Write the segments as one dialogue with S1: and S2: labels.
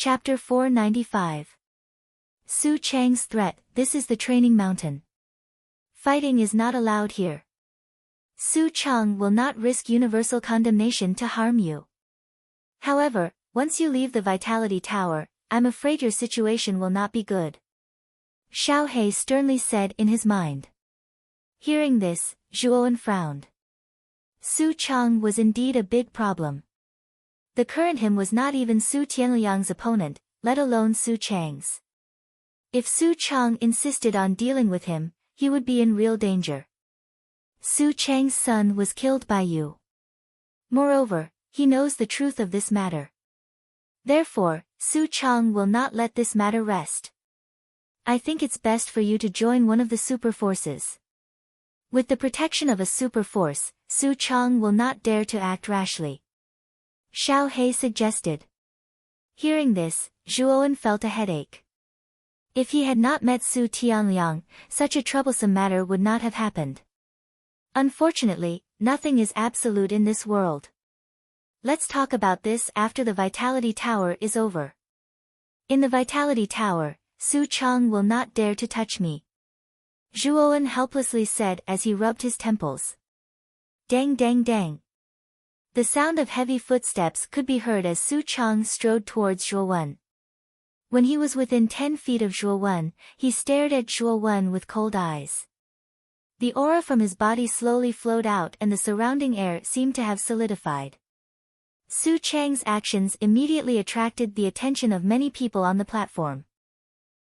S1: Chapter 495. Su Chang's threat. This is the training mountain. Fighting is not allowed here. Su Chang will not risk universal condemnation to harm you. However, once you leave the Vitality Tower, I'm afraid your situation will not be good. Xiao He sternly said in his mind. Hearing this, Zhuowen frowned. Su Chang was indeed a big problem. The current him was not even Su Tianliang's opponent, let alone Su Chang's. If Su Chang insisted on dealing with him, he would be in real danger. Su Chang's son was killed by you. Moreover, he knows the truth of this matter. Therefore, Su Chang will not let this matter rest. I think it's best for you to join one of the super forces. With the protection of a super force, Su Chang will not dare to act rashly. Xiao He suggested. Hearing this, Zhuowen felt a headache. If he had not met Su Tianliang, such a troublesome matter would not have happened. Unfortunately, nothing is absolute in this world. Let's talk about this after the Vitality Tower is over. In the Vitality Tower, Su Chang will not dare to touch me. Zhuowen helplessly said as he rubbed his temples. Dang dang dang. The sound of heavy footsteps could be heard as Su Chang strode towards Zhuowen. When he was within 10 feet of Zhuowen, he stared at Zhuowen with cold eyes. The aura from his body slowly flowed out and the surrounding air seemed to have solidified. Su Chang's actions immediately attracted the attention of many people on the platform.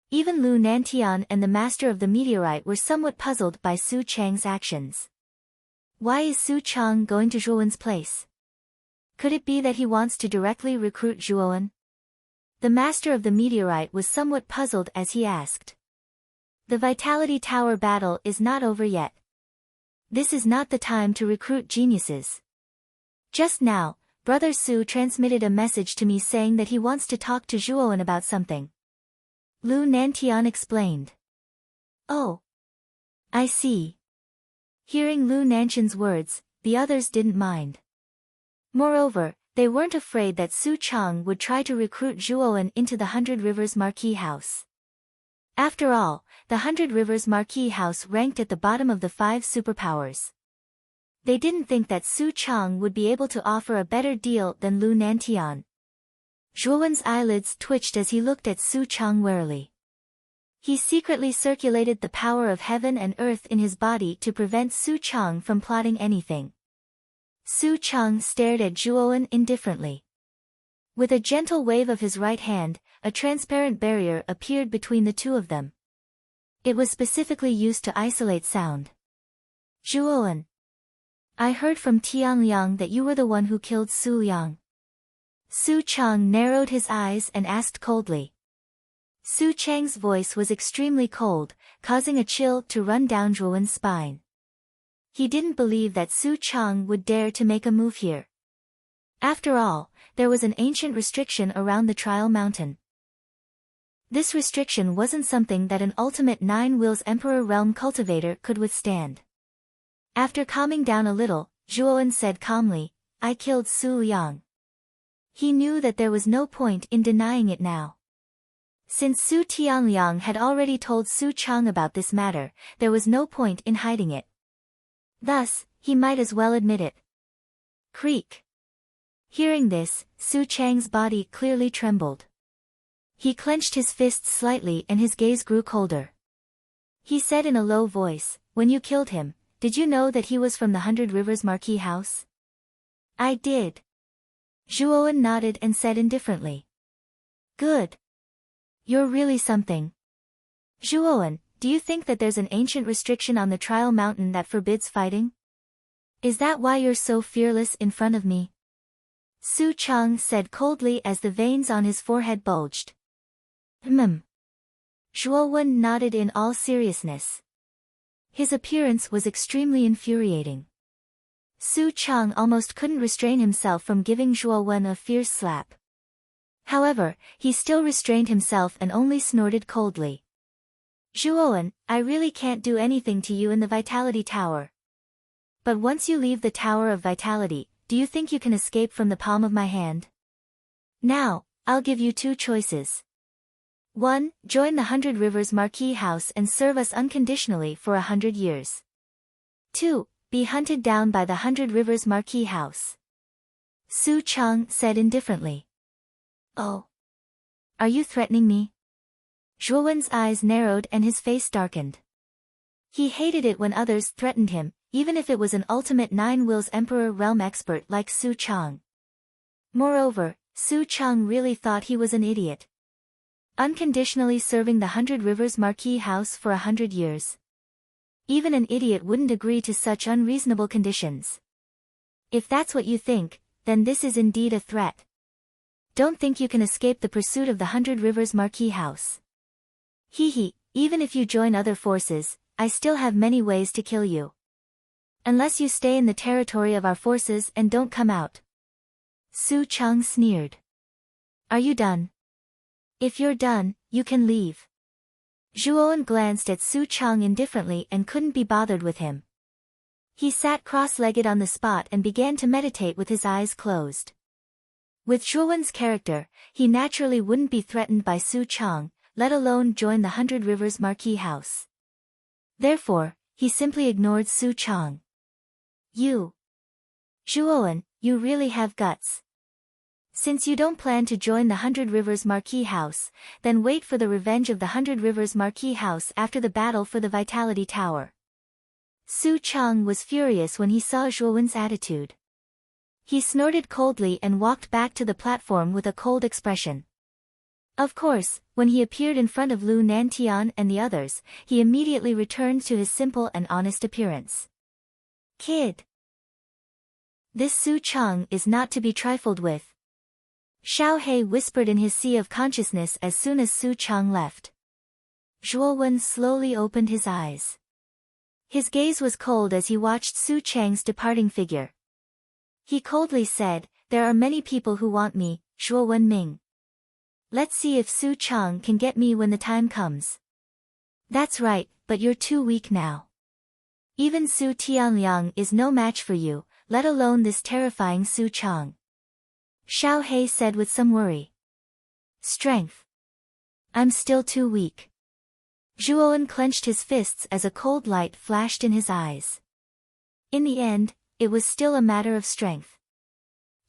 S1: Even Lu Nantian and the master of the meteorite were somewhat puzzled by Su Chang's actions. Why is Su Chang going to Zhuowen's place? Could it be that he wants to directly recruit Zhuowen? The master of the meteorite was somewhat puzzled as he asked. The Vitality Tower battle is not over yet. This is not the time to recruit geniuses. Just now, Brother Su transmitted a message to me saying that he wants to talk to Zhuowen about something. Lu Nantian explained. Oh. I see. Hearing Lu Nantian's words, the others didn't mind. Moreover, they weren't afraid that Su Chang would try to recruit Zhuowen into the 100 Rivers Marquee House. After all, the 100 Rivers Marquee House ranked at the bottom of the 5 superpowers. They didn't think that Su Chang would be able to offer a better deal than Lu Nantian. Zhuowen's eyelids twitched as he looked at Su Chang warily. He secretly circulated the power of heaven and earth in his body to prevent Su Chang from plotting anything. Su Chang stared at Zhuowen indifferently. With a gentle wave of his right hand, a transparent barrier appeared between the two of them. It was specifically used to isolate sound. Zhuowen. I heard from Tianliang that you were the one who killed Su Liang. Su Chang narrowed his eyes and asked coldly. Su Chang's voice was extremely cold, causing a chill to run down Zhuowen's spine. He didn't believe that Su Chang would dare to make a move here. After all, there was an ancient restriction around the Trial Mountain. This restriction wasn't something that an ultimate 9 Wheels Emperor Realm cultivator could withstand. After calming down a little, Zhuowen said calmly, I killed Su Liang. He knew that there was no point in denying it now. Since Su Tianliang had already told Su Chang about this matter, there was no point in hiding it. Thus, he might as well admit it. Creak. Hearing this, Su Chang's body clearly trembled. He clenched his fists slightly and his gaze grew colder. He said in a low voice, when you killed him, did you know that he was from the 100 Rivers Marquee House? I did. Zhuowen nodded and said indifferently. Good. You're really something. Zhuowen, do you think that there's an ancient restriction on the Trial Mountain that forbids fighting? Is that why you're so fearless in front of me? Su Chang said coldly as the veins on his forehead bulged. Zhuowen nodded in all seriousness. His appearance was extremely infuriating. Su Chang almost couldn't restrain himself from giving Zhuowen a fierce slap. However, he still restrained himself and only snorted coldly. Zhuowen, I really can't do anything to you in the Vitality Tower. But once you leave the Tower of Vitality, do you think you can escape from the palm of my hand? Now, I'll give you two choices. 1. Join the 100 Rivers Marquee House and serve us unconditionally for 100 years. 2. Be hunted down by the 100 Rivers Marquee House. Su Chang said indifferently. Oh. Are you threatening me? Zhuo Wen's eyes narrowed and his face darkened. He hated it when others threatened him, even if it was an ultimate Nine Wills Emperor realm expert like Su Chang. Moreover, Su Chang really thought he was an idiot. Unconditionally serving the 100 Rivers Marquee House for 100 years. Even an idiot wouldn't agree to such unreasonable conditions. If that's what you think, then this is indeed a threat. Don't think you can escape the pursuit of the 100 Rivers Marquee House. Hee, even if you join other forces, I still have many ways to kill you. Unless you stay in the territory of our forces and don't come out. Su Chang sneered. Are you done? If you're done, you can leave. Zhuo glanced at Su Chang indifferently and couldn't be bothered with him. He sat cross-legged on the spot and began to meditate with his eyes closed. With Zhuowen's character, he naturally wouldn't be threatened by Su Chang, let alone join the 100 Rivers Marquee House. Therefore, he simply ignored Su Chang. You. Zhuowen, you really have guts. Since you don't plan to join the 100 Rivers Marquee House, then wait for the revenge of the 100 Rivers Marquee House after the battle for the Vitality Tower. Su Chang was furious when he saw Zhuowen's attitude. He snorted coldly and walked back to the platform with a cold expression. Of course, when he appeared in front of Lu Nantian and the others, he immediately returned to his simple and honest appearance. Kid. This Su Chang is not to be trifled with. Xiao He whispered in his sea of consciousness as soon as Su Chang left. Zhuo Wen slowly opened his eyes. His gaze was cold as he watched Su Chang's departing figure. He coldly said, there are many people who want me, Zhuo Wen Ming. Let's see if Su Chang can get me when the time comes. That's right, but you're too weak now. Even Su Tianliang is no match for you, let alone this terrifying Su Chang. Xiao He said with some worry. Strength. I'm still too weak. Zhuowen clenched his fists as a cold light flashed in his eyes. In the end, it was still a matter of strength.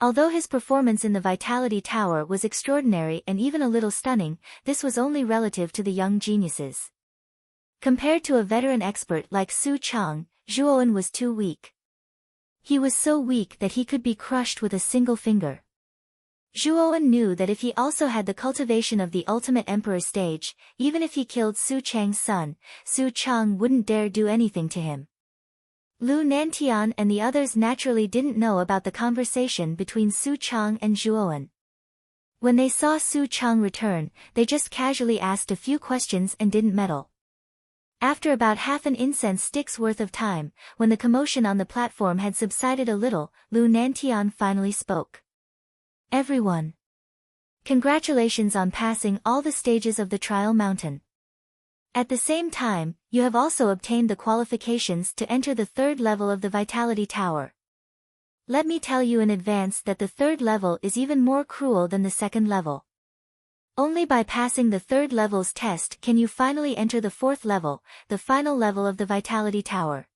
S1: Although his performance in the Vitality Tower was extraordinary and even a little stunning, this was only relative to the young geniuses. Compared to a veteran expert like Su Chang, Zhuowen was too weak. He was so weak that he could be crushed with a single finger. Zhuowen knew that if he also had the cultivation of the ultimate emperor stage, even if he killed Su Chang's son, Su Chang wouldn't dare do anything to him. Lu Nantian and the others naturally didn't know about the conversation between Su Chang and Zhuowen. When they saw Su Chang return, they just casually asked a few questions and didn't meddle. After about half an incense stick's worth of time, when the commotion on the platform had subsided a little, Lu Nantian finally spoke. Everyone. Congratulations on passing all the stages of the trial mountain. At the same time, you have also obtained the qualifications to enter the third level of the Vitality Tower. Let me tell you in advance that the third level is even more cruel than the second level. Only by passing the third level's test can you finally enter the fourth level, the final level of the Vitality Tower.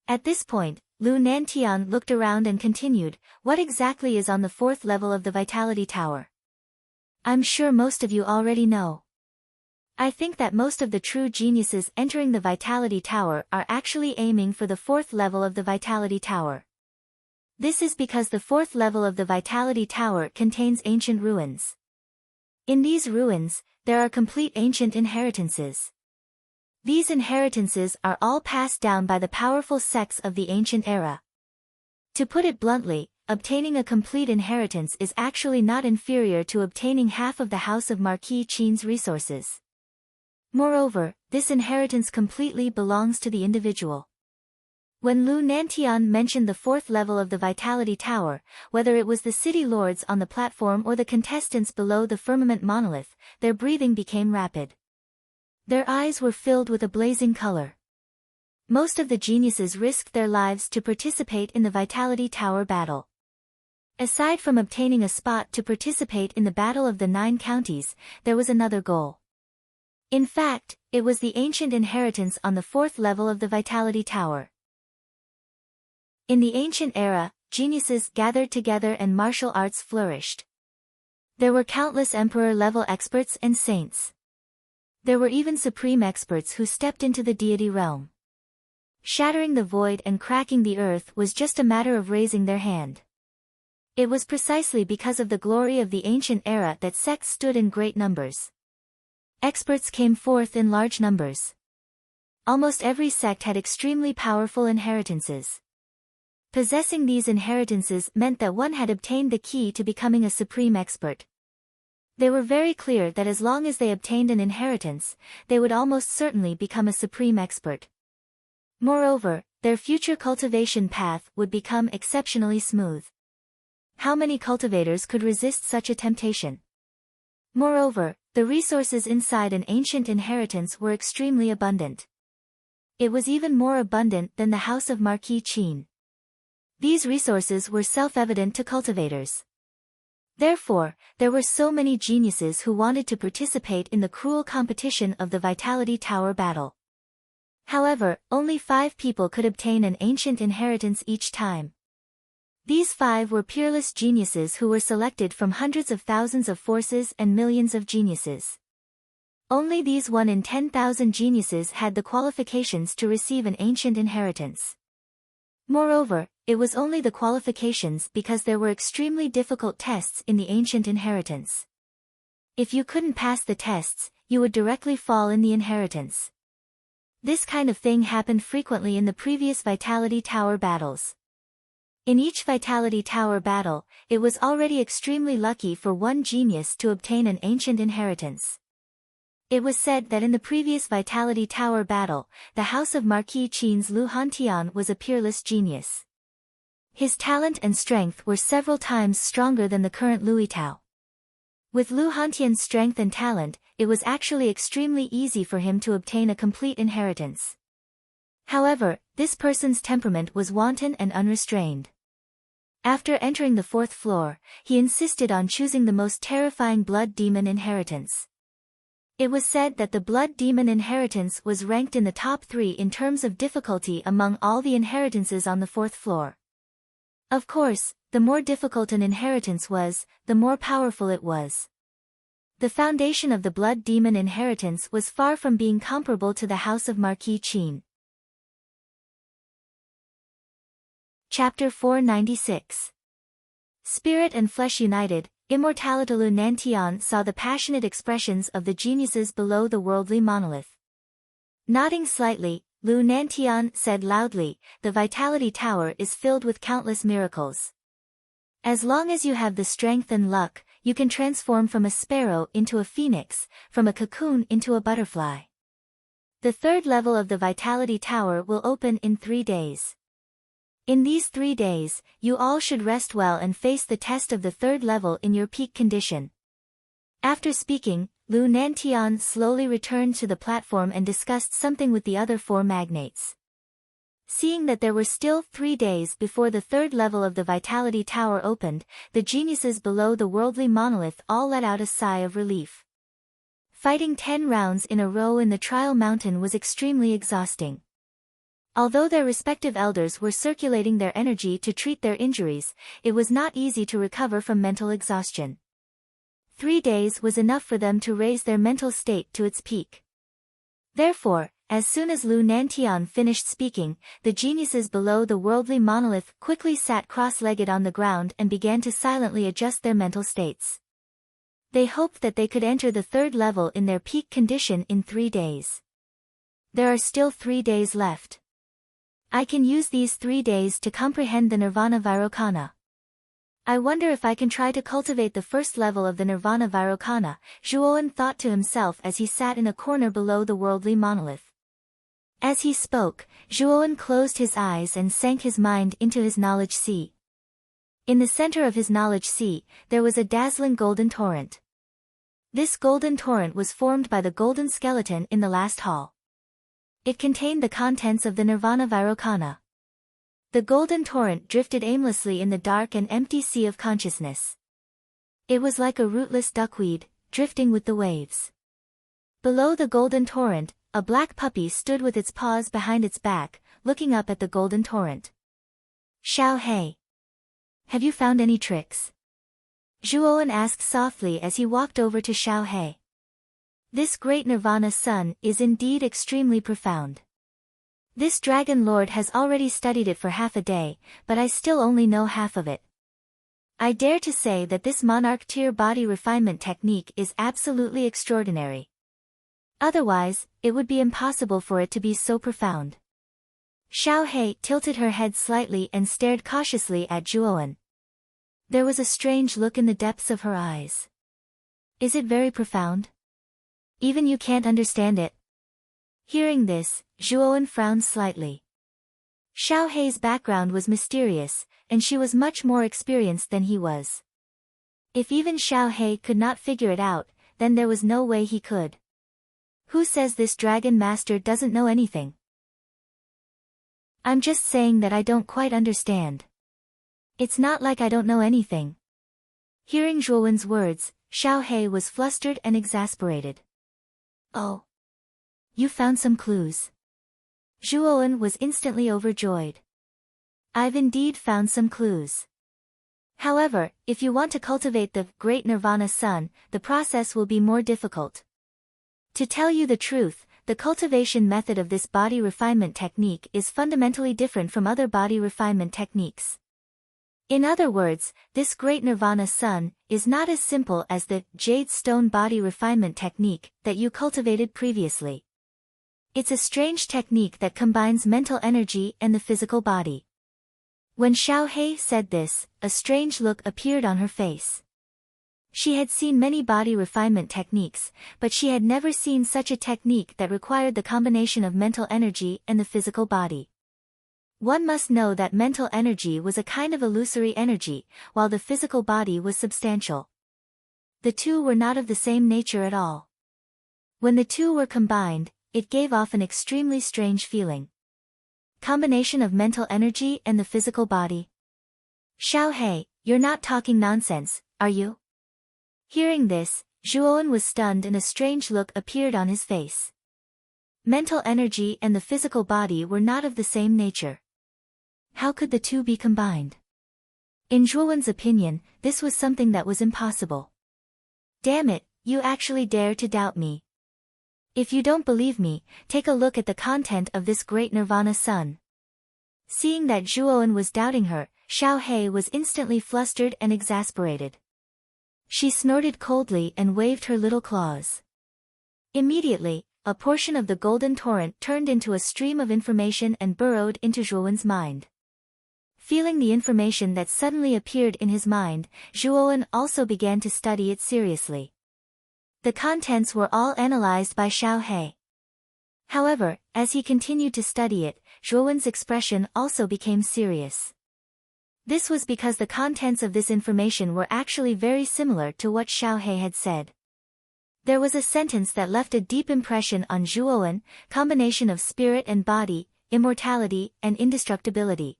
S1: At this point, Lu Nantian looked around and continued, what exactly is on the fourth level of the Vitality Tower? I'm sure most of you already know. I think that most of the true geniuses entering the Vitality Tower are actually aiming for the fourth level of the Vitality Tower. This is because the fourth level of the Vitality Tower contains ancient ruins. In these ruins, there are complete ancient inheritances. These inheritances are all passed down by the powerful sects of the ancient era. To put it bluntly, obtaining a complete inheritance is actually not inferior to obtaining half of the House of Marquis Qin's resources. Moreover, this inheritance completely belongs to the individual. When Lu Nantian mentioned the fourth level of the Vitality Tower, whether it was the city lords on the platform or the contestants below the firmament monolith, their breathing became rapid. Their eyes were filled with a blazing color. Most of the geniuses risked their lives to participate in the Vitality Tower battle. Aside from obtaining a spot to participate in the Battle of the Nine Counties, there was another goal. In fact, it was the ancient inheritance on the 4th level of the Vitality Tower. In the ancient era, geniuses gathered together and martial arts flourished. There were countless emperor-level experts and saints. There were even supreme experts who stepped into the deity realm. Shattering the void and cracking the earth was just a matter of raising their hand. It was precisely because of the glory of the ancient era that sects stood in great numbers. Experts came forth in large numbers. Almost every sect had extremely powerful inheritances. Possessing these inheritances meant that one had obtained the key to becoming a supreme expert. They were very clear that as long as they obtained an inheritance, they would almost certainly become a supreme expert. Moreover, their future cultivation path would become exceptionally smooth. How many cultivators could resist such a temptation? Moreover, the resources inside an ancient inheritance were extremely abundant. It was even more abundant than the house of Marquis Qin. These resources were self-evident to cultivators. Therefore, there were so many geniuses who wanted to participate in the cruel competition of the Vitality Tower battle. However, only 5 people could obtain an ancient inheritance each time. These 5 were peerless geniuses who were selected from hundreds of thousands of forces and millions of geniuses. Only these 1 in 10,000 geniuses had the qualifications to receive an ancient inheritance. Moreover, it was only the qualifications because there were extremely difficult tests in the ancient inheritance. If you couldn't pass the tests, you would directly fall in the inheritance. This kind of thing happened frequently in the previous Vitality Tower battles. In each Vitality Tower battle, it was already extremely lucky for one genius to obtain an ancient inheritance. It was said that in the previous Vitality Tower battle, the house of Marquis Qin's Lu Hantian was a peerless genius. His talent and strength were several times stronger than the current Louis Tao. With Lu Hantian's strength and talent, it was actually extremely easy for him to obtain a complete inheritance. However, this person's temperament was wanton and unrestrained. After entering the 4th floor, he insisted on choosing the most terrifying blood demon inheritance. It was said that the blood demon inheritance was ranked in the top 3 in terms of difficulty among all the inheritances on the 4th floor. Of course, the more difficult an inheritance was, the more powerful it was. The foundation of the blood demon inheritance was far from being comparable to the house of Marquis Qin. Chapter 496. Spirit and Flesh United, Immortality. Lu Nantian saw the passionate expressions of the geniuses below the worldly monolith. Nodding slightly, Lu Nantian said loudly, "The Vitality Tower is filled with countless miracles. As long as you have the strength and luck, you can transform from a sparrow into a phoenix, from a cocoon into a butterfly. The 3rd level of the Vitality Tower will open in 3 days. In these 3 days, you all should rest well and face the test of the 3rd level in your peak condition." After speaking, Lu Nantian slowly returned to the platform and discussed something with the other 4 magnates. Seeing that there were still 3 days before the 3rd level of the Vitality Tower opened, the geniuses below the worldly monolith all let out a sigh of relief. Fighting 10 rounds in a row in the trial mountain was extremely exhausting. Although their respective elders were circulating their energy to treat their injuries, it was not easy to recover from mental exhaustion. 3 days was enough for them to raise their mental state to its peak. Therefore, as soon as Lu Nantian finished speaking, the geniuses below the worldly monolith quickly sat cross-legged on the ground and began to silently adjust their mental states. They hoped that they could enter the 3rd level in their peak condition in 3 days. There are still 3 days left. I can use these 3 days to comprehend the Nirvana Vairocana. I wonder if I can try to cultivate the 1st level of the Nirvana Vairocana, Zhuoan thought to himself as he sat in a corner below the worldly monolith. As he spoke, Zhuoan closed his eyes and sank his mind into his knowledge sea. In the center of his knowledge sea, there was a dazzling golden torrent. This golden torrent was formed by the golden skeleton in the last hall. It contained the contents of the Nirvana Vairocana. The golden torrent drifted aimlessly in the dark and empty sea of consciousness. It was like a rootless duckweed, drifting with the waves. Below the golden torrent, a black puppy stood with its paws behind its back, looking up at the golden torrent. Xiao Hei. Have you found any tricks? Zhuowen asked softly as he walked over to Xiao Hei. This great nirvana sun is indeed extremely profound. This dragon lord has already studied it for half a day, but I still only know half of it. I dare to say that this monarch tier body refinement technique is absolutely extraordinary. Otherwise, it would be impossible for it to be so profound. Xiao Hei tilted her head slightly and stared cautiously at Zhuowen. There was a strange look in the depths of her eyes. Is it very profound? Even you can't understand it? Hearing this, Zhuowen frowned slightly. Xiao Hei's background was mysterious, and she was much more experienced than he was. If even Xiao Hei could not figure it out, then there was no way he could. Who says this dragon master doesn't know anything? I'm just saying that I don't quite understand. It's not like I don't know anything. Hearing Zhuowen's words, Xiao Hei was flustered and exasperated. Oh. You found some clues. Zhuowen was instantly overjoyed. I've indeed found some clues. However, if you want to cultivate the great nirvana sun, the process will be more difficult. To tell you the truth, the cultivation method of this body refinement technique is fundamentally different from other body refinement techniques. In other words, this great nirvana sun is not as simple as the jade stone body refinement technique that you cultivated previously. It's a strange technique that combines mental energy and the physical body. When Xiao Hei said this, a strange look appeared on her face. She had seen many body refinement techniques, but she had never seen such a technique that required the combination of mental energy and the physical body. One must know that mental energy was a kind of illusory energy, while the physical body was substantial. The two were not of the same nature at all. When the two were combined, it gave off an extremely strange feeling. Combination of mental energy and the physical body. Xiao Hei, you're not talking nonsense, are you? Hearing this, Zhuowen was stunned and a strange look appeared on his face. Mental energy and the physical body were not of the same nature. How could the two be combined? In Zhuowen's opinion, this was something that was impossible. Damn it, you actually dare to doubt me. If you don't believe me, take a look at the content of this great nirvana sun. Seeing that Zhuowen was doubting her, Xiao Hei was instantly flustered and exasperated. She snorted coldly and waved her little claws. Immediately, a portion of the golden torrent turned into a stream of information and burrowed into Zhuowen's mind. Feeling the information that suddenly appeared in his mind, Zhuowen also began to study it seriously. The contents were all analyzed by Xiao Hei. However, as he continued to study it, Zhuowen's expression also became serious. This was because the contents of this information were actually very similar to what Xiao Hei had said. There was a sentence that left a deep impression on Zhuowen: combination of spirit and body, immortality and indestructibility.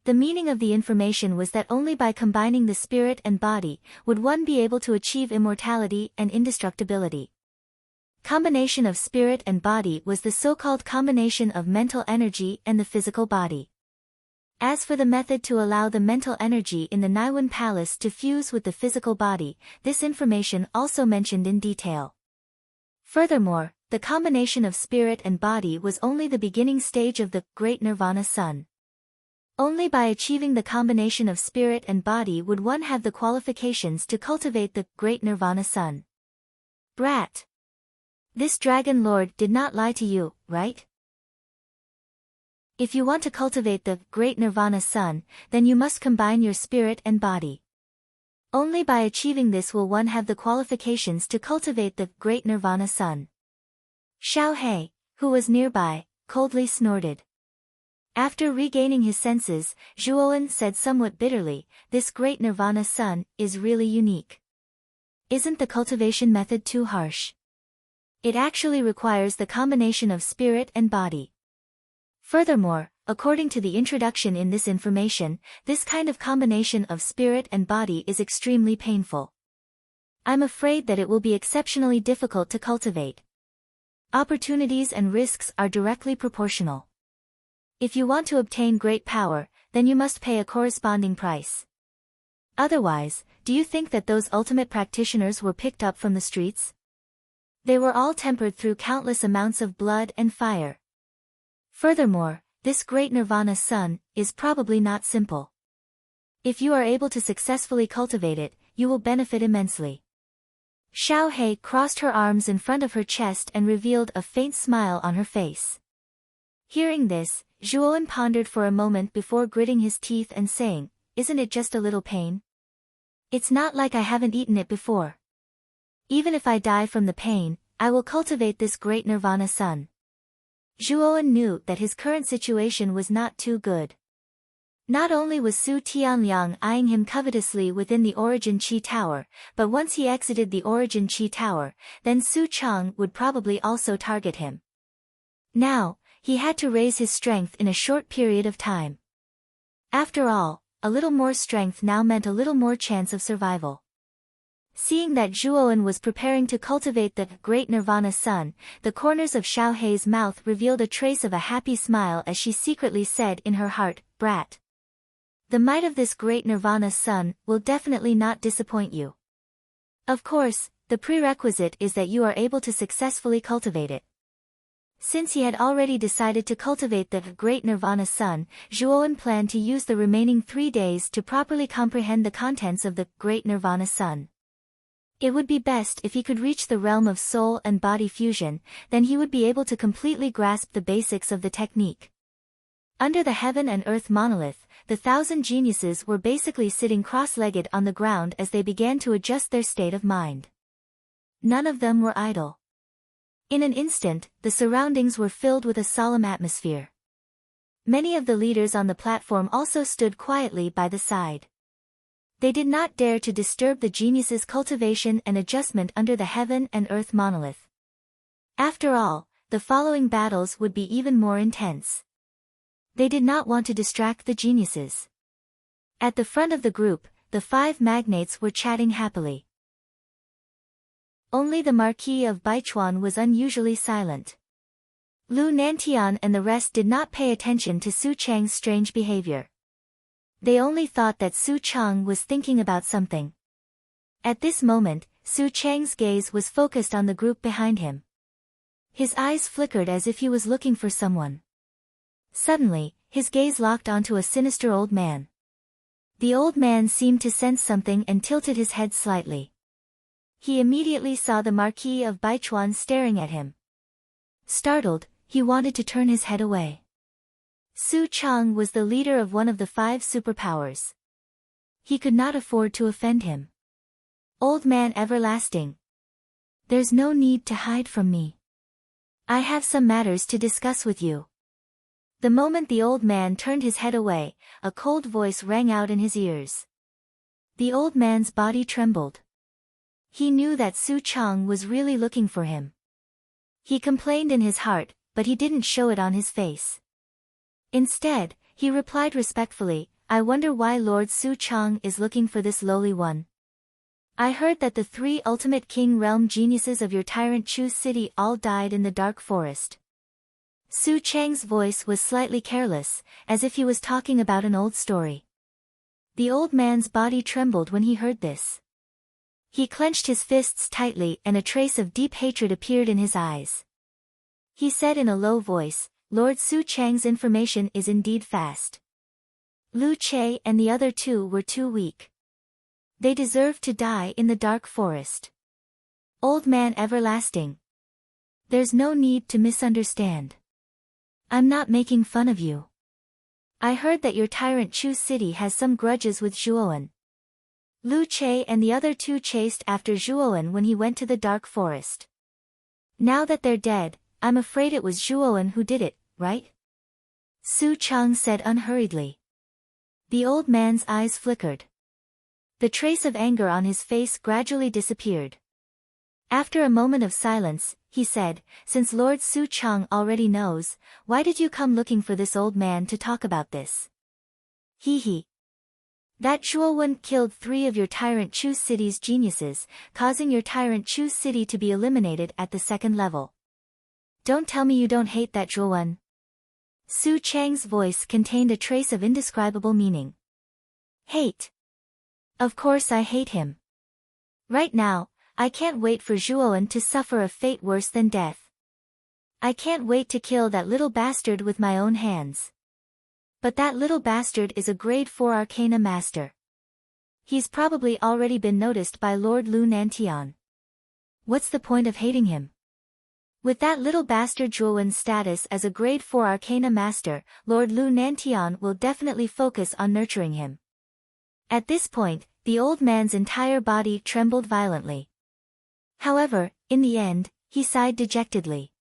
S1: The meaning of the information was that only by combining the spirit and body would one be able to achieve immortality and indestructibility. Combination of spirit and body was the so-called combination of mental energy and the physical body. As for the method to allow the mental energy in the Naiwen Palace to fuse with the physical body, this information also mentioned in detail. Furthermore, the combination of spirit and body was only the beginning stage of the Great Nirvana Sun. Only by achieving the combination of spirit and body would one have the qualifications to cultivate the Great Nirvana Sun. Brat! This Dragon Lord did not lie to you, right? If you want to cultivate the Great Nirvana Sun, then you must combine your spirit and body. Only by achieving this will one have the qualifications to cultivate the Great Nirvana Sun. Xiao Hei, who was nearby, coldly snorted. After regaining his senses, Zhuowen said somewhat bitterly, "This Great Nirvana Sun is really unique. Isn't the cultivation method too harsh? It actually requires the combination of spirit and body. Furthermore, according to the introduction in this information, this kind of combination of spirit and body is extremely painful. I'm afraid that it will be exceptionally difficult to cultivate. Opportunities and risks are directly proportional. If you want to obtain great power, then you must pay a corresponding price. Otherwise, do you think that those ultimate practitioners were picked up from the streets? They were all tempered through countless amounts of blood and fire. Furthermore, this great nirvana sun is probably not simple. If you are able to successfully cultivate it, you will benefit immensely. Xiao He crossed her arms in front of her chest and revealed a faint smile on her face. Hearing this, Zhuowen pondered for a moment before gritting his teeth and saying, "Isn't it just a little pain? It's not like I haven't eaten it before. Even if I die from the pain, I will cultivate this great nirvana sun." Zhuowen knew that his current situation was not too good. Not only was Su Tianliang eyeing him covetously within the Origin Qi Tower, but once he exited the Origin Qi Tower, then Su Cheng would probably also target him. Now, he had to raise his strength in a short period of time. After all, a little more strength now meant a little more chance of survival. Seeing that Zhuowen was preparing to cultivate the great nirvana sun, the corners of Xiao Hei's mouth revealed a trace of a happy smile as she secretly said in her heart, "Brat. The might of this great nirvana sun will definitely not disappoint you. Of course, the prerequisite is that you are able to successfully cultivate it." Since he had already decided to cultivate the great nirvana sun, Zhuowen planned to use the remaining 3 days to properly comprehend the contents of the great nirvana sun. It would be best if he could reach the realm of soul and body fusion, then he would be able to completely grasp the basics of the technique. Under the heaven and earth monolith, the 1,000 geniuses were basically sitting cross-legged on the ground as they began to adjust their state of mind. None of them were idle. In an instant, the surroundings were filled with a solemn atmosphere. Many of the leaders on the platform also stood quietly by the side. They did not dare to disturb the geniuses' cultivation and adjustment under the heaven and earth monolith. After all, the following battles would be even more intense. They did not want to distract the geniuses. At the front of the group, the 5 magnates were chatting happily. Only the Marquis of Baichuan was unusually silent. Lu Nantian and the rest did not pay attention to Su Cheng's strange behavior. They only thought that Su Cheng was thinking about something. At this moment, Su Cheng's gaze was focused on the group behind him. His eyes flickered as if he was looking for someone. Suddenly, his gaze locked onto a sinister old man. The old man seemed to sense something and tilted his head slightly. He immediately saw the Marquis of Baichuan staring at him. Startled, he wanted to turn his head away. Su Cheng was the leader of one of the 5 superpowers. He could not afford to offend him. "Old man everlasting. There's no need to hide from me. I have some matters to discuss with you." The moment the old man turned his head away, a cold voice rang out in his ears. The old man's body trembled. He knew that Su Cheng was really looking for him. He complained in his heart, but he didn't show it on his face. Instead, he replied respectfully, "I wonder why Lord Su Cheng is looking for this lowly one. I heard that the 3 ultimate king realm geniuses of your tyrant Chu city all died in the dark forest." Su Cheng's voice was slightly careless, as if he was talking about an old story. The old man's body trembled when he heard this. He clenched his fists tightly and a trace of deep hatred appeared in his eyes. He said in a low voice, "Lord Su Cheng's information is indeed fast. Lu Che and the other 2 were too weak. They deserve to die in the dark forest. Old man everlasting. There's no need to misunderstand. I'm not making fun of you. I heard that your tyrant Chu city has some grudges with Zhuowen. Lu Che and the other 2 chased after Zhuowen when he went to the dark forest. Now that they're dead, I'm afraid it was Zhuowen who did it, right?" Su Cheng said unhurriedly. The old man's eyes flickered. The trace of anger on his face gradually disappeared. After a moment of silence, he said, "Since Lord Su Chang already knows, why did you come looking for this old man to talk about this?" He. That Zhuowen killed 3 of your Tyrant Chu city's geniuses, causing your Tyrant Chu city to be eliminated at the 2nd level. Don't tell me you don't hate that Zhuowen. Su Chang's voice contained a trace of indescribable meaning. Hate. Of course I hate him. Right now, I can't wait for Zhuowen to suffer a fate worse than death. I can't wait to kill that little bastard with my own hands. But that little bastard is a grade 4 Arcana Master. He's probably already been noticed by Lord Lu Nantian. What's the point of hating him? With that little bastard Zhuowen's status as a grade 4 Arcana Master, Lord Lu Nantian will definitely focus on nurturing him. At this point, the old man's entire body trembled violently. However, in the end, he sighed dejectedly.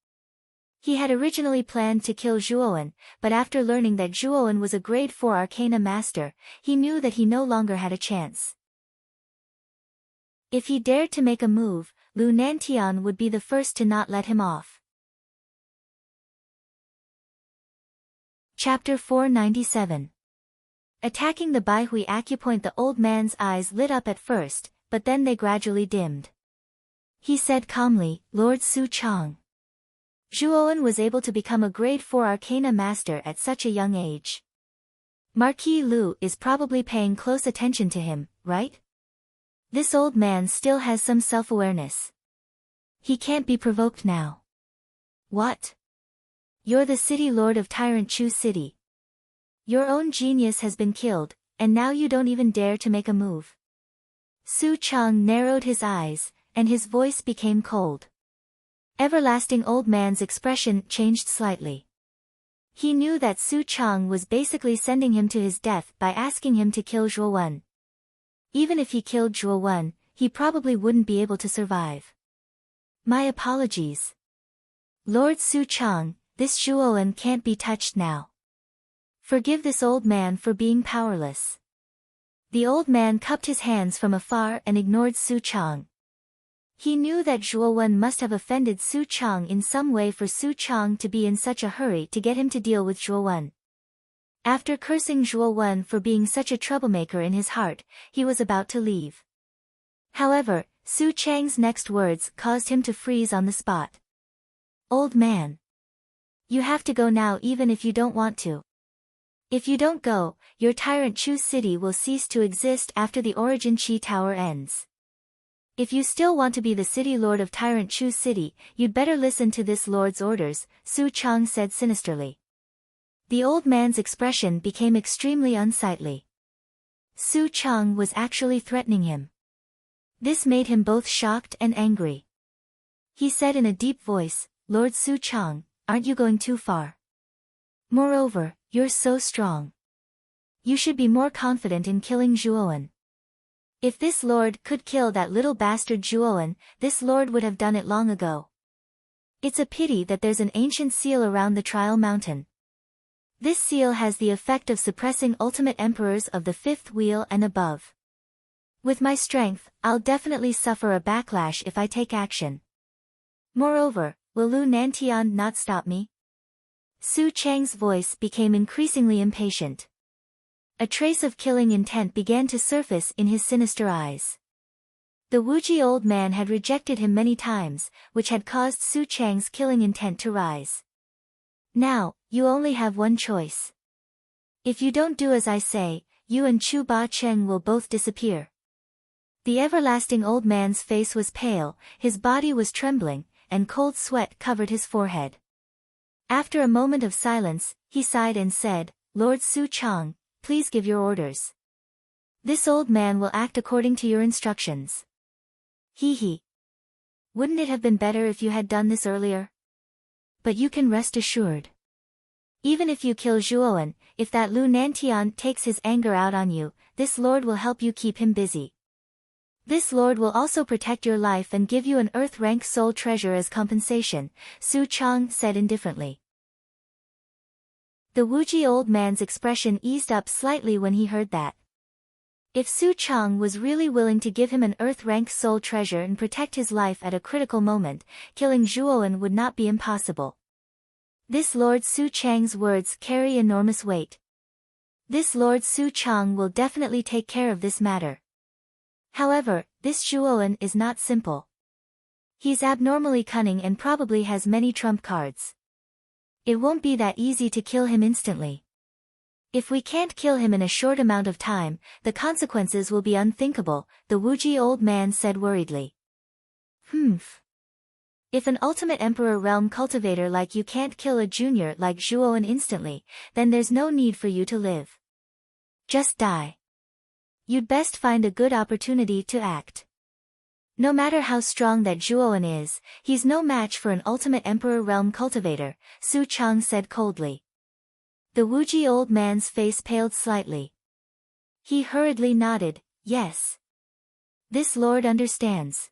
S1: He had originally planned to kill Zhuowen, but after learning that Zhuowen was a grade 4 Arcana Master, he knew that he no longer had a chance. If he dared to make a move, Lu Nantian would be the first to not let him off. Chapter 497. Attacking the Baihui acupoint. The old man's eyes lit up at first, but then they gradually dimmed. He said calmly, "Lord Su Chang. Zhuowen was able to become a grade 4 Arcana Master at such a young age. Marquis Lu is probably paying close attention to him, right? This old man still has some self-awareness. He can't be provoked now." "What? You're the city lord of Tyrant Chu City. Your own genius has been killed, and now you don't even dare to make a move." Su Chang narrowed his eyes, and his voice became cold. Everlasting old man's expression changed slightly. He knew that Su Chang was basically sending him to his death by asking him to kill Zhuowen. Even if he killed Zhuowen, he probably wouldn't be able to survive. "My apologies. Lord Su Chang, this Zhuowen can't be touched now. Forgive this old man for being powerless." The old man cupped his hands from afar and ignored Su Chang. He knew that Zhuowen must have offended Su Chang in some way for Su Chang to be in such a hurry to get him to deal with Zhuowen. After cursing Zhuowen for being such a troublemaker in his heart, he was about to leave. However, Su Chang's next words caused him to freeze on the spot. "Old man. You have to go now even if you don't want to. If you don't go, your Tyrant Chu City will cease to exist after the Origin Chi Tower ends. If you still want to be the city lord of Tyrant Chu City, you'd better listen to this lord's orders," Su Chang said sinisterly. The old man's expression became extremely unsightly. Su Chang was actually threatening him. This made him both shocked and angry. He said in a deep voice, "Lord Su Chang, aren't you going too far? Moreover, you're so strong. You should be more confident in killing Zhuowen. If this lord could kill that little bastard Zhuowen, this lord would have done it long ago. It's a pity that there's an ancient seal around the Trial Mountain. This seal has the effect of suppressing ultimate emperors of the 5th wheel and above. With my strength, I'll definitely suffer a backlash if I take action. Moreover, will Lu Nantian not stop me?" Su Chang's voice became increasingly impatient. A trace of killing intent began to surface in his sinister eyes. The Wuji old man had rejected him many times, which had caused Su Chang's killing intent to rise. "Now, you only have one choice. If you don't do as I say, you and Chu Ba Cheng will both disappear." The everlasting old man's face was pale, his body was trembling, and cold sweat covered his forehead. After a moment of silence, he sighed and said, "Lord Su Chang, please give your orders. This old man will act according to your instructions." He. "Wouldn't it have been better if you had done this earlier? But you can rest assured. Even if you kill Zhuowen, if that Lu Nantian takes his anger out on you, this lord will help you keep him busy. This lord will also protect your life and give you an earth-rank soul treasure as compensation," Su Chang said indifferently. The Wuji old man's expression eased up slightly when he heard that. If Su Chang was really willing to give him an Earth-rank soul treasure and protect his life at a critical moment, killing Zhuowen would not be impossible. This Lord Su Chang's words carry enormous weight. This Lord Su Chang will definitely take care of this matter. However, this Zhuowen is not simple. He's abnormally cunning and probably has many trump cards. It won't be that easy to kill him instantly. If we can't kill him in a short amount of time, the consequences will be unthinkable, the Wuji old man said worriedly. If an ultimate emperor realm cultivator like you can't kill a junior like Zhuowen instantly, then there's no need for you to live. Just die. You'd best find a good opportunity to act. No matter how strong that Zhuowen is, he's no match for an ultimate emperor realm cultivator, Su Chang said coldly. The Wuji old man's face paled slightly. He hurriedly nodded, yes. This lord understands.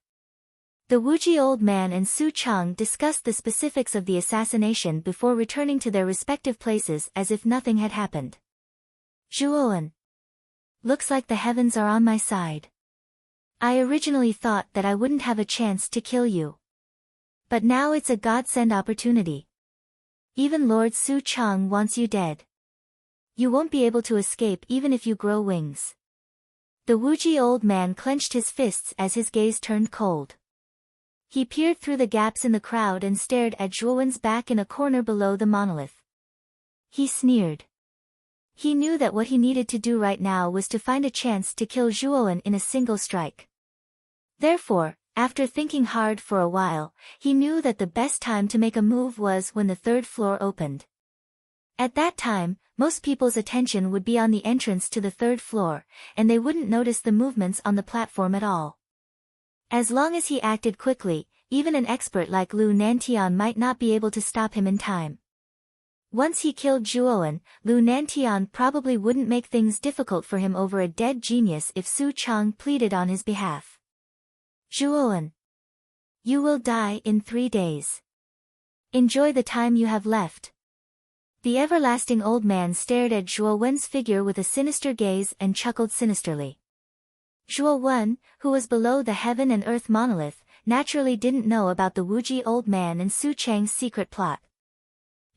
S1: The Wuji old man and Su Chang discussed the specifics of the assassination before returning to their respective places as if nothing had happened. Zhuowen. Looks like the heavens are on my side. I originally thought that I wouldn't have a chance to kill you. But now it's a godsend opportunity. Even Lord Su Chang wants you dead. You won't be able to escape even if you grow wings. The Wuji old man clenched his fists as his gaze turned cold. He peered through the gaps in the crowd and stared at Zhuowen's back in a corner below the monolith. He sneered. He knew that what he needed to do right now was to find a chance to kill Zhuowen in a single strike. Therefore, after thinking hard for a while, he knew that the best time to make a move was when the third floor opened. At that time, most people's attention would be on the entrance to the third floor, and they wouldn't notice the movements on the platform at all. As long as he acted quickly, even an expert like Lu Nantian might not be able to stop him in time. Once he killed Zhuowen, Lu Nantian probably wouldn't make things difficult for him over a dead genius if Su Chang pleaded on his behalf. Zhuowen. You will die in 3 days. Enjoy the time you have left. The everlasting old man stared at Zhuowen's figure with a sinister gaze and chuckled sinisterly. Zhuowen, who was below the heaven and earth monolith, naturally didn't know about the Wuji old man and Su Chang's secret plot.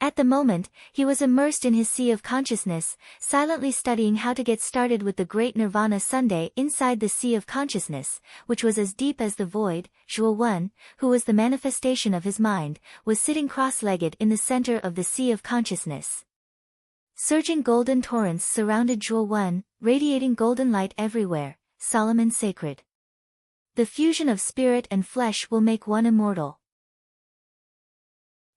S1: At the moment, he was immersed in his sea of consciousness, silently studying how to get started with the great Nirvana Sunday inside the sea of consciousness, which was as deep as the void. Zhuowen, who was the manifestation of his mind, was sitting cross-legged in the center of the sea of consciousness. Surging golden torrents surrounded Zhuowen, radiating golden light everywhere, solemn and sacred. The fusion of spirit and flesh will make one immortal.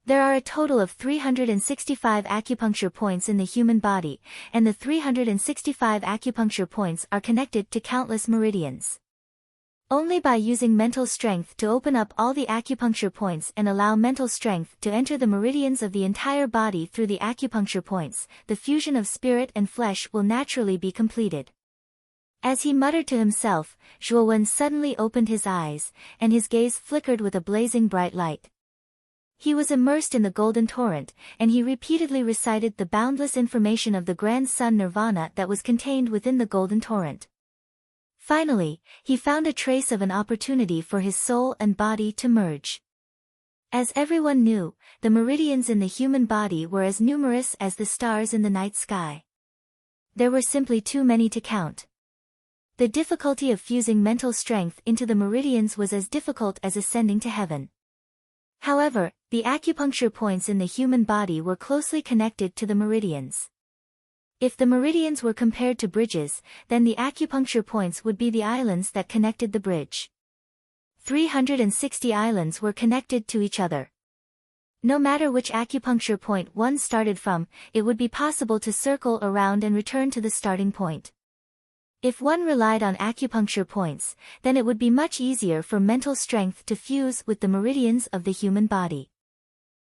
S1: There are a total of 365 acupuncture points in the human body, and the 365 acupuncture points are connected to countless meridians. Only by using mental strength to open up all the acupuncture points and allow mental strength to enter the meridians of the entire body through the acupuncture points, the fusion of spirit and flesh will naturally be completed. As he muttered to himself, Zhuowen suddenly opened his eyes, and his gaze flickered with a blazing bright light. He was immersed in the golden torrent, and he repeatedly recited the boundless information of the grand sun nirvana that was contained within the golden torrent. Finally, he found a trace of an opportunity for his soul and body to merge. As everyone knew, the meridians in the human body were as numerous as the stars in the night sky. There were simply too many to count. The difficulty of fusing mental strength into the meridians was as difficult as ascending to heaven. However, the acupuncture points in the human body were closely connected to the meridians. If the meridians were compared to bridges, then the acupuncture points would be the islands that connected the bridge. 360 islands were connected to each other. No matter which acupuncture point one started from, it would be possible to circle around and return to the starting point. If one relied on acupuncture points, then it would be much easier for mental strength to fuse with the meridians of the human body.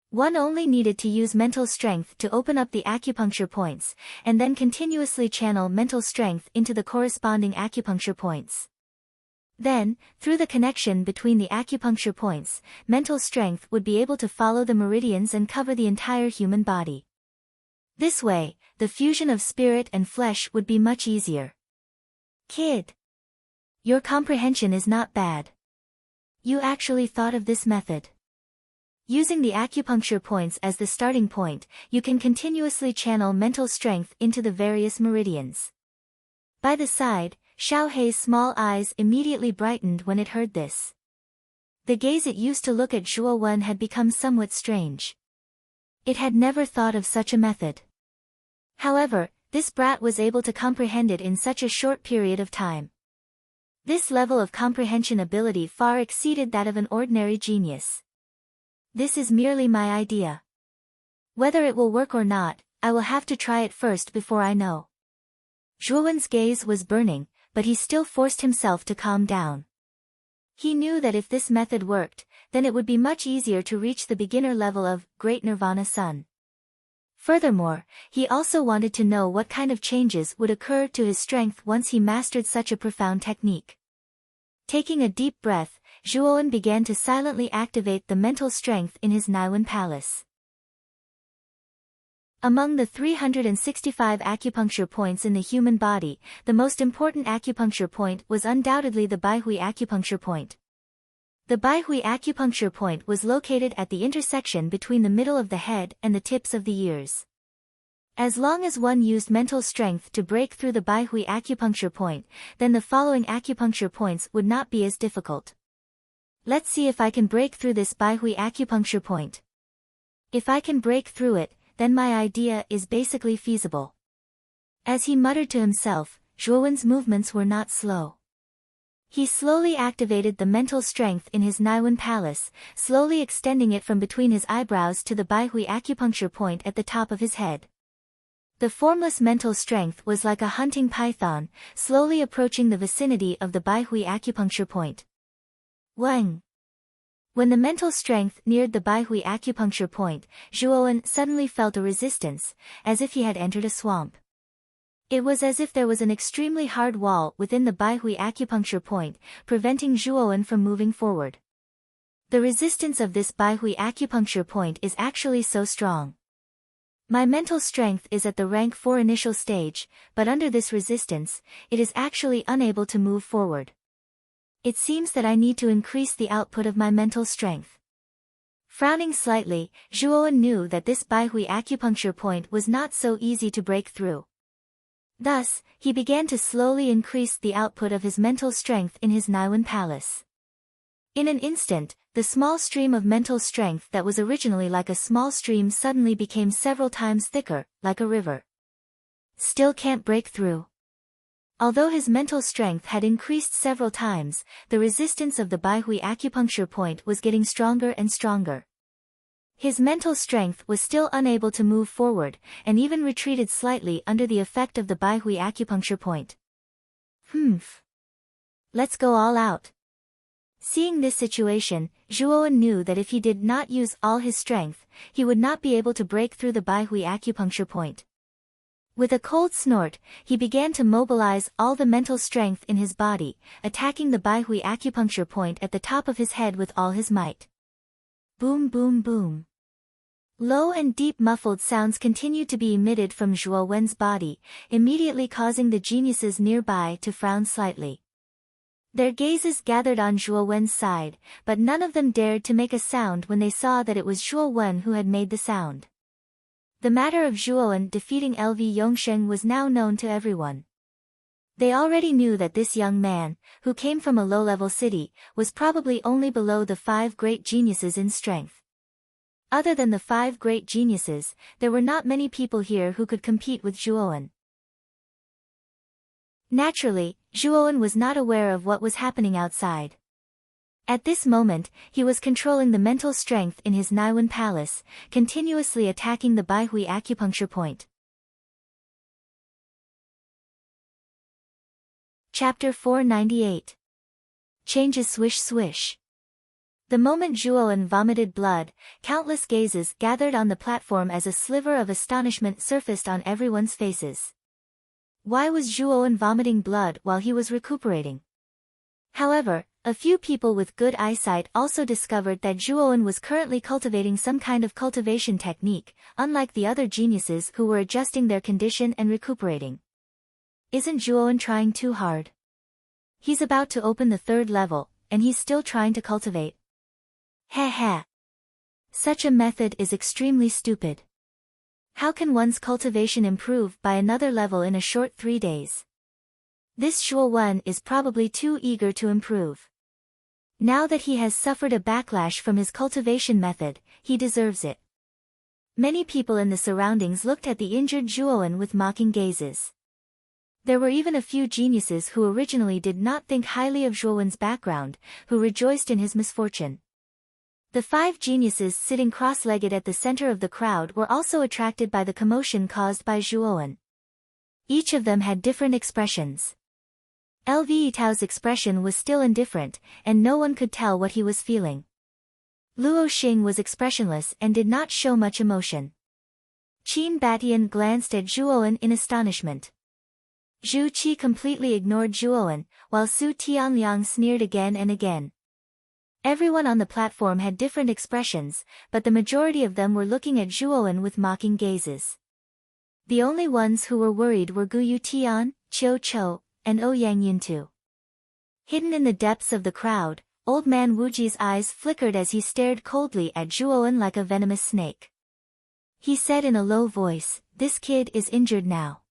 S1: One only needed to use mental strength to open up the acupuncture points, and then continuously channel mental strength into the corresponding acupuncture points. Then, through the connection between the acupuncture points, mental strength would be able to follow the meridians and cover the entire human body. This way, the fusion of spirit and flesh would be much easier. Kid. Your comprehension is not bad. You actually thought of this method. Using the acupuncture points as the starting point, you can continuously channel mental strength into the various meridians. By the side, Xiaohei's small eyes immediately brightened when it heard this. The gaze it used to look at Zhuo Wen had become somewhat strange. It had never thought of such a method. However, this brat was able to comprehend it in such a short period of time. This level of comprehension ability far exceeded that of an ordinary genius. This is merely my idea. Whether it will work or not, I will have to try it first before I know. Zhuo Wen's gaze was burning, but he still forced himself to calm down. He knew that if this method worked, then it would be much easier to reach the beginner level of Great Nirvana Sun. Furthermore, he also wanted to know what kind of changes would occur to his strength once he mastered such a profound technique. Taking a deep breath, Zhuo Wen began to silently activate the mental strength in his Naiwen Palace. Among the 365 acupuncture points in the human body, the most important acupuncture point was undoubtedly the Baihui acupuncture point. The Baihui acupuncture point was located at the intersection between the middle of the head and the tips of the ears. As long as one used mental strength to break through the Baihui acupuncture point, then the following acupuncture points would not be as difficult. Let's see if I can break through this Baihui acupuncture point. If I can break through it, then my idea is basically feasible. As he muttered to himself, Zhuo Wen's movements were not slow. He slowly activated the mental strength in his Naiwen Palace, slowly extending it from between his eyebrows to the Baihui acupuncture point at the top of his head. The formless mental strength was like a hunting python, slowly approaching the vicinity of the Baihui acupuncture point. Wang. When the mental strength neared the Baihui acupuncture point, Zhuo Wen suddenly felt a resistance, as if he had entered a swamp. It was as if there was an extremely hard wall within the Baihui acupuncture point, preventing Zhuo Wen from moving forward. The resistance of this Baihui acupuncture point is actually so strong. My mental strength is at the rank 4 initial stage, but under this resistance, it is actually unable to move forward. It seems that I need to increase the output of my mental strength. Frowning slightly, Zhuo Wen knew that this Baihui acupuncture point was not so easy to break through. Thus, he began to slowly increase the output of his mental strength in his Naiwen Palace. In an instant, the small stream of mental strength that was originally like a small stream suddenly became several times thicker, like a river. Still can't break through. Although his mental strength had increased several times, the resistance of the Baihui acupuncture point was getting stronger and stronger. His mental strength was still unable to move forward, and even retreated slightly under the effect of the Baihui acupuncture point. Let's go all out. Seeing this situation, Zhuo Wen knew that if he did not use all his strength, he would not be able to break through the Baihui acupuncture point. With a cold snort, he began to mobilize all the mental strength in his body, attacking the Baihui acupuncture point at the top of his head with all his might. Boom boom boom. Low and deep muffled sounds continued to be emitted from Zhuo Wen's body, immediately causing the geniuses nearby to frown slightly. Their gazes gathered on Zhuo Wen's side, but none of them dared to make a sound when they saw that it was Zhuo Wen who had made the sound. The matter of Zhuo Wen defeating LV Yongsheng was now known to everyone. They already knew that this young man, who came from a low-level city, was probably only below the 5 great geniuses in strength. Other than the 5 great geniuses, there were not many people here who could compete with Zhuo Wen. Naturally, Zhuo Wen was not aware of what was happening outside. At this moment, he was controlling the mental strength in his Naiwen Palace, continuously attacking the Baihui acupuncture point. Chapter 498. Changes swish swish. The moment Zhuo Wen vomited blood, countless gazes gathered on the platform as a sliver of astonishment surfaced on everyone's faces. Why was Zhuo Wen vomiting blood while he was recuperating? However, a few people with good eyesight also discovered that Zhuo Wen was currently cultivating some kind of cultivation technique, unlike the other geniuses who were adjusting their condition and recuperating. Isn't Zhuo Wen trying too hard? He's about to open the third level, and he's still trying to cultivate. Heh heh. Such a method is extremely stupid. How can one's cultivation improve by another level in a short 3 days? This Zhuo is probably too eager to improve. Now that he has suffered a backlash from his cultivation method, he deserves it. Many people in the surroundings looked at the injured Zhuo with mocking gazes. There were even a few geniuses who originally did not think highly of Zhuo's background, who rejoiced in his misfortune. The 5 geniuses sitting cross-legged at the center of the crowd were also attracted by the commotion caused by Zhuo. Each of them had different expressions. Lv Tao's expression was still indifferent, and no one could tell what he was feeling. Luo Xing was expressionless and did not show much emotion. Qin Batian glanced at Zhuo in astonishment. Zhu Qi completely ignored Zhuo, while Su Tianliang sneered again and again. Everyone on the platform had different expressions, but the majority of them were looking at Zhuo with mocking gazes. The only ones who were worried were Gu Yutian, Qiu Chou, and Ouyang Yintu. Hidden in the depths of the crowd, old man Wuji's eyes flickered as he stared coldly at Zhuo like a venomous snake. He said in a low voice, "This kid is injured now.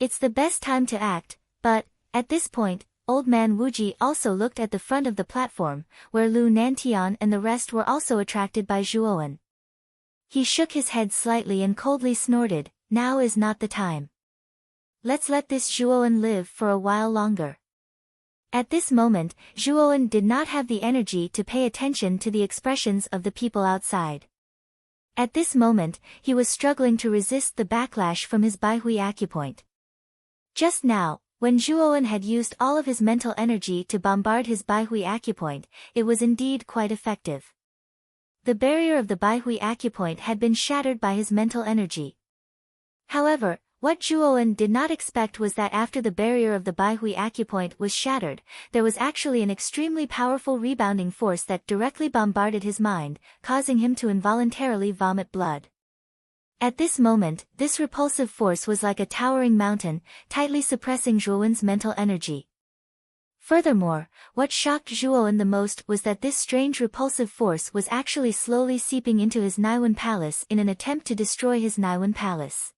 S1: It's the best time to act," but, at this point, old man Wuji also looked at the front of the platform, where Lu Nantian and the rest were also attracted by Zhuo. He shook his head slightly and coldly snorted, "Now is not the time. Let's let this Zhuo live for a while longer." At this moment, Zhuo did not have the energy to pay attention to the expressions of the people outside. At this moment, he was struggling to resist the backlash from his Baihui acupoint. Just now, when Zhuo had used all of his mental energy to bombard his Baihui acupoint, it was indeed quite effective. The barrier of the Baihui acupoint had been shattered by his mental energy. However, what Zhuo did not expect was that after the barrier of the Baihui acupoint was shattered, there was actually an extremely powerful rebounding force that directly bombarded his mind, causing him to involuntarily vomit blood. At this moment, this repulsive force was like a towering mountain, tightly suppressing Zhuo's mental energy. Furthermore, what shocked Zhuo the most was that this strange repulsive force was actually slowly seeping into his Naiwen Palace in an attempt to destroy his Naiwen Palace.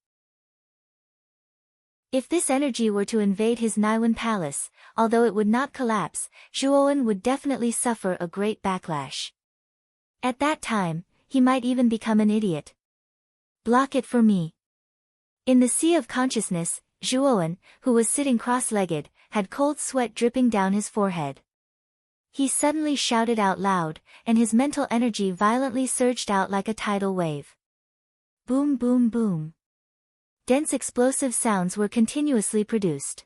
S1: If this energy were to invade his Naiwen Palace, although it would not collapse, Zhuo would definitely suffer a great backlash. At that time, he might even become an idiot. "Block it for me." In the sea of consciousness, Zhuo, who was sitting cross-legged, had cold sweat dripping down his forehead. He suddenly shouted out loud, and his mental energy violently surged out like a tidal wave. Boom boom boom. Dense explosive sounds were continuously produced.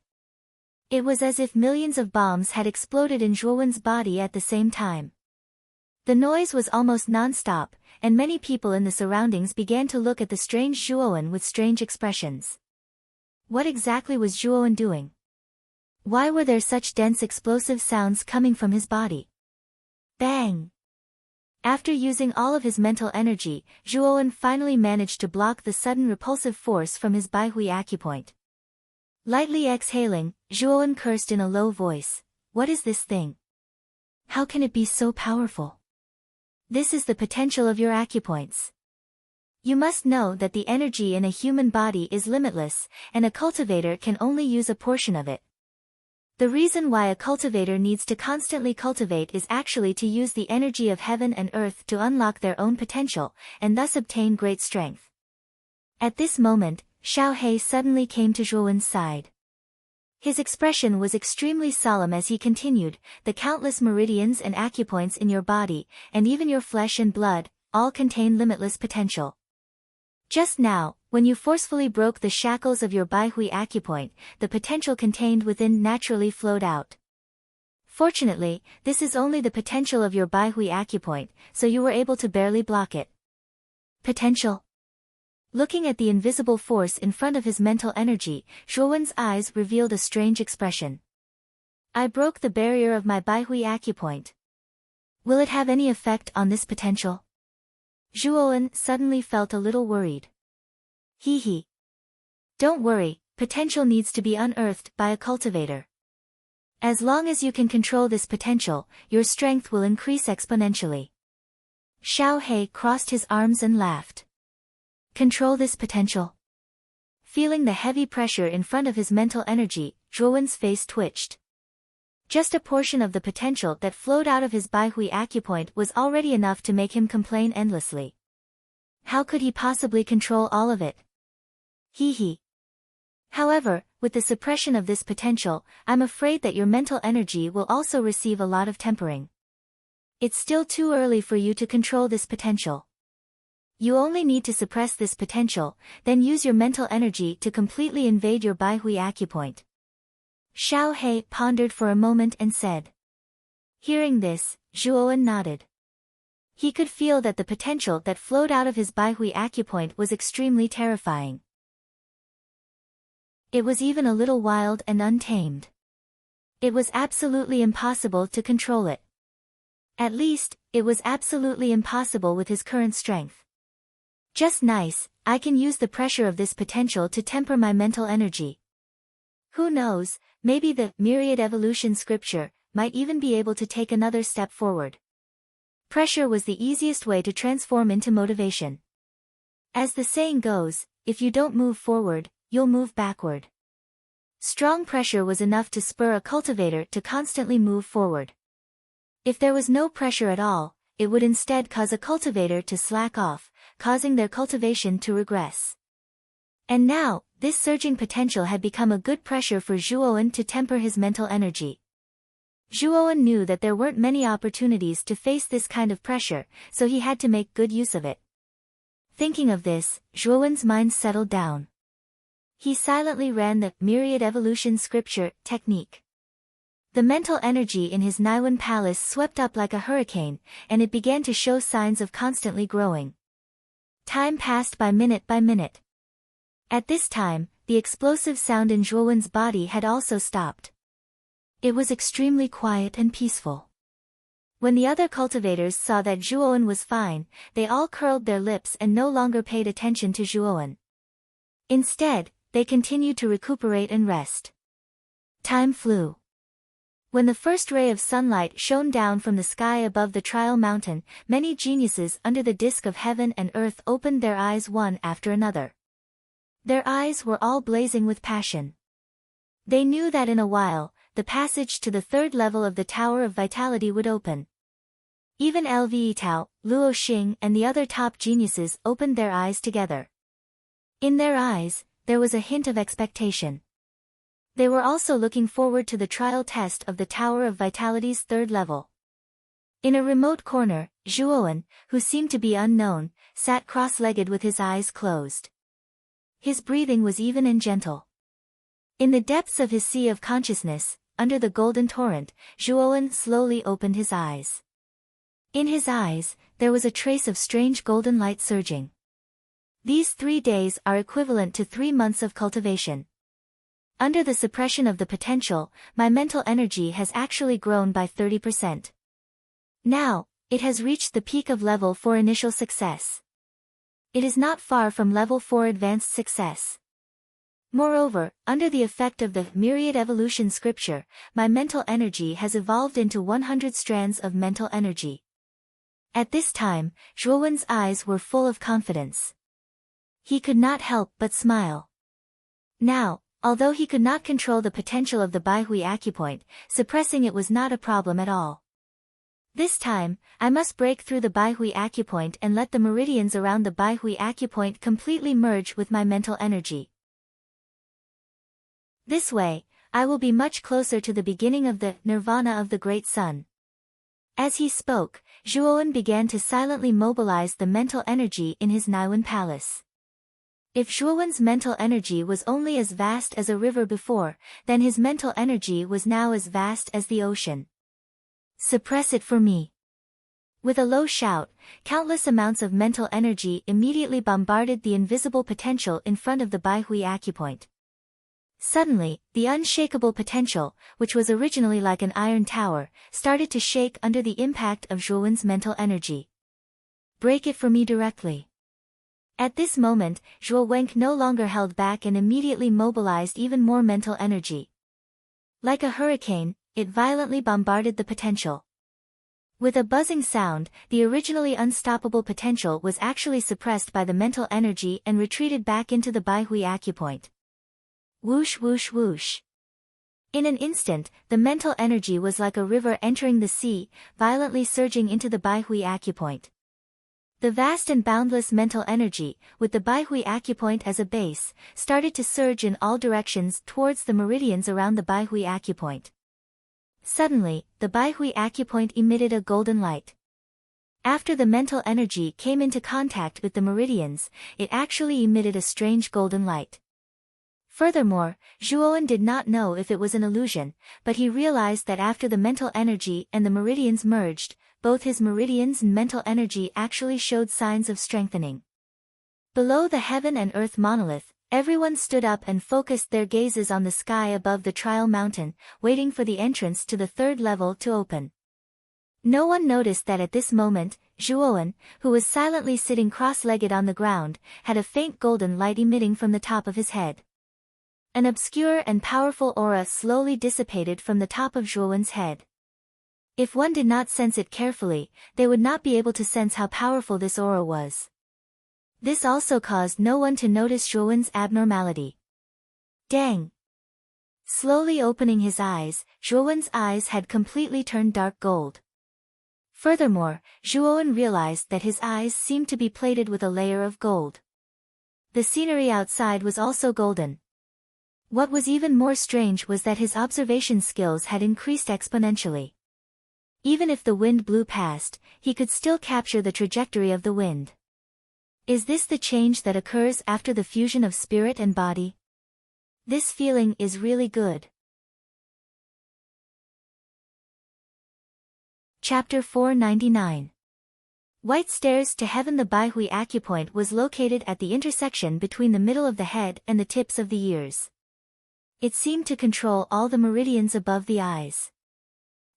S1: It was as if millions of bombs had exploded in Zhuo's body at the same time. The noise was almost non-stop, and many people in the surroundings began to look at the strange Zhuo with strange expressions. What exactly was Zhuo doing? Why were there such dense explosive sounds coming from his body? Bang! After using all of his mental energy, Zhuo finally managed to block the sudden repulsive force from his Baihui acupoint. Lightly exhaling, Zhuo cursed in a low voice, "What is this thing? How can it be so powerful? This is the potential of your acupoints. You must know that the energy in a human body is limitless, and a cultivator can only use a portion of it. The reason why a cultivator needs to constantly cultivate is actually to use the energy of heaven and earth to unlock their own potential, and thus obtain great strength." At this moment, Xiao He suddenly came to Zhuo's side. His expression was extremely solemn as he continued, "The countless meridians and acupoints in your body, and even your flesh and blood, all contain limitless potential. Just now, when you forcefully broke the shackles of your Baihui acupoint, the potential contained within naturally flowed out. Fortunately, this is only the potential of your Baihui acupoint, so you were able to barely block it." Potential? Looking at the invisible force in front of his mental energy, Zhuo's eyes revealed a strange expression. "I broke the barrier of my Baihui acupoint. Will it have any effect on this potential?" Zhuo suddenly felt a little worried. Hee. Don't worry, potential needs to be unearthed by a cultivator. As long as you can control this potential, your strength will increase exponentially. Xiao He crossed his arms and laughed. Control this potential? Feeling the heavy pressure in front of his mental energy, Zhuowen's face twitched. Just a portion of the potential that flowed out of his Baihui acupoint was already enough to make him complain endlessly. How could he possibly control all of it? He. However, with the suppression of this potential, I'm afraid that your mental energy will also receive a lot of tempering. It's still too early for you to control this potential. You only need to suppress this potential, then use your mental energy to completely invade your Baihui acupoint. Xiao He pondered for a moment and said. Hearing this, Zhuowen nodded. He could feel that the potential that flowed out of his Baihui acupoint was extremely terrifying. It was even a little wild and untamed. It was absolutely impossible to control it. At least, it was absolutely impossible with his current strength. Just nice, I can use the pressure of this potential to temper my mental energy. Who knows, maybe the myriad evolution scripture might even be able to take another step forward. Pressure was the easiest way to transform into motivation. As the saying goes, if you don't move forward, you'll move backward. Strong pressure was enough to spur a cultivator to constantly move forward. If there was no pressure at all, it would instead cause a cultivator to slack off, causing their cultivation to regress. And now, this surging potential had become a good pressure for Zhuowen to temper his mental energy. Zhuowen knew that there weren't many opportunities to face this kind of pressure, so he had to make good use of it. Thinking of this, Zhuowen's mind settled down. He silently ran the myriad evolution scripture technique. The mental energy in his Naiwen palace swept up like a hurricane, and it began to show signs of constantly growing. Time passed by minute by minute. At this time, the explosive sound in Zhuowen's body had also stopped. It was extremely quiet and peaceful. When the other cultivators saw that Zhuowen was fine, they all curled their lips and no longer paid attention to Zhuowen. Instead, they continued to recuperate and rest. Time flew. When the first ray of sunlight shone down from the sky above the Trial Mountain, many geniuses under the disk of heaven and earth opened their eyes one after another. Their eyes were all blazing with passion. They knew that in a while, the passage to the third level of the Tower of Vitality would open. Even Lve Tao, Luo Xing and the other top geniuses opened their eyes together. In their eyes, there was a hint of expectation. They were also looking forward to the trial test of the Tower of Vitality's third level. In a remote corner, Zhuowen, who seemed to be unknown, sat cross-legged with his eyes closed. His breathing was even and gentle. In the depths of his sea of consciousness, under the golden torrent, Zhuowen slowly opened his eyes. In his eyes, there was a trace of strange golden light surging. These 3 days are equivalent to 3 months of cultivation. Under the suppression of the potential, my mental energy has actually grown by 30%. Now, it has reached the peak of level 4 initial success. It is not far from level 4 advanced success. Moreover, under the effect of the myriad evolution scripture, my mental energy has evolved into 100 strands of mental energy. At this time, Zhuowen's eyes were full of confidence. He could not help but smile. Now, although he could not control the potential of the Baihui acupoint, suppressing it was not a problem at all. This time, I must break through the Baihui acupoint and let the meridians around the Baihui acupoint completely merge with my mental energy. This way, I will be much closer to the beginning of the nirvana of the Great Sun. As he spoke, Zhuowen began to silently mobilize the mental energy in his Naiwen palace. If Zhuowen's mental energy was only as vast as a river before, then his mental energy was now as vast as the ocean. Suppress it for me. With a low shout, countless amounts of mental energy immediately bombarded the invisible potential in front of the Baihui acupoint. Suddenly, the unshakable potential, which was originally like an iron tower, started to shake under the impact of Zhuowen's mental energy. Break it for me directly. At this moment, Zhuowen no longer held back and immediately mobilized even more mental energy. Like a hurricane, it violently bombarded the potential. With a buzzing sound, the originally unstoppable potential was actually suppressed by the mental energy and retreated back into the Baihui acupoint. Whoosh whoosh whoosh. In an instant, the mental energy was like a river entering the sea, violently surging into the Baihui acupoint. The vast and boundless mental energy, with the Baihui acupoint as a base, started to surge in all directions towards the meridians around the Baihui acupoint. Suddenly, the Baihui acupoint emitted a golden light. After the mental energy came into contact with the meridians, it actually emitted a strange golden light. Furthermore, Zhuowen did not know if it was an illusion, but he realized that after the mental energy and the meridians merged, both his meridians and mental energy actually showed signs of strengthening. Below the heaven and earth monolith, everyone stood up and focused their gazes on the sky above the trial mountain, waiting for the entrance to the third level to open. No one noticed that at this moment, Zhuowen, who was silently sitting cross-legged on the ground, had a faint golden light emitting from the top of his head. An obscure and powerful aura slowly dissipated from the top of Zhuowen's head. If one did not sense it carefully, they would not be able to sense how powerful this aura was. This also caused no one to notice Zhuowen's abnormality. Dang! Slowly opening his eyes, Zhuowen's eyes had completely turned dark gold. Furthermore, Zhuowen realized that his eyes seemed to be plated with a layer of gold. The scenery outside was also golden. What was even more strange was that his observation skills had increased exponentially. Even if the wind blew past, he could still capture the trajectory of the wind. Is this the change that occurs after the fusion of spirit and body? This feeling is really good. Chapter 499. White Stairs to Heaven. The Baihui acupoint was located at the intersection between the middle of the head and the tips of the ears. It seemed to control all the meridians above the eyes.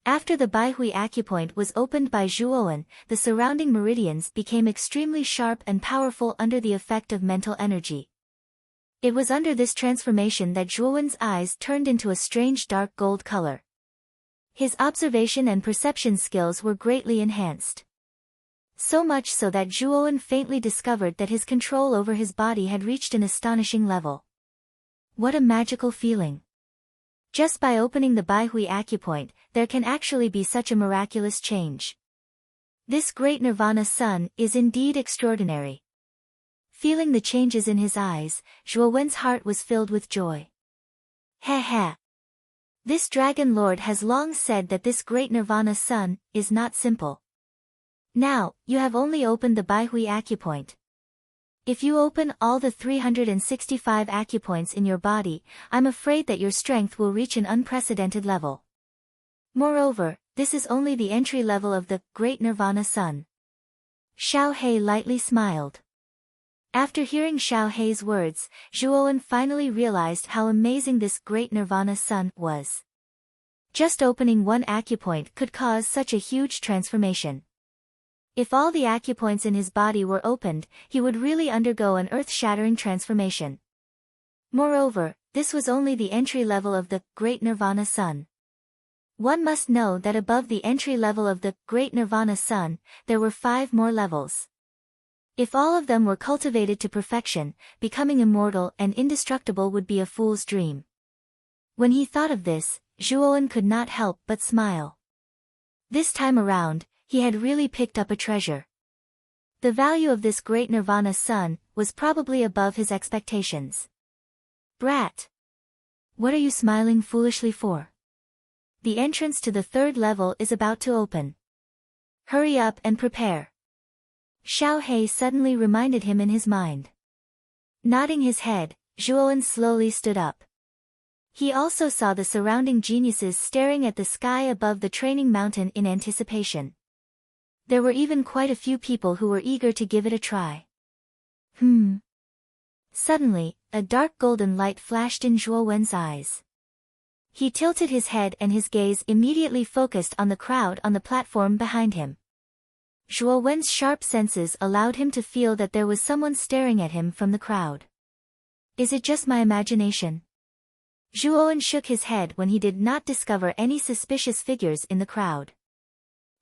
S1: After the Baihui acupoint was opened by Zhuowen, the surrounding meridians became extremely sharp and powerful under the effect of mental energy. It was under this transformation that Zhuowen's eyes turned into a strange dark gold color. His observation and perception skills were greatly enhanced. So much so that Zhuowen faintly discovered that his control over his body had reached an astonishing level. What a magical feeling! Just by opening the Baihui acupoint, there can actually be such a miraculous change. This great nirvana sun is indeed extraordinary. Feeling the changes in his eyes, Zhuowen's heart was filled with joy. He he! This dragon lord has long said that this great nirvana sun is not simple. Now, you have only opened the Baihui acupoint. If you open all the 365 acupoints in your body, I'm afraid that your strength will reach an unprecedented level. Moreover, this is only the entry level of the Great Nirvana Sun. Xiao He lightly smiled. After hearing Xiao He's words, Zhuowen finally realized how amazing this Great Nirvana Sun was. Just opening one acupoint could cause such a huge transformation. If all the acupoints in his body were opened, he would really undergo an earth-shattering transformation. Moreover, this was only the entry level of the Great Nirvana Sun. One must know that above the entry level of the Great Nirvana Sun, there were 5 more levels. If all of them were cultivated to perfection, becoming immortal and indestructible would be a fool's dream. When he thought of this, Zhuowen could not help but smile. This time around, he had really picked up a treasure. The value of this great Nirvana Sun was probably above his expectations. Brat! What are you smiling foolishly for? The entrance to the third level is about to open. Hurry up and prepare. Xiao He suddenly reminded him in his mind. Nodding his head, Zhuowen slowly stood up. He also saw the surrounding geniuses staring at the sky above the training mountain in anticipation. There were even quite a few people who were eager to give it a try. Suddenly, a dark golden light flashed in Zhuowen's eyes. He tilted his head and his gaze immediately focused on the crowd on the platform behind him. Zhuowen's sharp senses allowed him to feel that there was someone staring at him from the crowd. Is it just my imagination? Zhuowen shook his head when he did not discover any suspicious figures in the crowd.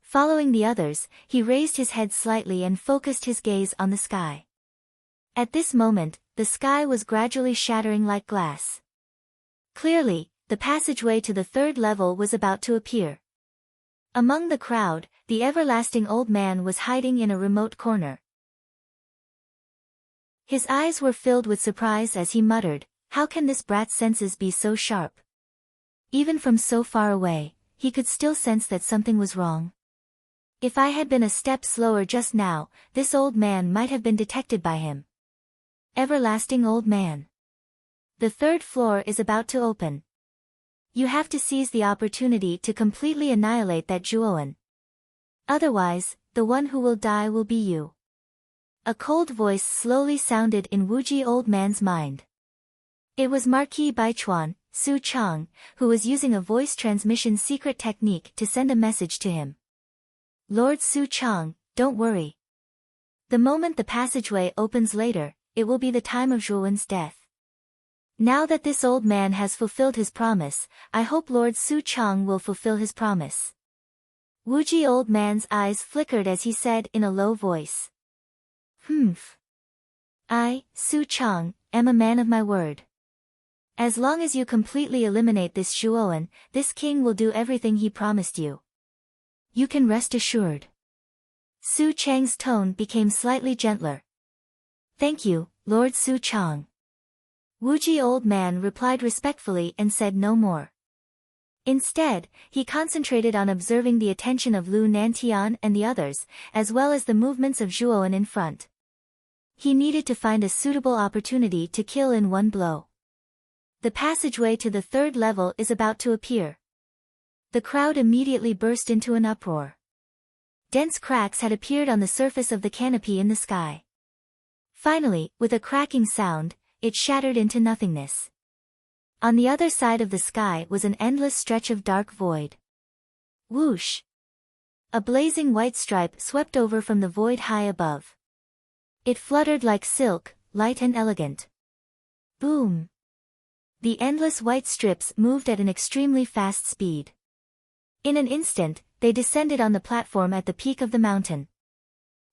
S1: Following the others, he raised his head slightly and focused his gaze on the sky. At this moment, the sky was gradually shattering like glass. Clearly, the passageway to the third level was about to appear. Among the crowd, the everlasting old man was hiding in a remote corner. His eyes were filled with surprise as he muttered, "How can this brat's senses be so sharp?" Even from so far away, he could still sense that something was wrong. If I had been a step slower just now, this old man might have been detected by him. Everlasting old man. The third floor is about to open. You have to seize the opportunity to completely annihilate that Zhuowen. Otherwise, the one who will die will be you. A cold voice slowly sounded in Wuji old man's mind. It was Marquis Baichuan, Su Chang, who was using a voice transmission secret technique to send a message to him. Lord Su Chang, don't worry. The moment the passageway opens later, it will be the time of Zhuowen's death. Now that this old man has fulfilled his promise, I hope Lord Su Chang will fulfill his promise. Wuji old man's eyes flickered as he said in a low voice. I, Su Chang, am a man of my word. As long as you completely eliminate this Zhuowen, this king will do everything he promised you. You can rest assured. Su Chang's tone became slightly gentler. Thank you, Lord Su Chang. Wuji old man replied respectfully and said no more. Instead, he concentrated on observing the attention of Lu Nantian and the others, as well as the movements of Zhuowen in front. He needed to find a suitable opportunity to kill in one blow. The passageway to the third level is about to appear. The crowd immediately burst into an uproar. Dense cracks had appeared on the surface of the canopy in the sky. Finally, with a cracking sound, it shattered into nothingness. On the other side of the sky was an endless stretch of dark void. Whoosh! A blazing white stripe swept over from the void high above. It fluttered like silk, light and elegant. Boom! The endless white strips moved at an extremely fast speed. In an instant, they descended on the platform at the peak of the mountain.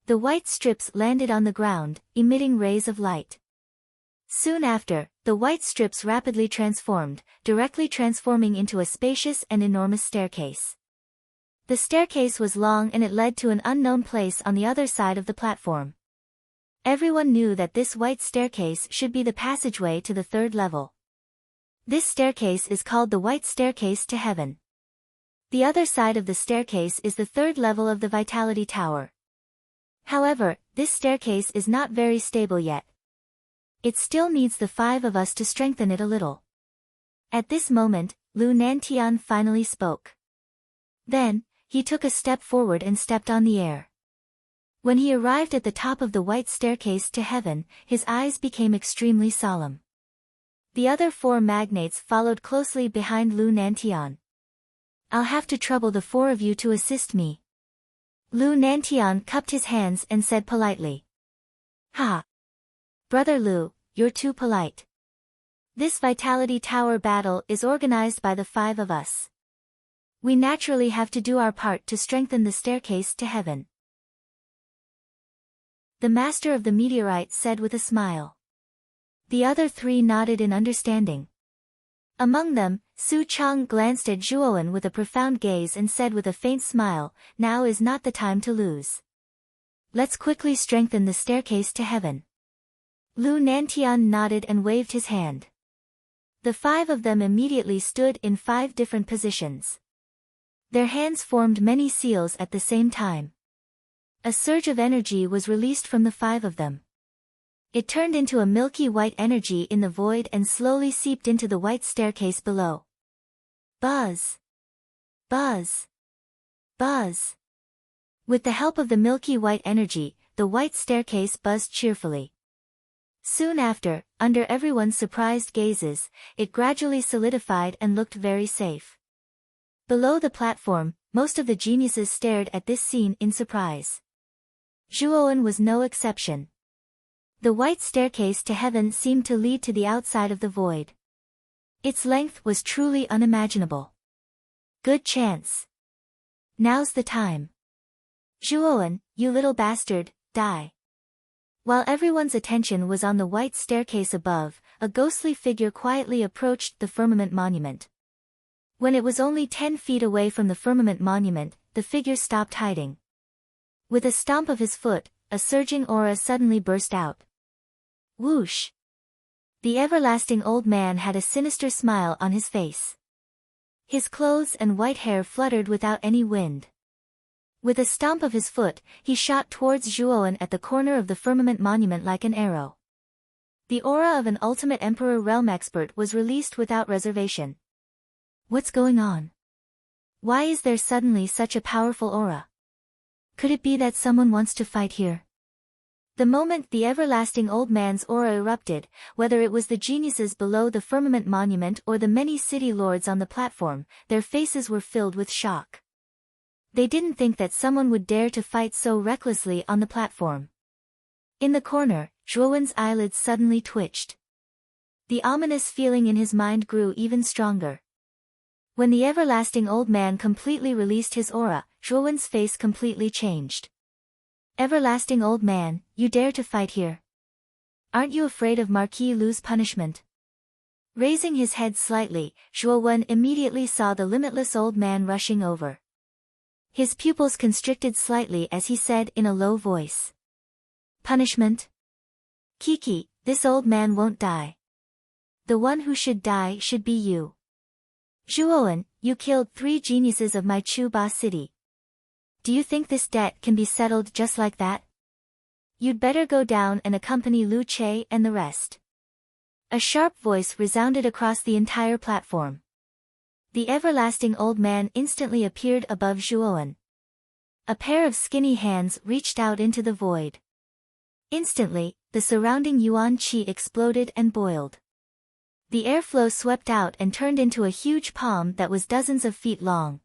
S1: The white strips landed on the ground, emitting rays of light. Soon after, the white strips rapidly transformed, directly transforming into a spacious and enormous staircase. The staircase was long and it led to an unknown place on the other side of the platform. Everyone knew that this white staircase should be the passageway to the third level. This staircase is called the White Staircase to Heaven. The other side of the staircase is the third level of the Vitality Tower. However, this staircase is not very stable yet. It still needs the 5 of us to strengthen it a little. At this moment, Lu Nantian finally spoke. Then, he took a step forward and stepped on the air. When he arrived at the top of the White Staircase to Heaven, his eyes became extremely solemn. The other 4 magnates followed closely behind Lu Nantian. I'll have to trouble the 4 of you to assist me. Lu Nantian cupped his hands and said politely. Ha! Brother Lu, you're too polite. This Vitality Tower battle is organized by the 5 of us. We naturally have to do our part to strengthen the staircase to heaven. The master of the meteorite said with a smile. The other 3 nodded in understanding. Among them, Su Chang glanced at Zhuowen with a profound gaze and said with a faint smile, now is not the time to lose. Let's quickly strengthen the staircase to heaven. Lu Nantian nodded and waved his hand. The 5 of them immediately stood in 5 different positions. Their hands formed many seals at the same time. A surge of energy was released from the 5 of them. It turned into a milky white energy in the void and slowly seeped into the white staircase below. Buzz! Buzz! Buzz! With the help of the milky white energy, the white staircase buzzed cheerfully. Soon after, under everyone's surprised gazes, it gradually solidified and looked very safe. Below the platform, most of the geniuses stared at this scene in surprise. Zhuowen was no exception. The white staircase to heaven seemed to lead to the outside of the void. Its length was truly unimaginable. Good chance. Now's the time. Zhuowen, you little bastard, die. While everyone's attention was on the white staircase above, a ghostly figure quietly approached the firmament monument. When it was only 10 feet away from the firmament monument, the figure stopped hiding. With a stomp of his foot, a surging aura suddenly burst out. Whoosh! The everlasting old man had a sinister smile on his face. His clothes and white hair fluttered without any wind. With a stomp of his foot, he shot towards Zhuowen at the corner of the firmament monument like an arrow. The aura of an ultimate Emperor realm expert was released without reservation. What's going on? Why is there suddenly such a powerful aura? Could it be that someone wants to fight here? The moment the everlasting old man's aura erupted, whether it was the geniuses below the firmament monument or the many city lords on the platform, their faces were filled with shock. They didn't think that someone would dare to fight so recklessly on the platform. In the corner, Zhuowen's eyelids suddenly twitched. The ominous feeling in his mind grew even stronger. When the everlasting old man completely released his aura, Zhuowen's face completely changed. Everlasting old man, you dare to fight here? Aren't you afraid of Marquis Lu's punishment? Raising his head slightly, Zhuowen immediately saw the limitless old man rushing over. His pupils constricted slightly as he said in a low voice. Punishment? Kiki, this old man won't die. The one who should die should be you. Zhuowen, you killed 3 geniuses of my Chuba city. Do you think this debt can be settled just like that? You'd better go down and accompany Lu Che and the rest. A sharp voice resounded across the entire platform. The everlasting old man instantly appeared above Zhuowen. A pair of skinny hands reached out into the void. Instantly, the surrounding yuan qi exploded and boiled. The airflow swept out and turned into a huge palm that was dozens of feet long.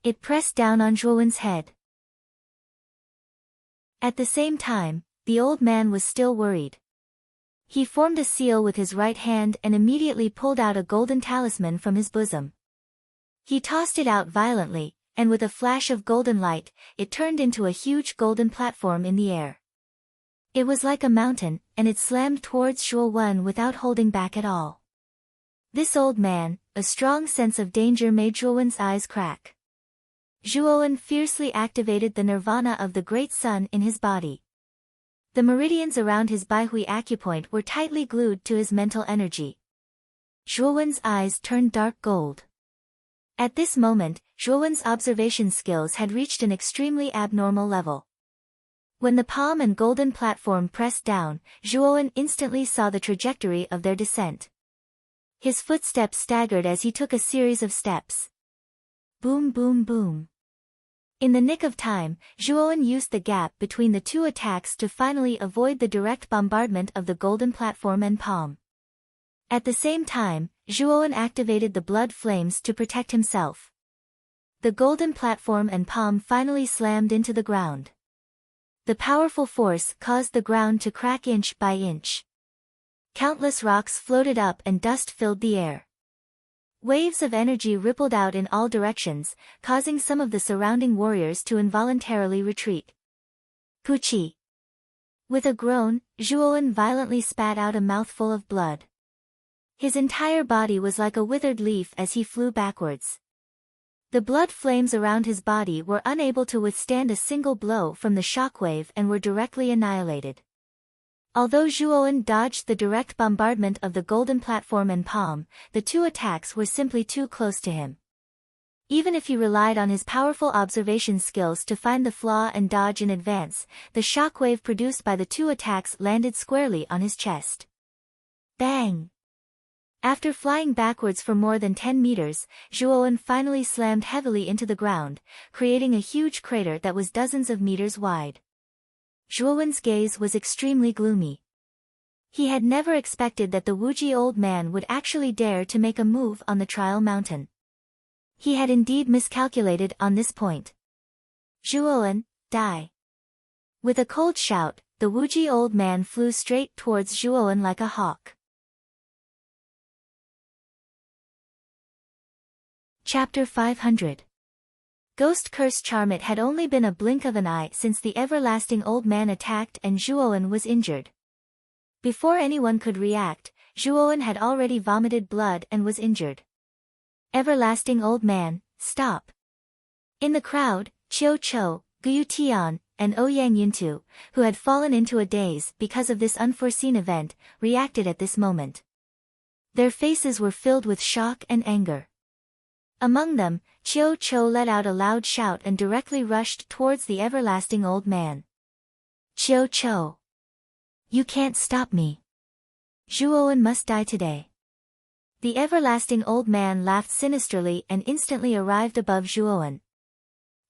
S1: It pressed down on Zhuowen's head. At the same time, the old man was still worried. He formed a seal with his right hand and immediately pulled out a golden talisman from his bosom. He tossed it out violently, and with a flash of golden light, it turned into a huge golden platform in the air. It was like a mountain, and it slammed towards Zhuowen without holding back at all. This old man, a strong sense of danger made Zhuowen's eyes crack. Zhuowen fiercely activated the nirvana of the great sun in his body. The meridians around his Baihui acupoint were tightly glued to his mental energy. Zhuowen's eyes turned dark gold. At this moment, Zhuowen's observation skills had reached an extremely abnormal level. When the palm and golden platform pressed down, Zhuowen instantly saw the trajectory of their descent. His footsteps staggered as he took a series of steps. Boom boom boom. In the nick of time, Zhuowen used the gap between the 2 attacks to finally avoid the direct bombardment of the golden platform and palm. At the same time, Zhuowen activated the blood flames to protect himself. The golden platform and palm finally slammed into the ground. The powerful force caused the ground to crack inch by inch. Countless rocks floated up and dust filled the air. Waves of energy rippled out in all directions, causing some of the surrounding warriors to involuntarily retreat. Puchi! With a groan, Zhuowen violently spat out a mouthful of blood. His entire body was like a withered leaf as he flew backwards. The blood flames around his body were unable to withstand a single blow from the shockwave and were directly annihilated. Although Zhuowen dodged the direct bombardment of the golden platform and palm, the 2 attacks were simply too close to him. Even if he relied on his powerful observation skills to find the flaw and dodge in advance, the shockwave produced by the 2 attacks landed squarely on his chest. Bang! After flying backwards for more than 10 meters, Zhuowen finally slammed heavily into the ground, creating a huge crater that was dozens of meters wide. Zhuowen's gaze was extremely gloomy. He had never expected that the Wuji old man would actually dare to make a move on the trial mountain. He had indeed miscalculated on this point. Zhuowen, die! With a cold shout, the Wuji old man flew straight towards Zhuowen like a hawk. Chapter 500. Ghost Curse Charm. It had only been a blink of an eye since the everlasting old man attacked and Zhuowen was injured. Before anyone could react, Zhuowen had already vomited blood and was injured. Everlasting old man, stop. In the crowd, Qiu Chou, Guyu Tian, and Ouyang Yuntu, who had fallen into a daze because of this unforeseen event, reacted at this moment. Their faces were filled with shock and anger. Among them, Qiu Chou let out a loud shout and directly rushed towards the everlasting old man. Qiu Chou! You can't stop me. Zhuowen must die today. The everlasting old man laughed sinisterly and instantly arrived above Zhuowen.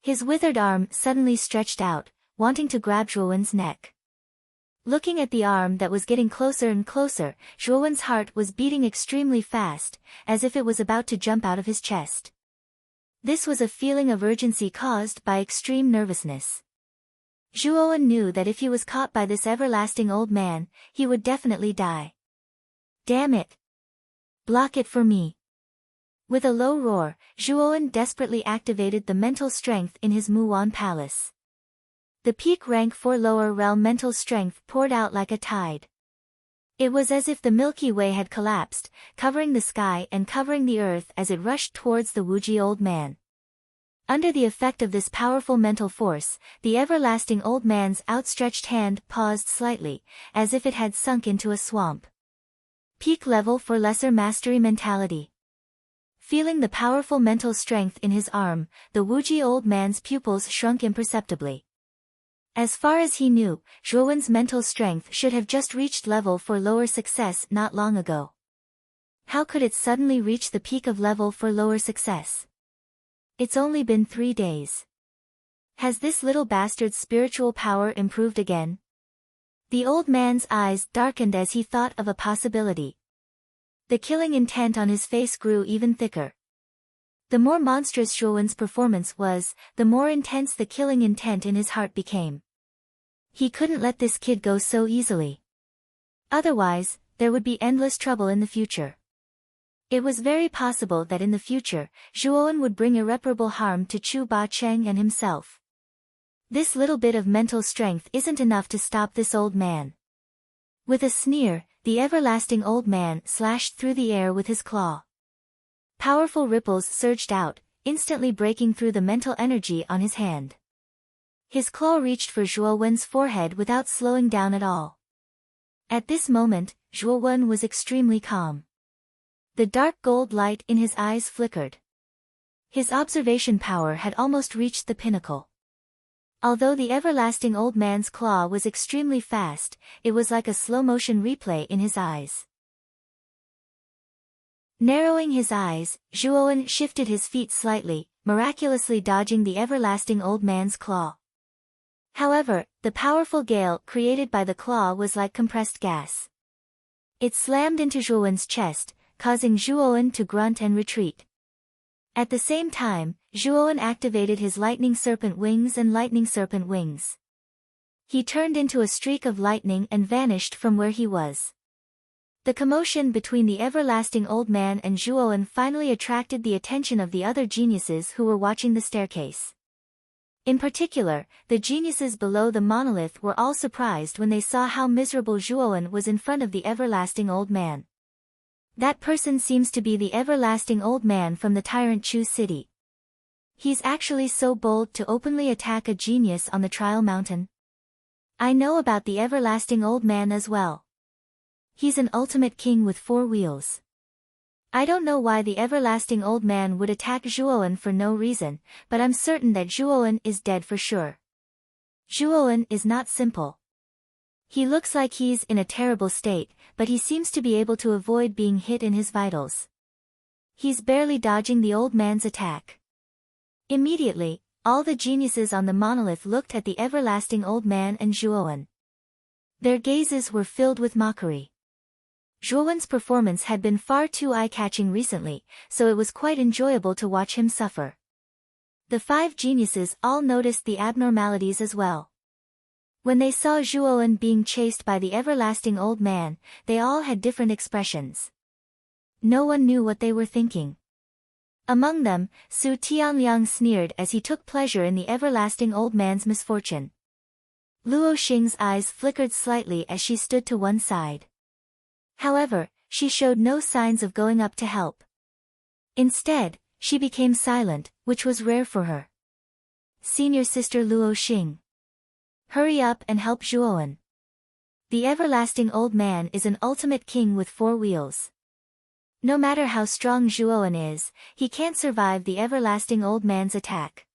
S1: His withered arm suddenly stretched out, wanting to grab Zhuowen's neck. Looking at the arm that was getting closer and closer, Zhuowen's heart was beating extremely fast, as if it was about to jump out of his chest. This was a feeling of urgency caused by extreme nervousness. Zhuowen knew that if he was caught by this everlasting old man, he would definitely die. Damn it! Block it for me! With a low roar, Zhuowen desperately activated the mental strength in his Muwan palace. The peak rank 4 lower realm mental strength poured out like a tide. It was as if the Milky Way had collapsed, covering the sky and covering the earth as it rushed towards the Wuji old man. Under the effect of this powerful mental force, the everlasting old man's outstretched hand paused slightly, as if it had sunk into a swamp. Peak level for lesser mastery mentality. Feeling the powerful mental strength in his arm, the Wuji old man's pupils shrunk imperceptibly. As far as he knew, Zhuowen's mental strength should have just reached level for lower success not long ago. How could it suddenly reach the peak of level for lower success? It's only been 3 days. Has this little bastard's spiritual power improved again? The old man's eyes darkened as he thought of a possibility. The killing intent on his face grew even thicker. The more monstrous Zhuowen's performance was, the more intense the killing intent in his heart became. He couldn't let this kid go so easily. Otherwise, there would be endless trouble in the future. It was very possible that in the future, Zhuowen would bring irreparable harm to Chu Ba Cheng and himself. This little bit of mental strength isn't enough to stop this old man. With a sneer, the everlasting old man slashed through the air with his claw. Powerful ripples surged out, instantly breaking through the mental energy on his hand. His claw reached for Zhuowen's forehead without slowing down at all. At this moment, Zhuowen was extremely calm. The dark gold light in his eyes flickered. His observation power had almost reached the pinnacle. Although the everlasting old man's claw was extremely fast, it was like a slow-motion replay in his eyes. Narrowing his eyes, Zhuowen shifted his feet slightly, miraculously dodging the everlasting old man's claw. However, the powerful gale created by the claw was like compressed gas. It slammed into Zhuowen's chest, causing Zhuowen to grunt and retreat. At the same time, Zhuowen activated his lightning serpent wings and lightning serpent wings. He turned into a streak of lightning and vanished from where he was. The commotion between the everlasting old man and Zhuowen finally attracted the attention of the other geniuses who were watching the staircase. In particular, the geniuses below the monolith were all surprised when they saw how miserable Zhuowen was in front of the everlasting old man. That person seems to be the everlasting old man from the Tyrant Chu city. He's actually so bold to openly attack a genius on the trial mountain. I know about the everlasting old man as well. He's an ultimate king with 4 wheels. I don't know why the everlasting old man would attack Zhuowen for no reason, but I'm certain that Zhuowen is dead for sure. Zhuowen is not simple. He looks like he's in a terrible state, but he seems to be able to avoid being hit in his vitals. He's barely dodging the old man's attack. Immediately, all the geniuses on the monolith looked at the everlasting old man and Zhuowen. Their gazes were filled with mockery. Zhuowen's performance had been far too eye-catching recently, so it was quite enjoyable to watch him suffer. The 5 geniuses all noticed the abnormalities as well. When they saw Zhuowen being chased by the everlasting old man, they all had different expressions. No one knew what they were thinking. Among them, Su Tianliang sneered as he took pleasure in the everlasting old man's misfortune. Luo Xing's eyes flickered slightly as she stood to one side. However, she showed no signs of going up to help. Instead, she became silent, which was rare for her. Senior sister Luo Xing. Hurry up and help Zhuowen. The everlasting old man is an ultimate king with 4 wheels. No matter how strong Zhuowen is, he can't survive the everlasting old man's attack.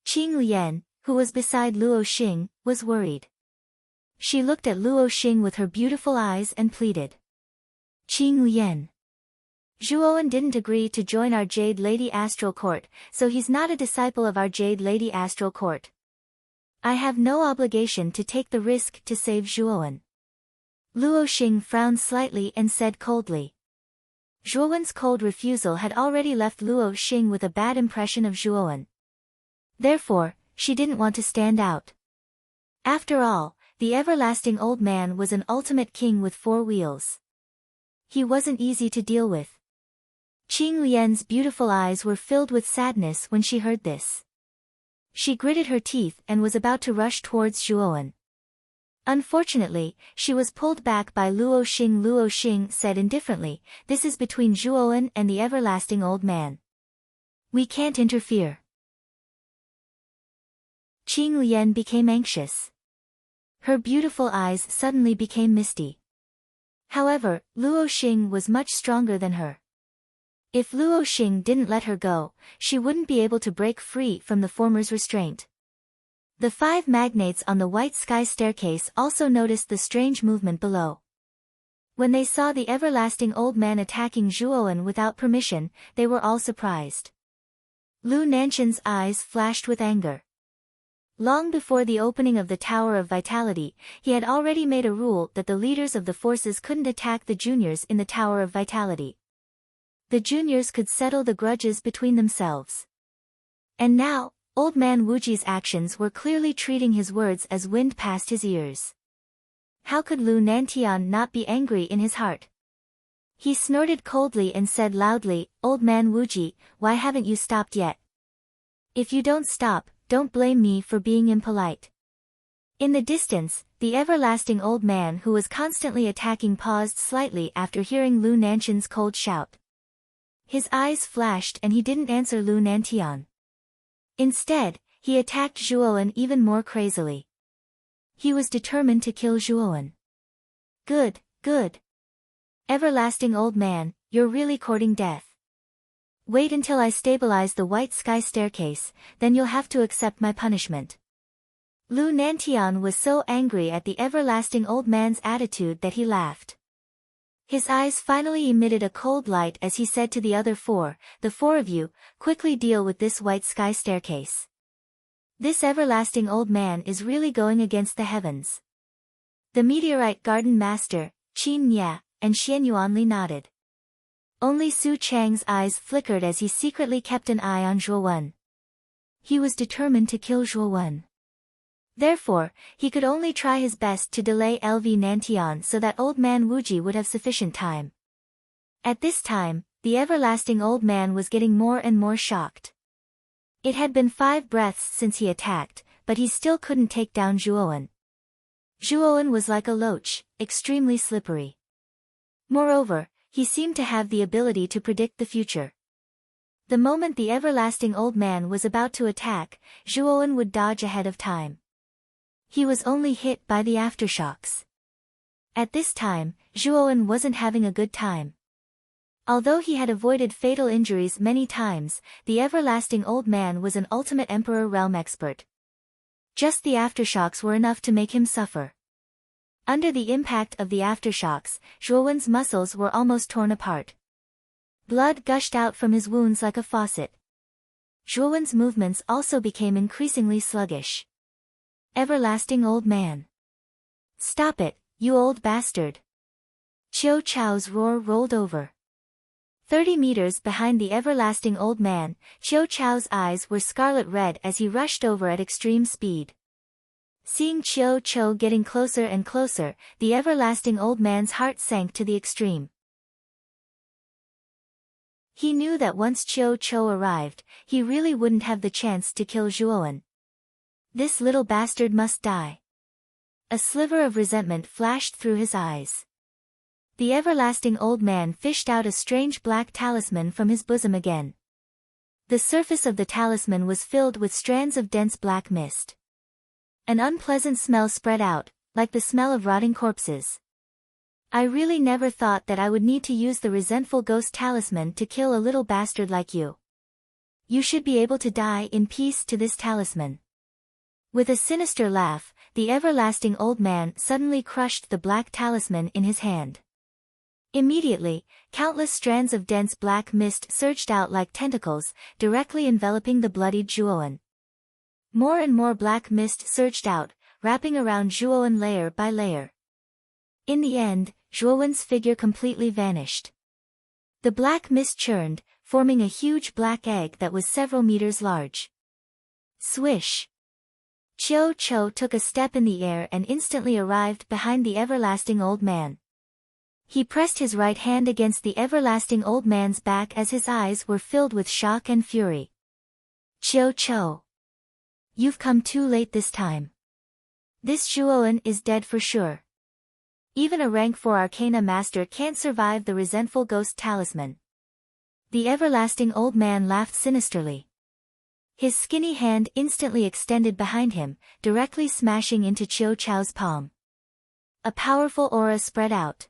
S1: Qing Lian, who was beside Luo Xing, was worried. She looked at Luo Xing with her beautiful eyes and pleaded. Qing Lian. Zhuowen didn't agree to join our Jade Lady Astral Court, so he's not a disciple of our Jade Lady Astral Court. I have no obligation to take the risk to save Zhuowen. Luo Xing frowned slightly and said coldly. Zhuowen's cold refusal had already left Luo Xing with a bad impression of Zhuowen. Therefore, she didn't want to stand out. After all, the everlasting old man was an ultimate king with 4 wheels. He wasn't easy to deal with. Qing Lian's beautiful eyes were filled with sadness when she heard this. She gritted her teeth and was about to rush towards Zhuowen. Unfortunately, she was pulled back by Luo Xing. Luo Xing said indifferently, "This is between Zhuowen and the everlasting old man. We can't interfere." Qing Lian became anxious. Her beautiful eyes suddenly became misty. However, Luo Xing was much stronger than her. If Luo Xing didn't let her go, she wouldn't be able to break free from the former's restraint. The 5 magnates on the white sky staircase also noticed the strange movement below. When they saw the everlasting old man attacking Zhuowen without permission, they were all surprised. Lu Nanshan's eyes flashed with anger. Long before the opening of the Tower of Vitality, he had already made a rule that the leaders of the forces couldn't attack the juniors in the Tower of Vitality. The juniors could settle the grudges between themselves. And now, Old Man Wuji's actions were clearly treating his words as wind past his ears. How could Lu Nantian not be angry in his heart? He snorted coldly and said loudly, "Old Man Wuji, why haven't you stopped yet? If you don't stop, don't blame me for being impolite." In the distance, the everlasting old man who was constantly attacking paused slightly after hearing Lu Nanshan's cold shout. His eyes flashed and he didn't answer Lu Nantian. Instead, he attacked Zhuowen even more crazily. He was determined to kill Zhuowen. Good, good. Everlasting old man, you're really courting death. Wait until I stabilize the white sky staircase, then you'll have to accept my punishment. Lu Nantian was so angry at the everlasting old man's attitude that he laughed. His eyes finally emitted a cold light as he said to the other 4, "The 4 of you, quickly deal with this white sky staircase. This everlasting old man is really going against the heavens." The meteorite garden master, Qin Nya, and Xian Yuanli nodded. Only Su Chang's eyes flickered as he secretly kept an eye on Zhuowen. He was determined to kill Zhuowen. Therefore, he could only try his best to delay LV Nantian so that old man Wuji would have sufficient time. At this time, the everlasting old man was getting more and more shocked. It had been 5 breaths since he attacked, but he still couldn't take down Zhuowen. Zhuowen was like a loach, extremely slippery. Moreover, he seemed to have the ability to predict the future. The moment the everlasting old man was about to attack, Zhuowen would dodge ahead of time. He was only hit by the aftershocks. At this time, Zhuowen wasn't having a good time. Although he had avoided fatal injuries many times, the everlasting old man was an ultimate Emperor realm expert. Just the aftershocks were enough to make him suffer. Under the impact of the aftershocks, Zhuowen's muscles were almost torn apart. Blood gushed out from his wounds like a faucet. Zhuowen's movements also became increasingly sluggish. Everlasting old man. Stop it, you old bastard. Qiu Chao's roar rolled over. 30 meters behind the everlasting old man, Qiu Chao's eyes were scarlet red as he rushed over at extreme speed. Seeing Qiu Chou getting closer and closer, the everlasting old man's heart sank to the extreme. He knew that once Chiu Chou arrived, he really wouldn't have the chance to kill Zhuowen. This little bastard must die. A sliver of resentment flashed through his eyes. The everlasting old man fished out a strange black talisman from his bosom again. The surface of the talisman was filled with strands of dense black mist. An unpleasant smell spread out, like the smell of rotting corpses. I really never thought that I would need to use the resentful ghost talisman to kill a little bastard like you. You should be able to die in peace to this talisman. With a sinister laugh, the everlasting old man suddenly crushed the black talisman in his hand. Immediately, countless strands of dense black mist surged out like tentacles, directly enveloping the bloodied Zhuowen. More and more black mist surged out, wrapping around Zhuowen layer by layer. In the end, Zhuowen's figure completely vanished. The black mist churned, forming a huge black egg that was several meters large. Swish! Chiu Chou took a step in the air and instantly arrived behind the everlasting old man. He pressed his right hand against the everlasting old man's back as his eyes were filled with shock and fury. Chiu Chou! You've come too late this time. This Zhuowen is dead for sure. Even a rank 4 Arcana Master can't survive the resentful ghost talisman. The everlasting old man laughed sinisterly. His skinny hand instantly extended behind him, directly smashing into Chiu Chou's palm. A powerful aura spread out.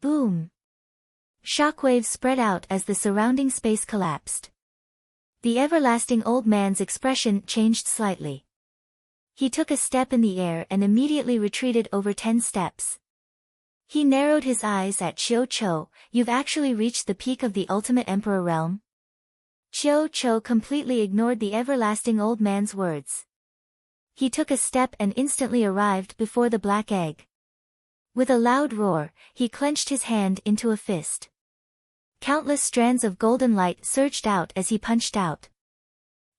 S1: Boom! Shockwaves spread out as the surrounding space collapsed. The everlasting old man's expression changed slightly. He took a step in the air and immediately retreated over 10 steps. He narrowed his eyes at Chiu Chou. You've actually reached the peak of the ultimate emperor realm? Chiu Chou completely ignored the everlasting old man's words. He took a step and instantly arrived before the black egg. With a loud roar, he clenched his hand into a fist. Countless strands of golden light surged out as he punched out.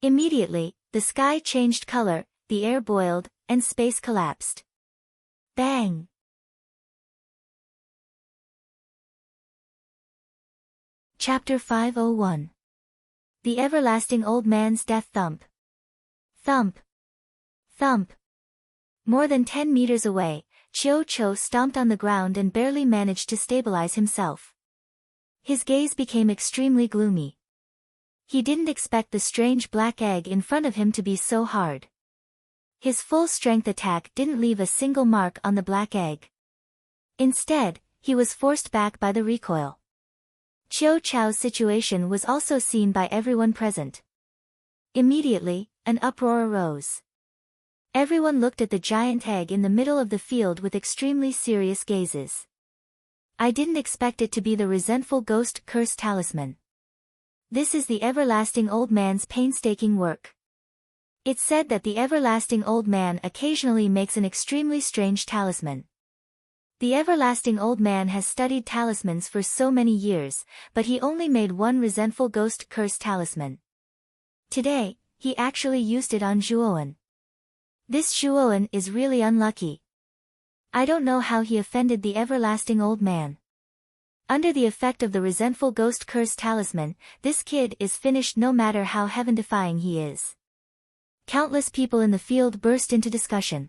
S1: Immediately, the sky changed color, the air boiled, and space collapsed. Bang! Chapter 501. The everlasting old man's death thump. Thump. Thump. More than 10 meters away, Chiu Chou stomped on the ground and barely managed to stabilize himself. His gaze became extremely gloomy. He didn't expect the strange black egg in front of him to be so hard. His full-strength attack didn't leave a single mark on the black egg. Instead, he was forced back by the recoil. Chiu Chou's situation was also seen by everyone present. Immediately, an uproar arose. Everyone looked at the giant egg in the middle of the field with extremely serious gazes. I didn't expect it to be the resentful ghost curse talisman. This is the everlasting old man's painstaking work. It's said that the everlasting old man occasionally makes an extremely strange talisman. The everlasting old man has studied talismans for so many years, but he only made one resentful ghost curse talisman. Today, he actually used it on Zhuowen. This Zhuowen is really unlucky. I don't know how he offended the everlasting old man. Under the effect of the resentful ghost curse talisman, this kid is finished no matter how heaven-defying he is. Countless people in the field burst into discussion.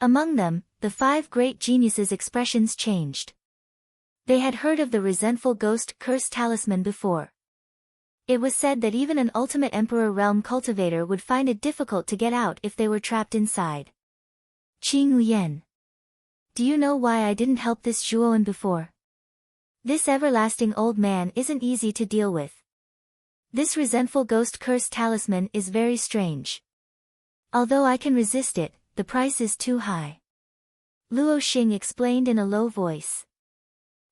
S1: Among them, the 5 great geniuses' expressions changed. They had heard of the resentful ghost curse talisman before. It was said that even an ultimate emperor realm cultivator would find it difficult to get out if they were trapped inside. Qing Lian. Do you know why I didn't help this Zhuowen before? This everlasting old man isn't easy to deal with. This resentful ghost curse talisman is very strange. Although I can resist it, the price is too high. Luo Xing explained in a low voice.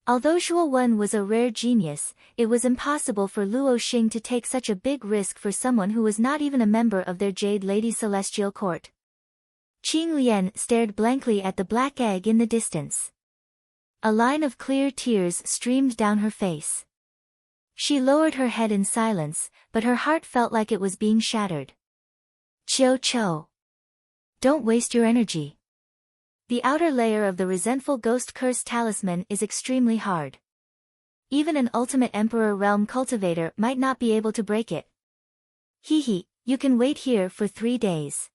S1: Although Zhuowen was a rare genius, it was impossible for Luo Xing to take such a big risk for someone who was not even a member of their Jade Lady Celestial Court. Qing Lian stared blankly at the black egg in the distance. A line of clear tears streamed down her face. She lowered her head in silence, but her heart felt like it was being shattered. Chiu Chou. Don't waste your energy. The outer layer of the resentful ghost curse talisman is extremely hard. Even an ultimate Emperor Realm cultivator might not be able to break it. Hehe, you can wait here for 3 days.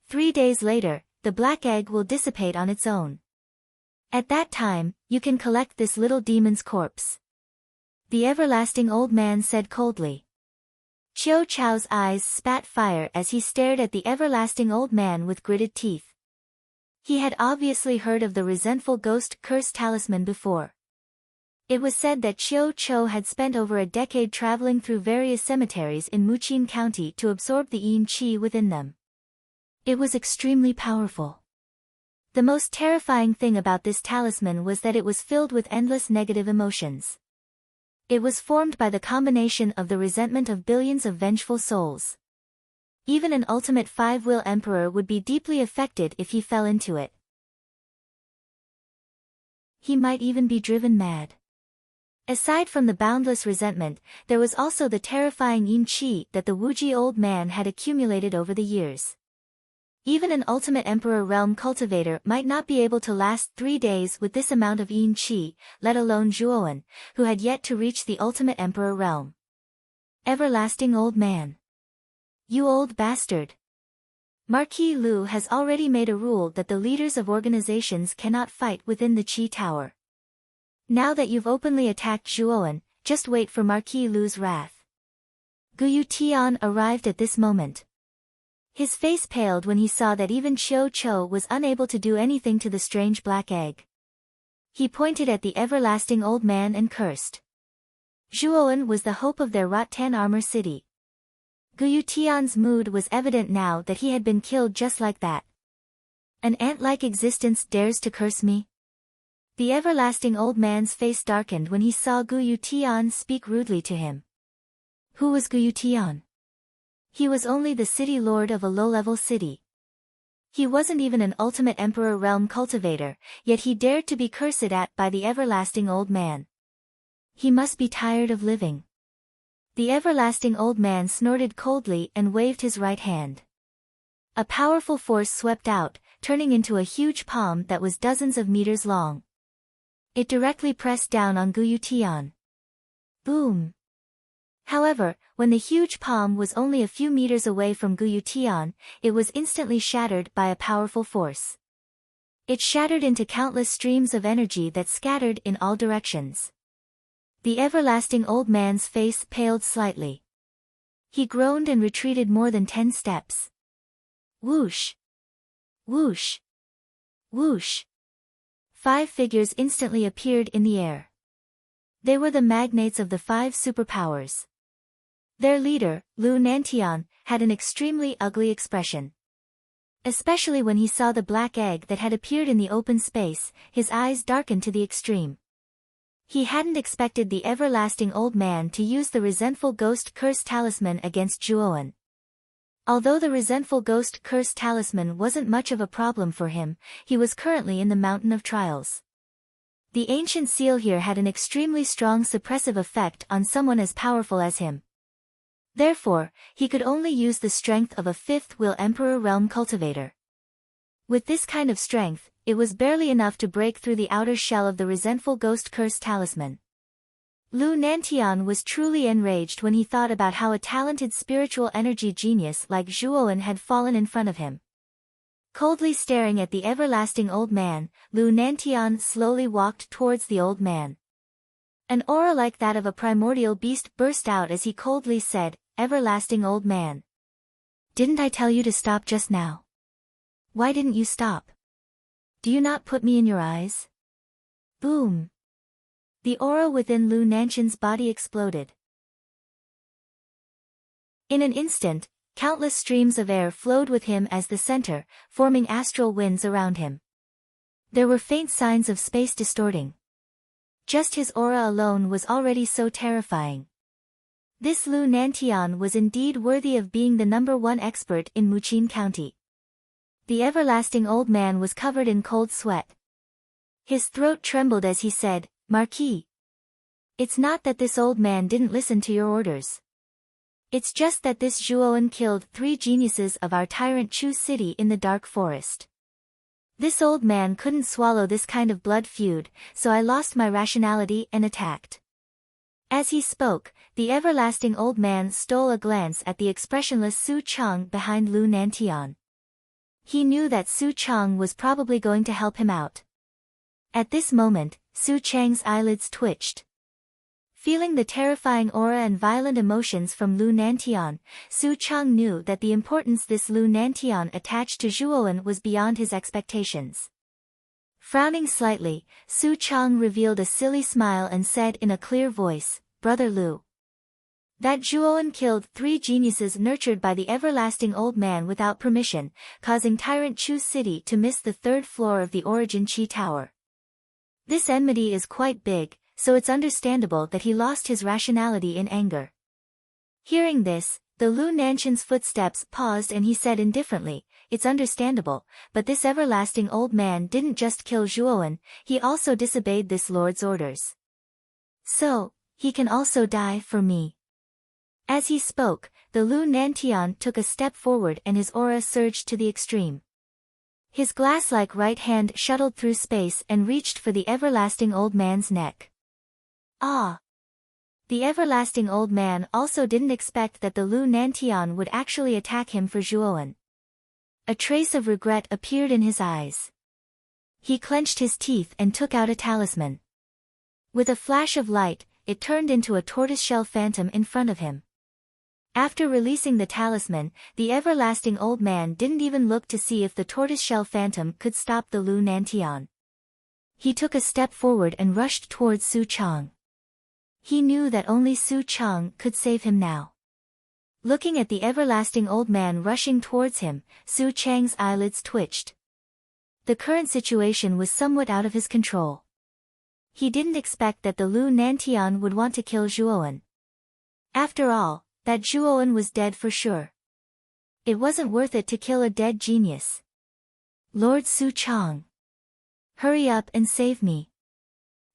S1: 3 days later, the black egg will dissipate on its own. At that time, you can collect this little demon's corpse. The everlasting old man said coldly. Chiu Chao's eyes spat fire as he stared at the everlasting old man with gritted teeth. He had obviously heard of the resentful ghost curse talisman before. It was said that Chiu Chou had spent over a decade traveling through various cemeteries in Muqin County to absorb the yin qi within them. It was extremely powerful. The most terrifying thing about this talisman was that it was filled with endless negative emotions. It was formed by the combination of the resentment of billions of vengeful souls. Even an ultimate 5-will emperor would be deeply affected if he fell into it. He might even be driven mad. Aside from the boundless resentment, there was also the terrifying yin qi that the Wuji old man had accumulated over the years. Even an ultimate Emperor Realm cultivator might not be able to last 3 days with this amount of yin qi, let alone Zhuowen, who had yet to reach the ultimate Emperor Realm. Everlasting old man. You old bastard. Marquis Lu has already made a rule that the leaders of organizations cannot fight within the Qi Tower. Now that you've openly attacked Zhuowen, just wait for Marquis Lu's wrath. Guyu Tian arrived at this moment. His face paled when he saw that even Chiu Chou was unable to do anything to the strange black egg. He pointed at the everlasting old man and cursed. Zhuowen was the hope of their Rattan Armor City. Guyu Tian's mood was evident now that he had been killed just like that. An ant-like existence dares to curse me? The everlasting old man's face darkened when he saw Guyu Tian speak rudely to him. Who was Guyu Tian? He was only the city lord of a low-level city. He wasn't even an ultimate Emperor Realm cultivator, yet he dared to be cursed at by the everlasting old man. He must be tired of living. The everlasting old man snorted coldly and waved his right hand. A powerful force swept out, turning into a huge palm that was dozens of meters long. It directly pressed down on Guyu Tian. Boom! However, when the huge palm was only a few meters away from Guyu Tian, it was instantly shattered by a powerful force. It shattered into countless streams of energy that scattered in all directions. The everlasting old man's face paled slightly. He groaned and retreated more than 10 steps. Whoosh! Whoosh! Whoosh! 5 figures instantly appeared in the air. They were the magnates of the 5 superpowers. Their leader, Lu Nantian, had an extremely ugly expression. Especially when he saw the black egg that had appeared in the open space, his eyes darkened to the extreme. He hadn't expected the everlasting old man to use the resentful ghost curse talisman against Zhuowen. Although the resentful ghost curse talisman wasn't much of a problem for him, he was currently in the Mountain of Trials. The ancient seal here had an extremely strong suppressive effect on someone as powerful as him. Therefore, he could only use the strength of a 5th-will Emperor Realm cultivator. With this kind of strength, it was barely enough to break through the outer shell of the resentful ghost curse talisman. Lu Nantian was truly enraged when he thought about how a talented spiritual energy genius like Zhuowen had fallen in front of him. Coldly staring at the everlasting old man, Lu Nantian slowly walked towards the old man. An aura like that of a primordial beast burst out as he coldly said, "Everlasting old man. Didn't I tell you to stop just now? Why didn't you stop? Do you not put me in your eyes?" Boom! The aura within Lu Nantian's body exploded. In an instant, countless streams of air flowed with him as the center, forming astral winds around him. There were faint signs of space distorting. Just his aura alone was already so terrifying. This Lu Nantian was indeed worthy of being the #1 expert in Muqin County. The everlasting old man was covered in cold sweat. His throat trembled as he said, "Marquis. It's not that this old man didn't listen to your orders. It's just that this Zhuowen killed 3 geniuses of our tyrant Chu city in the dark forest. This old man couldn't swallow this kind of blood feud, so I lost my rationality and attacked. As he spoke, the everlasting old man stole a glance at the expressionless Su Chang behind Lu Nantian. He knew that Su Chang was probably going to help him out. At this moment, Su Chang's eyelids twitched. Feeling the terrifying aura and violent emotions from Lu Nantian, Su Chang knew that the importance this Lu Nantian attached to Zhuowen was beyond his expectations. Frowning slightly, Su Chang revealed a silly smile and said in a clear voice, "Brother Lu. That Zhuowen killed 3 geniuses nurtured by the everlasting old man without permission, causing Tyrant Chu's city to miss the 3rd floor of the Origin Chi Tower. This enmity is quite big, so it's understandable that he lost his rationality in anger." Hearing this, the Lu Nanshan's footsteps paused and he said indifferently, "It's understandable, but this everlasting old man didn't just kill Zhuowen, he also disobeyed this lord's orders. So, he can also die for me." As he spoke, the Lu Nantian took a step forward and his aura surged to the extreme. His glass-like right hand shuttled through space and reached for the everlasting old man's neck. Ah! The everlasting old man also didn't expect that the Lu Nantian would actually attack him for Zhuowen. A trace of regret appeared in his eyes. He clenched his teeth and took out a talisman. With a flash of light, it turned into a tortoiseshell phantom in front of him. After releasing the talisman, the everlasting old man didn't even look to see if the tortoiseshell phantom could stop the Lu Nantian. He took a step forward and rushed towards Su Chang. He knew that only Su Chang could save him now. Looking at the everlasting old man rushing towards him, Su Chang's eyelids twitched. The current situation was somewhat out of his control. He didn't expect that the Lu Nantian would want to kill Zhuowen. After all, that Zhuowen was dead for sure. It wasn't worth it to kill a dead genius. "Lord Su Chang. Hurry up and save me."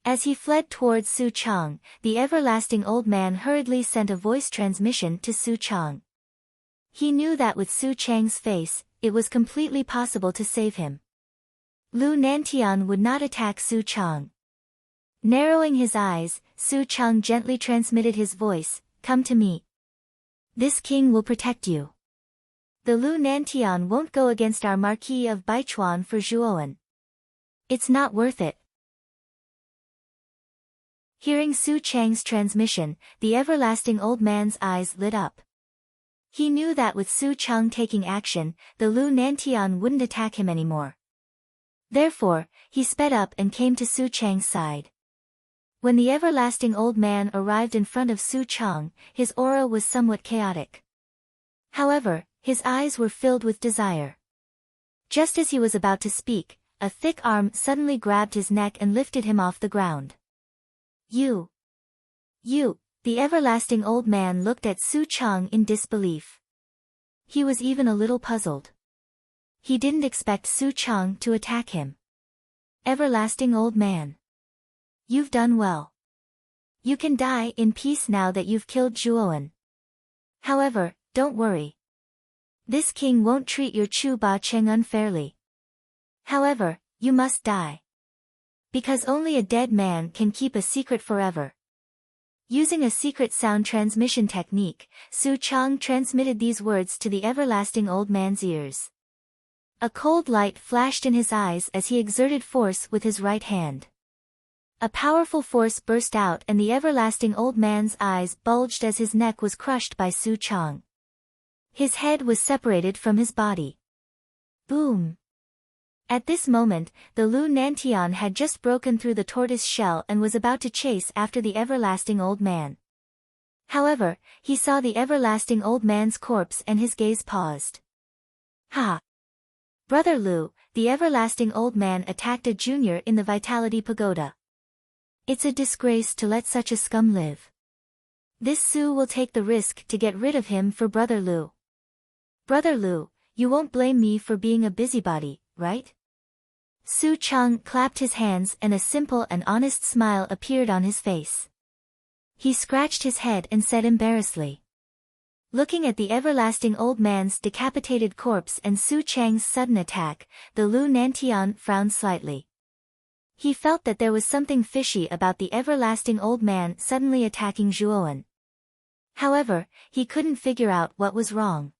S1: As he fled towards Su Chang, the everlasting old man hurriedly sent a voice transmission to Su Chang. He knew that with Su Chang's face, it was completely possible to save him. Lu Nantian would not attack Su Chang. Narrowing his eyes, Su Chang gently transmitted his voice, "Come to me. This king will protect you. The Lu Nantian won't go against our Marquis of Baichuan for Zhuowen. It's not worth it." Hearing Su Chang's transmission, the everlasting old man's eyes lit up. He knew that with Su Chang taking action, the Lu Nantian wouldn't attack him anymore. Therefore, he sped up and came to Su Chang's side. When the everlasting old man arrived in front of Su Chang, his aura was somewhat chaotic. However, his eyes were filled with desire. Just as he was about to speak, a thick arm suddenly grabbed his neck and lifted him off the ground. You, the everlasting old man looked at Su Chang in disbelief. He was even a little puzzled. He didn't expect Su Chang to attack him. Everlasting old man. You've done well. You can die in peace now that you've killed Zhuowen. However, don't worry. This king won't treat your Chu Ba Cheng unfairly. However, you must die. Because only a dead man can keep a secret forever. Using a secret sound transmission technique, Su Chang transmitted these words to the everlasting old man's ears. A cold light flashed in his eyes as he exerted force with his right hand. A powerful force burst out and the everlasting old man's eyes bulged as his neck was crushed by Su Chang. His head was separated from his body. Boom! At this moment, the Lu Nantian had just broken through the tortoise shell and was about to chase after the everlasting old man. However, he saw the everlasting old man's corpse and his gaze paused. Ha! Brother Lu, the everlasting old man attacked a junior in the Vitality Pagoda. It's a disgrace to let such a scum live. This Su will take the risk to get rid of him for Brother Lu. Brother Lu, you won't blame me for being a busybody, right? Su Chang clapped his hands and a simple and honest smile appeared on his face. He scratched his head and said embarrassedly. Looking at the everlasting old man's decapitated corpse and Su Chang's sudden attack, the Lu Nantian frowned slightly. He felt that there was something fishy about the everlasting old man suddenly attacking Zhuowen. However, he couldn't figure out what was wrong.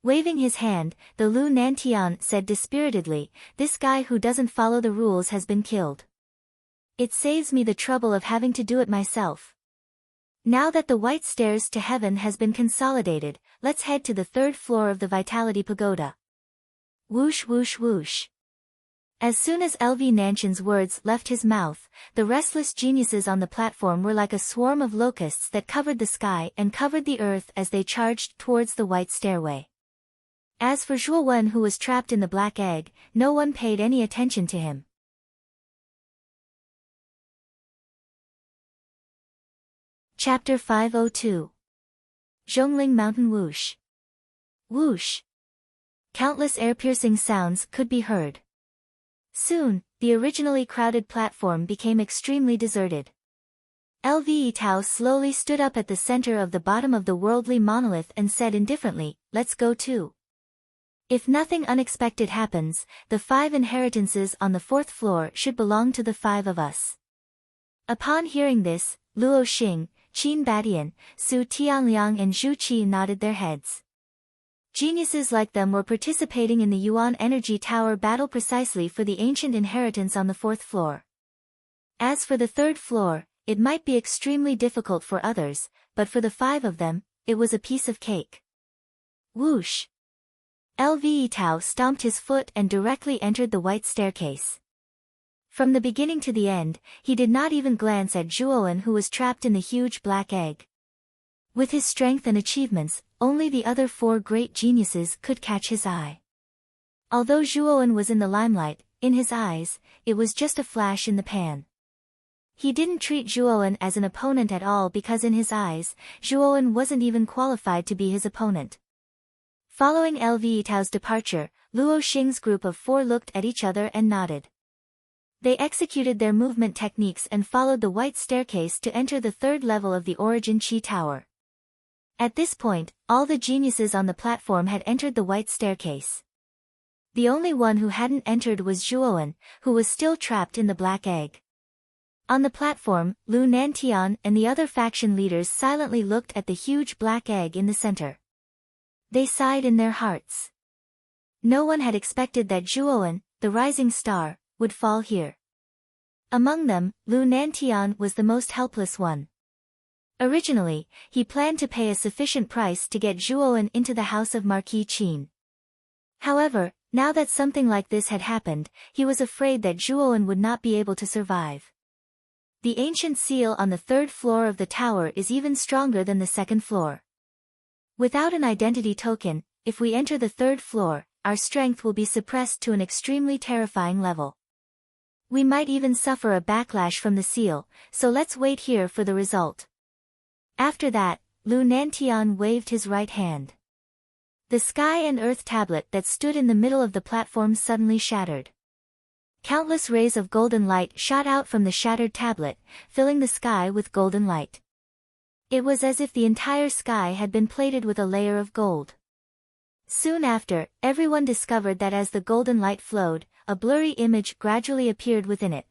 S1: Waving his hand, the Lu Nantian said dispiritedly, "This guy who doesn't follow the rules has been killed. It saves me the trouble of having to do it myself. Now that the white stairs to heaven has been consolidated, let's head to the third floor of the Vitality Pagoda." Whoosh whoosh whoosh. As soon as LV Nanshan's words left his mouth, the restless geniuses on the platform were like a swarm of locusts that covered the sky and covered the earth as they charged towards the white stairway. As for Zhuowen, who was trapped in the black egg, no one paid any attention to him. Chapter 502. Zhongling Mountain Whoosh. Whoosh. Countless air-piercing sounds could be heard. Soon, the originally crowded platform became extremely deserted. LV Tao slowly stood up at the center of the bottom of the worldly monolith and said indifferently, "Let's go too. If nothing unexpected happens, the 5 inheritances on the 4th floor should belong to the 5 of us." Upon hearing this, Luo Xing, Qin Badian, Su Tianliang and Zhu Qi nodded their heads. Geniuses like them were participating in the Yuan Energy Tower battle precisely for the ancient inheritance on the 4th floor. As for the 3rd floor, it might be extremely difficult for others, but for the 5 of them, it was a piece of cake. Whoosh! LV Tao stomped his foot and directly entered the white staircase. From the beginning to the end, he did not even glance at Zhuowen, who was trapped in the huge black egg. With his strength and achievements, only the other 4 great geniuses could catch his eye. Although Zhuowen was in the limelight, in his eyes, it was just a flash in the pan. He didn't treat Zhuowen as an opponent at all because in his eyes, Zhuowen wasn't even qualified to be his opponent. Following LV Tao's departure, Luo Xing's group of 4 looked at each other and nodded. They executed their movement techniques and followed the white staircase to enter the 3rd level of the Origin Qi Tower. At this point, all the geniuses on the platform had entered the white staircase. The only one who hadn't entered was Zhuowen, who was still trapped in the black egg. On the platform, Lu Nantian and the other faction leaders silently looked at the huge black egg in the center. They sighed in their hearts. No one had expected that Zhuowen, the rising star, would fall here. Among them, Lu Nantian was the most helpless one. Originally, he planned to pay a sufficient price to get Zhuowen into the house of Marquis Qin. However, now that something like this had happened, he was afraid that Zhuowen would not be able to survive. The ancient seal on the 3rd floor of the tower is even stronger than the 2nd floor. Without an identity token, if we enter the 3rd floor, our strength will be suppressed to an extremely terrifying level. We might even suffer a backlash from the seal, so let's wait here for the result. After that, Lu Nantian waved his right hand. The sky and earth tablet that stood in the middle of the platform suddenly shattered. Countless rays of golden light shot out from the shattered tablet, filling the sky with golden light. It was as if the entire sky had been plated with a layer of gold. Soon after, everyone discovered that as the golden light flowed, a blurry image gradually appeared within it.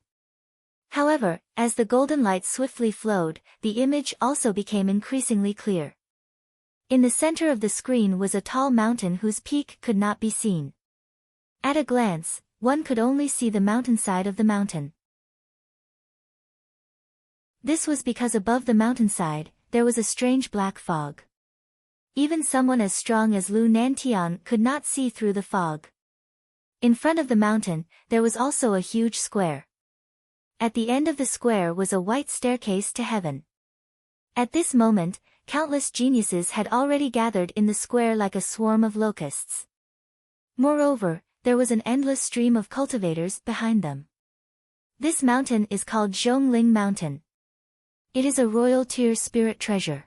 S1: However, as the golden light swiftly flowed, the image also became increasingly clear. In the center of the screen was a tall mountain whose peak could not be seen. At a glance, one could only see the mountainside of the mountain. This was because above the mountainside, there was a strange black fog. Even someone as strong as Lu Nantian could not see through the fog. In front of the mountain, there was also a huge square. At the end of the square was a white staircase to heaven. At this moment, countless geniuses had already gathered in the square like a swarm of locusts. Moreover, there was an endless stream of cultivators behind them. This mountain is called Zhongling Mountain. It is a royal tier spirit treasure.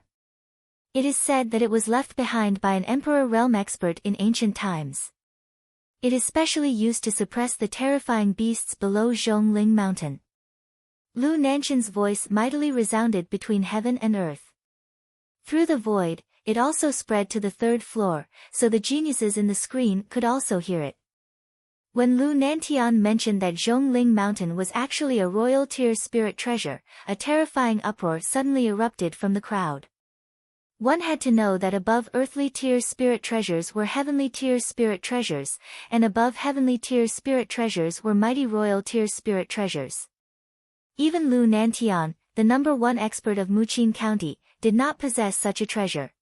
S1: It is said that it was left behind by an emperor realm expert in ancient times. It is specially used to suppress the terrifying beasts below Zhongling Mountain. Lu Nanshan's voice mightily resounded between heaven and earth. Through the void, it also spread to the third floor, so the geniuses in the screen could also hear it. When Lu Nantian mentioned that Zhongling Mountain was actually a royal tier spirit treasure, a terrifying uproar suddenly erupted from the crowd. One had to know that above earthly tier spirit treasures were heavenly tier spirit treasures, and above heavenly tier spirit treasures were mighty royal tier spirit treasures. Even Lu Nantian, the #1 expert of Muqin County, did not possess such a treasure.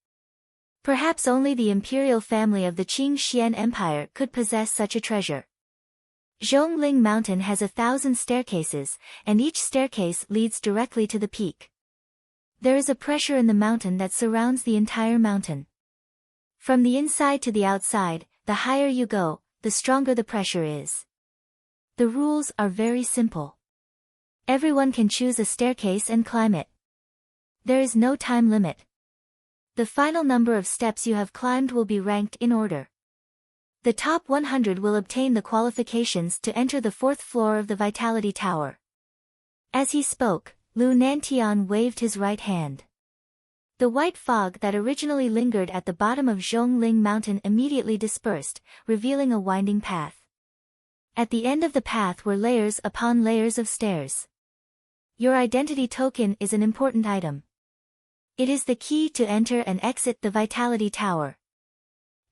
S1: Perhaps only the imperial family of the Qing Xian Empire could possess such a treasure. Zhongling Mountain has 1,000 staircases, and each staircase leads directly to the peak. There is a pressure in the mountain that surrounds the entire mountain. From the inside to the outside, the higher you go, the stronger the pressure is. The rules are very simple. Everyone can choose a staircase and climb it. There is no time limit. The final number of steps you have climbed will be ranked in order. The top 100 will obtain the qualifications to enter the 4th floor of the Vitality Tower. As he spoke, Lu Nantian waved his right hand. The white fog that originally lingered at the bottom of Zhongling Mountain immediately dispersed, revealing a winding path. At the end of the path were layers upon layers of stairs. Your identity token is an important item. It is the key to enter and exit the Vitality Tower.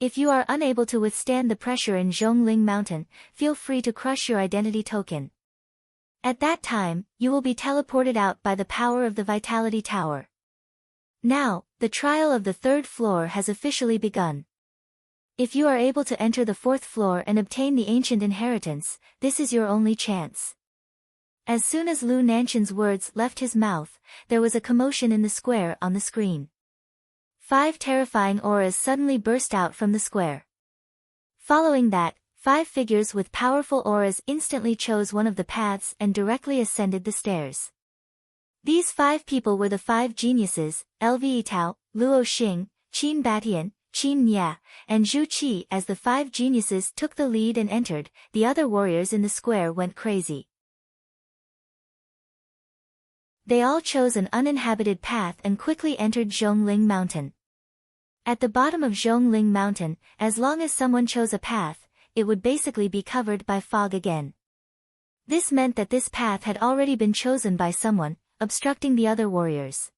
S1: If you are unable to withstand the pressure in Zhongling Mountain, feel free to crush your identity token. At that time, you will be teleported out by the power of the Vitality Tower. Now, the trial of the 3rd floor has officially begun. If you are able to enter the 4th floor and obtain the ancient inheritance, this is your only chance. As soon as Lu Nantian's words left his mouth, there was a commotion in the square on the screen. 5 terrifying auras suddenly burst out from the square. Following that, 5 figures with powerful auras instantly chose one of the paths and directly ascended the stairs. These 5 people were the 5 geniuses, Lve Tao, Luo Xing, Qin Batian, Qin Nia, and Zhu Qi. As the 5 geniuses took the lead and entered, the other warriors in the square went crazy. They all chose an uninhabited path and quickly entered Zhongling Mountain. At the bottom of Zhongling Mountain, as long as someone chose a path, it would basically be covered by fog again. This meant that this path had already been chosen by someone, obstructing the other warriors.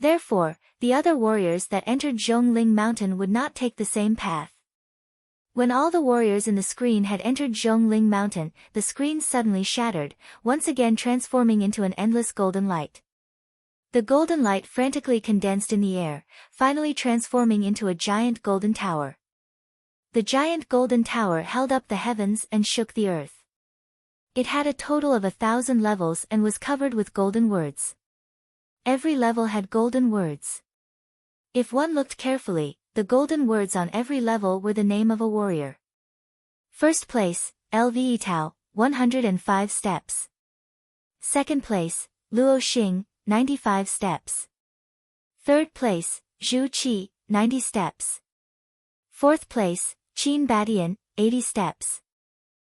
S1: Therefore, the other warriors that entered Zhongling Mountain would not take the same path. When all the warriors in the screen had entered Zhongling Mountain, the screen suddenly shattered, once again transforming into an endless golden light. The golden light frantically condensed in the air, finally transforming into a giant golden tower. The giant golden tower held up the heavens and shook the earth. It had a total of 1,000 levels and was covered with golden words. Every level had golden words. If one looked carefully, the golden words on every level were the name of a warrior. First place, Lve Tao, 105 steps. Second place, Luo Xing, 95 steps. Third place, Zhu Qi, 90 steps. Fourth place, Qin Batian, 80 steps.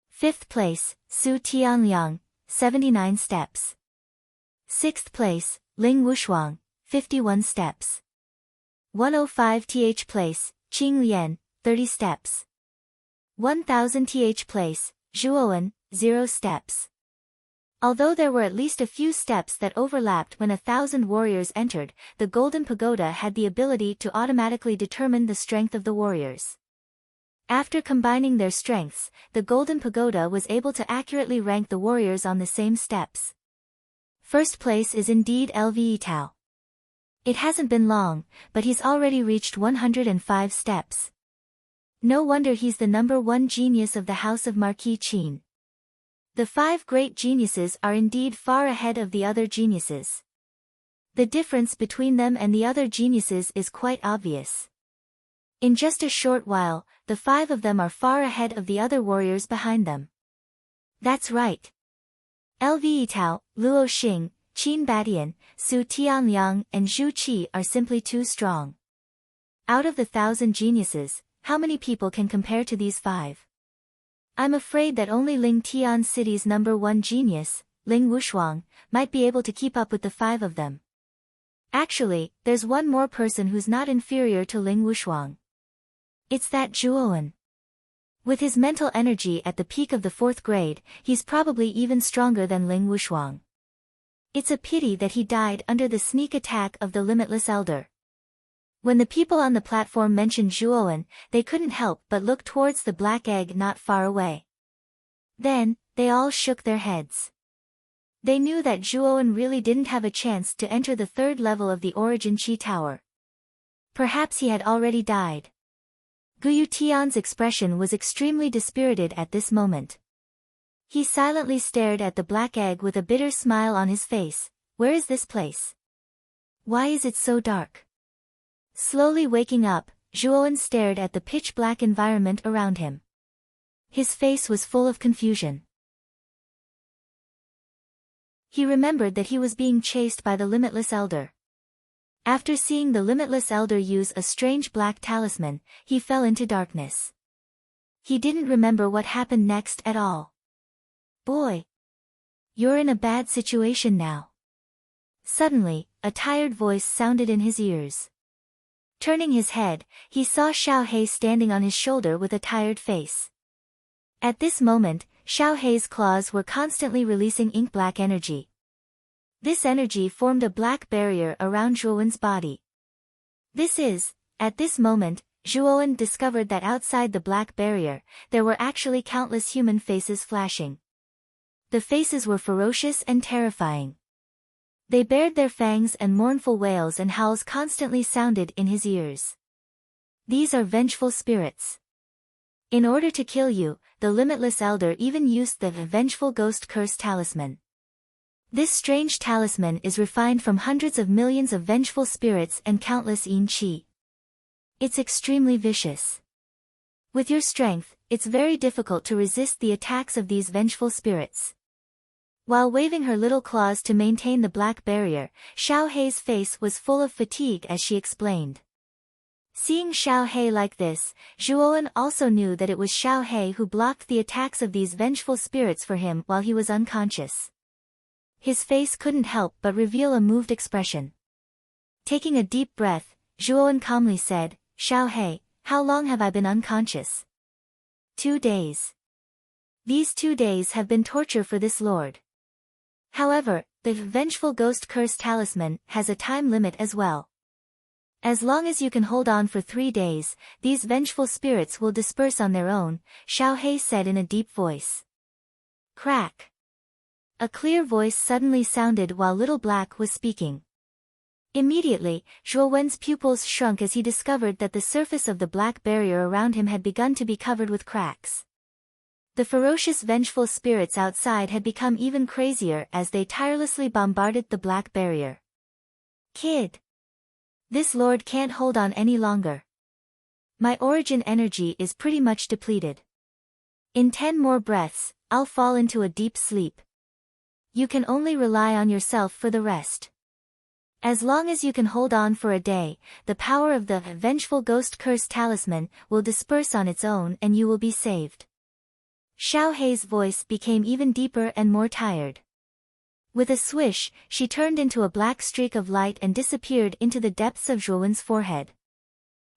S1: Fifth place, Su Tianliang, 79 steps. Sixth place, Ling Wushuang, 51 steps. 105th place, Qing Lian, 30 steps. 1000th place, Zhuowen, 0 steps. Although there were at least a few steps that overlapped when 1,000 warriors entered, the Golden Pagoda had the ability to automatically determine the strength of the warriors. After combining their strengths, the Golden Pagoda was able to accurately rank the warriors on the same steps. First place is indeed Lve Tao. It hasn't been long, but he's already reached 105 steps. No wonder he's the #1 genius of the House of Marquis Qin. The 5 great geniuses are indeed far ahead of the other geniuses. The difference between them and the other geniuses is quite obvious. In just a short while, the 5 of them are far ahead of the other warriors behind them. That's right. Lve Tao, Luo Xing, Qin Batian, Su Tianliang and Zhu Qi are simply too strong. Out of the 1,000 geniuses, how many people can compare to these 5? I'm afraid that only Ling Tian City's #1 genius, Ling Wushuang, might be able to keep up with the 5 of them. Actually, there's one more person who's not inferior to Ling Wushuang. It's that Zhuowen. With his mental energy at the peak of the 4th grade, he's probably even stronger than Ling Wushuang. It's a pity that he died under the sneak attack of the Limitless Elder. When the people on the platform mentioned Zhuowen, they couldn't help but look towards the black egg not far away. Then, they all shook their heads. They knew that Zhuowen really didn't have a chance to enter the 3rd level of the Origin Qi Tower. Perhaps he had already died. Guyu Tian's expression was extremely dispirited at this moment. He silently stared at the black egg with a bitter smile on his face. Where is this place? Why is it so dark? Slowly waking up, Zhuowen stared at the pitch-black environment around him. His face was full of confusion. He remembered that he was being chased by the Limitless Elder. After seeing the Limitless Elder use a strange black talisman, he fell into darkness. He didn't remember what happened next at all. Boy! You're in a bad situation now. Suddenly, a tired voice sounded in his ears. Turning his head, he saw Xiaohei standing on his shoulder with a tired face. At this moment, Xiaohei's claws were constantly releasing ink-black energy. This energy formed a black barrier around Zhuowen's body. At this moment, Zhuowen discovered that outside the black barrier, there were actually countless human faces flashing. The faces were ferocious and terrifying. They bared their fangs and mournful wails and howls constantly sounded in his ears. These are vengeful spirits. In order to kill you, the Limitless Elder even used the Vengeful Ghost Curse Talisman. This strange talisman is refined from hundreds of millions of vengeful spirits and countless yin qi. It's extremely vicious. With your strength, it's very difficult to resist the attacks of these vengeful spirits. While waving her little claws to maintain the black barrier, Xiaohei's face was full of fatigue as she explained. Seeing Xiaohei like this, Zhuowen also knew that it was Xiaohei who blocked the attacks of these vengeful spirits for him while he was unconscious. His face couldn't help but reveal a moved expression. Taking a deep breath, Zhuowen calmly said, Xiaohei, how long have I been unconscious? 2 days. These 2 days have been torture for this lord. However, the Vengeful Ghost Curse Talisman has a time limit as well. As long as you can hold on for 3 days, these vengeful spirits will disperse on their own, Xiaohei said in a deep voice. Crack. A clear voice suddenly sounded while Little Black was speaking. Immediately, Zhuowen's pupils shrunk as he discovered that the surface of the black barrier around him had begun to be covered with cracks. The ferocious vengeful spirits outside had become even crazier as they tirelessly bombarded the black barrier. Kid! This lord can't hold on any longer. My origin energy is pretty much depleted. In 10 more breaths, I'll fall into a deep sleep. You can only rely on yourself for the rest. As long as you can hold on for a day, the power of the Vengeful Ghost Curse Talisman will disperse on its own and you will be saved. Xiaohei's voice became even deeper and more tired. With a swish, she turned into a black streak of light and disappeared into the depths of Zhuowen's forehead.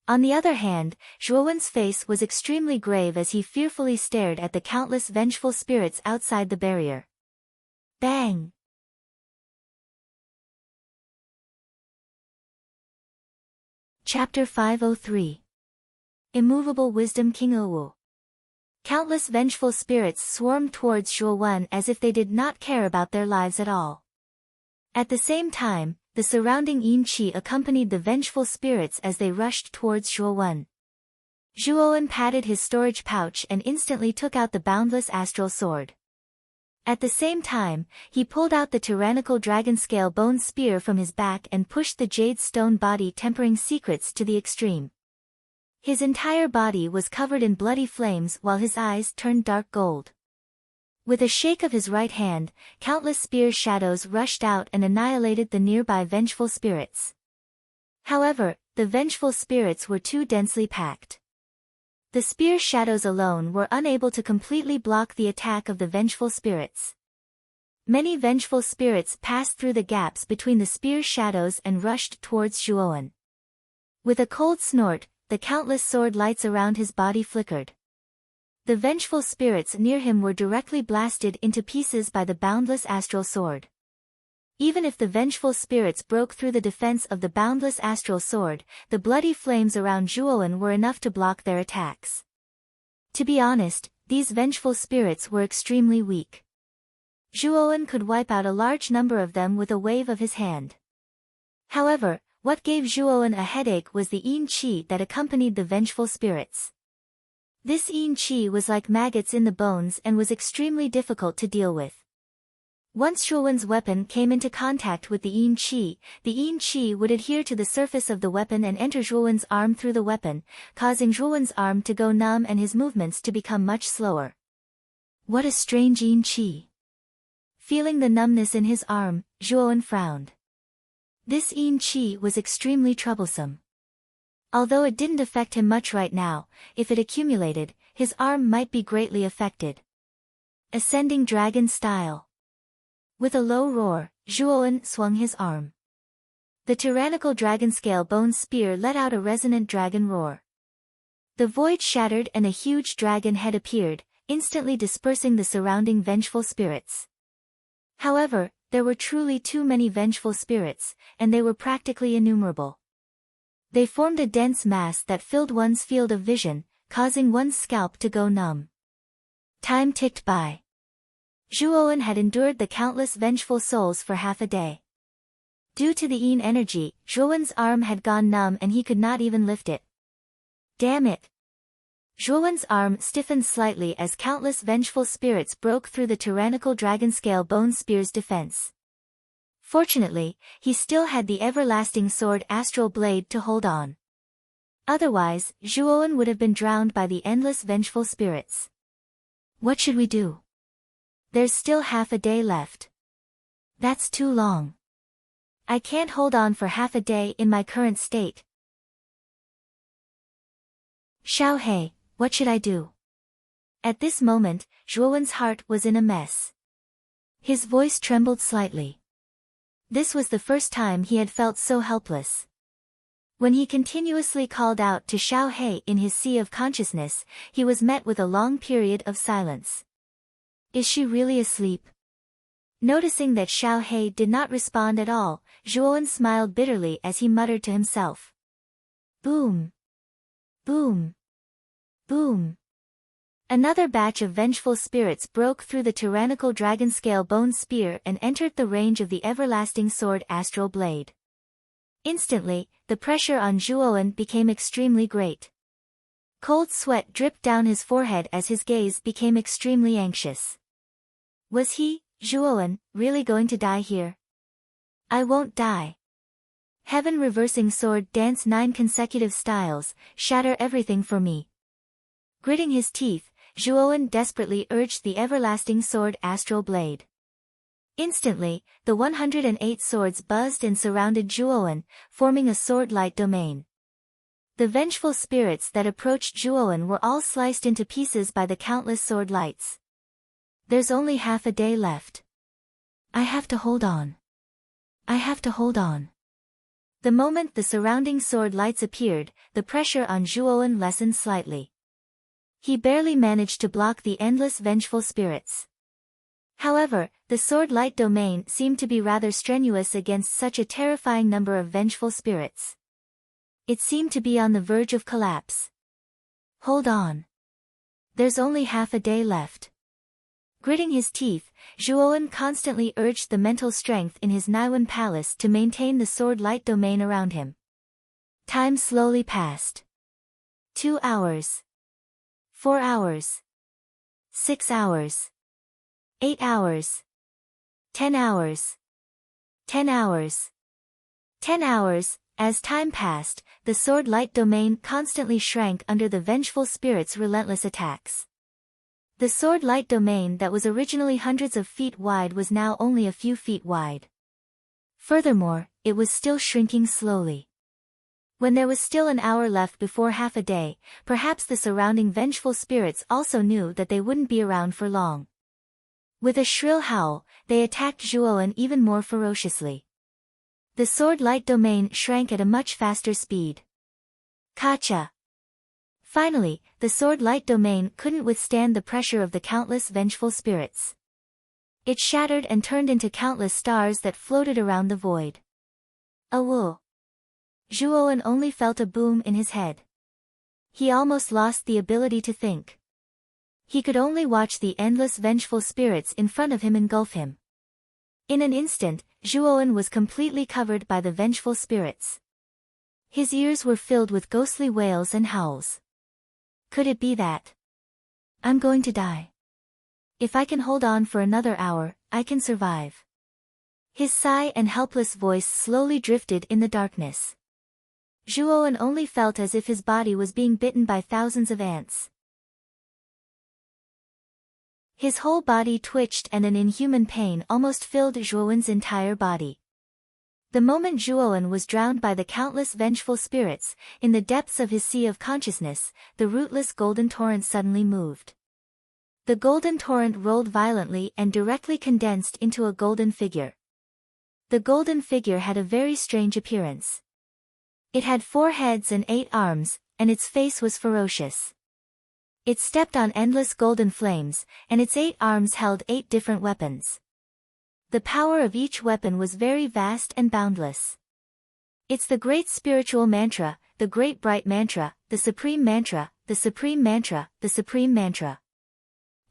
S1: On the other hand, Zhuowen's face was extremely grave as he fearfully stared at the countless vengeful spirits outside the barrier. Bang! Chapter 503. Immovable Wisdom King Owu. Countless vengeful spirits swarmed towards Zhuowen as if they did not care about their lives at all. At the same time, the surrounding yin qi accompanied the vengeful spirits as they rushed towards Zhuowen. Zhuowen patted his storage pouch and instantly took out the boundless astral sword. At the same time, he pulled out the tyrannical dragon-scale bone spear from his back and pushed the jade stone body tempering secrets to the extreme. His entire body was covered in bloody flames while his eyes turned dark gold. With a shake of his right hand, countless spear shadows rushed out and annihilated the nearby vengeful spirits. However, the vengeful spirits were too densely packed. The spear shadows alone were unable to completely block the attack of the vengeful spirits. Many vengeful spirits passed through the gaps between the spear's shadows and rushed towards Zhuowen. With a cold snort, the countless sword lights around his body flickered. The vengeful spirits near him were directly blasted into pieces by the boundless astral sword. Even if the vengeful spirits broke through the defense of the boundless astral sword, the bloody flames around Zhuowen were enough to block their attacks. To be honest, these vengeful spirits were extremely weak. Zhuowen could wipe out a large number of them with a wave of his hand. However, what gave Zhuowen a headache was the yin qi that accompanied the vengeful spirits. This yin qi was like maggots in the bones and was extremely difficult to deal with. Once Zhuowen's weapon came into contact with the yin qi would adhere to the surface of the weapon and enter Zhuowen's arm through the weapon, causing Zhuowen's arm to go numb and his movements to become much slower. What a strange yin qi! Feeling the numbness in his arm, Zhuowen frowned. This yin qi was extremely troublesome. Although it didn't affect him much right now, if it accumulated, his arm might be greatly affected. Ascending dragon style. With a low roar, Zhuowen swung his arm. The tyrannical dragon-scale bone spear let out a resonant dragon roar. The void shattered and a huge dragon head appeared, instantly dispersing the surrounding vengeful spirits. However, there were truly too many vengeful spirits, and they were practically innumerable. They formed a dense mass that filled one's field of vision, causing one's scalp to go numb. Time ticked by. Zhuowen had endured the countless vengeful souls for half a day. Due to the yin energy, Zhuowen's arm had gone numb and he could not even lift it. Damn it! Zhuowen's arm stiffened slightly as countless vengeful spirits broke through the tyrannical dragon-scale bone spear's defense. Fortunately, he still had the everlasting sword astral blade to hold on. Otherwise, Zhuowen would have been drowned by the endless vengeful spirits. What should we do? There's still half a day left. That's too long. I can't hold on for half a day in my current state. Xiaohei, what should I do? At this moment, Zhuowen's heart was in a mess. His voice trembled slightly. This was the first time he had felt so helpless. When he continuously called out to Xiaohei in his sea of consciousness, he was met with a long period of silence. Is she really asleep? Noticing that Xiaohei did not respond at all, Zhuowen smiled bitterly as he muttered to himself. Boom! Boom! Boom! Another batch of vengeful spirits broke through the tyrannical dragon-scale bone spear and entered the range of the everlasting sword astral blade. Instantly, the pressure on Zhuowen became extremely great. Cold sweat dripped down his forehead as his gaze became extremely anxious. Was he, Zhuowen, really going to die here? I won't die. Heaven reversing sword dance 9 consecutive styles, shatter everything for me. Gritting his teeth, Zhuowen desperately urged the everlasting sword astral blade. Instantly, the 108 swords buzzed and surrounded Zhuowen, forming a sword-light domain. The vengeful spirits that approached Zhuowen were all sliced into pieces by the countless sword lights. There's only half a day left. I have to hold on. I have to hold on. The moment the surrounding sword lights appeared, the pressure on Zhuowen lessened slightly. He barely managed to block the endless vengeful spirits. However, the sword light domain seemed to be rather strenuous against such a terrifying number of vengeful spirits. It seemed to be on the verge of collapse. Hold on. There's only half a day left. Gritting his teeth, Zhuowen constantly urged the mental strength in his Naiwen palace to maintain the sword light domain around him. Time slowly passed. 2 hours. 4 hours. 6 hours. 8 hours. 10 hours. 10 hours. 10 hours. As time passed, the sword light domain constantly shrank under the vengeful spirit's relentless attacks. The sword light domain that was originally hundreds of feet wide was now only a few feet wide. Furthermore, it was still shrinking slowly. When there was still an hour left before half a day, perhaps the surrounding vengeful spirits also knew that they wouldn't be around for long. With a shrill howl, they attacked Zhuowen even more ferociously. The sword light domain shrank at a much faster speed. Kacha! Finally, the sword light domain couldn't withstand the pressure of the countless vengeful spirits. It shattered and turned into countless stars that floated around the void. Awoo! Zhuowen only felt a boom in his head. He almost lost the ability to think. He could only watch the endless vengeful spirits in front of him engulf him. In an instant, Zhuowen was completely covered by the vengeful spirits. His ears were filled with ghostly wails and howls. Could it be that I'm going to die? If I can hold on for another hour, I can survive. His sigh and helpless voice slowly drifted in the darkness. Zhuowen only felt as if his body was being bitten by thousands of ants. His whole body twitched and an inhuman pain almost filled Zhuowen's entire body. The moment Zhuowen was drowned by the countless vengeful spirits, in the depths of his sea of consciousness, the rootless golden torrent suddenly moved. The golden torrent rolled violently and directly condensed into a golden figure. The golden figure had a very strange appearance. It had 4 heads and 8 arms, and its face was ferocious. It stepped on endless golden flames, and its 8 arms held 8 different weapons. The power of each weapon was very vast and boundless. It's the great spiritual mantra, the great bright mantra, the supreme mantra, the supreme mantra, the supreme mantra.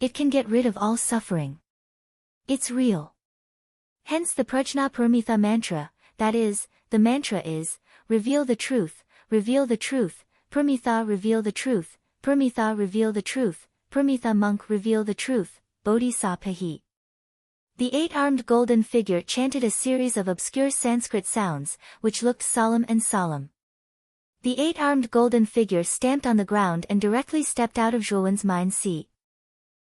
S1: It can get rid of all suffering. It's real. Hence the Prajna Paramitha mantra, that is, the mantra is, reveal the truth, Paramitha reveal the truth, Paramitha reveal the truth, Paramitha monk reveal the truth, Bodhisattva. The 8-armed golden figure chanted a series of obscure Sanskrit sounds, which looked solemn and solemn. The 8-armed golden figure stamped on the ground and directly stepped out of Zhuowen's mind sea.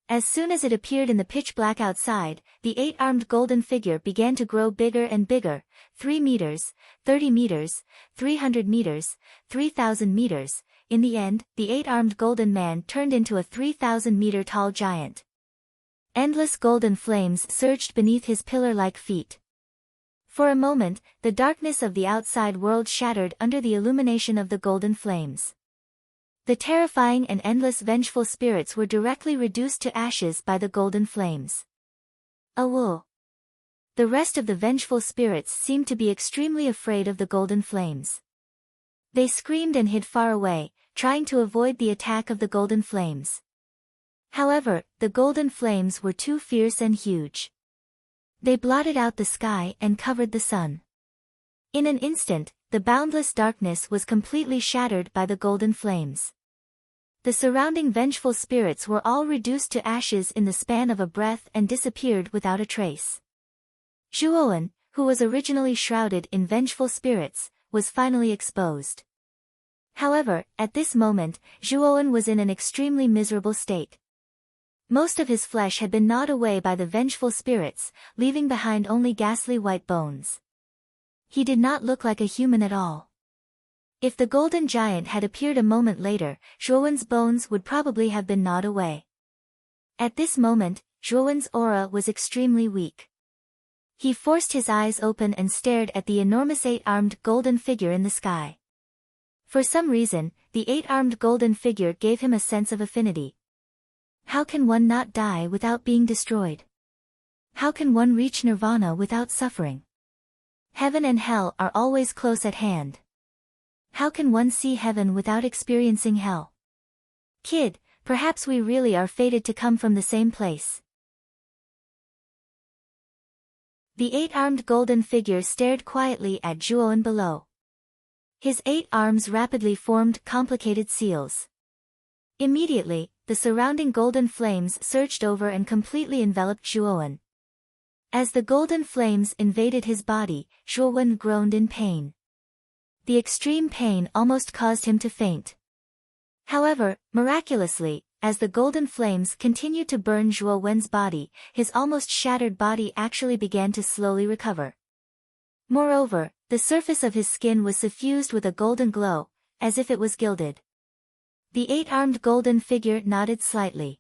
S1: As soon as it appeared in the pitch black outside, the 8-armed golden figure began to grow bigger and bigger, 3 meters, 30 meters, 300 meters, 3,000 meters. In the end, the 8-armed golden man turned into a 3,000-meter tall giant. Endless golden flames surged beneath his pillar-like feet. For a moment, the darkness of the outside world shattered under the illumination of the golden flames. The terrifying and endless vengeful spirits were directly reduced to ashes by the golden flames. Awoo! The rest of the vengeful spirits seemed to be extremely afraid of the golden flames. They screamed and hid far away, trying to avoid the attack of the golden flames. However, the golden flames were too fierce and huge. They blotted out the sky and covered the sun. In an instant, the boundless darkness was completely shattered by the golden flames. The surrounding vengeful spirits were all reduced to ashes in the span of a breath and disappeared without a trace. Zhuowen, who was originally shrouded in vengeful spirits, was finally exposed. However, at this moment, Zhuowen was in an extremely miserable state. Most of his flesh had been gnawed away by the vengeful spirits, leaving behind only ghastly white bones. He did not look like a human at all. If the golden giant had appeared a moment later, Zhuowen's bones would probably have been gnawed away. At this moment, Zhuowen's aura was extremely weak. He forced his eyes open and stared at the enormous 8-armed golden figure in the sky. For some reason, the 8-armed golden figure gave him a sense of affinity. How can one not die without being destroyed? How can one reach nirvana without suffering? Heaven and hell are always close at hand. How can one see heaven without experiencing hell? Kid, perhaps we really are fated to come from the same place. The 8-armed golden figure stared quietly at Zhuowen below. His 8 arms rapidly formed complicated seals. Immediately, the surrounding golden flames surged over and completely enveloped Zhuowen. As the golden flames invaded his body, Zhuowen groaned in pain. The extreme pain almost caused him to faint. However, miraculously, as the golden flames continued to burn Zhuowen's body, his almost shattered body actually began to slowly recover. Moreover, the surface of his skin was suffused with a golden glow, as if it was gilded. The 8-armed golden figure nodded slightly.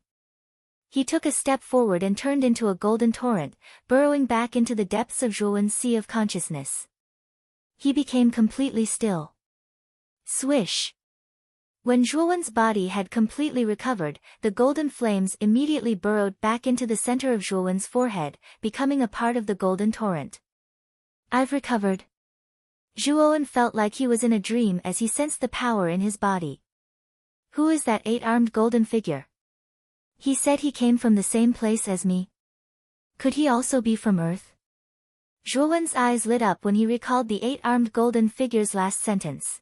S1: He took a step forward and turned into a golden torrent, burrowing back into the depths of Zhuowen's sea of consciousness. He became completely still. Swish! When Zhuowen's body had completely recovered, the golden flames immediately burrowed back into the center of Zhuowen's forehead, becoming a part of the golden torrent. I've recovered. Zhuowen felt like he was in a dream as he sensed the power in his body. Who is that 8-armed golden figure? He said he came from the same place as me. Could he also be from Earth? Zhuowen's eyes lit up when he recalled the 8-armed golden figure's last sentence.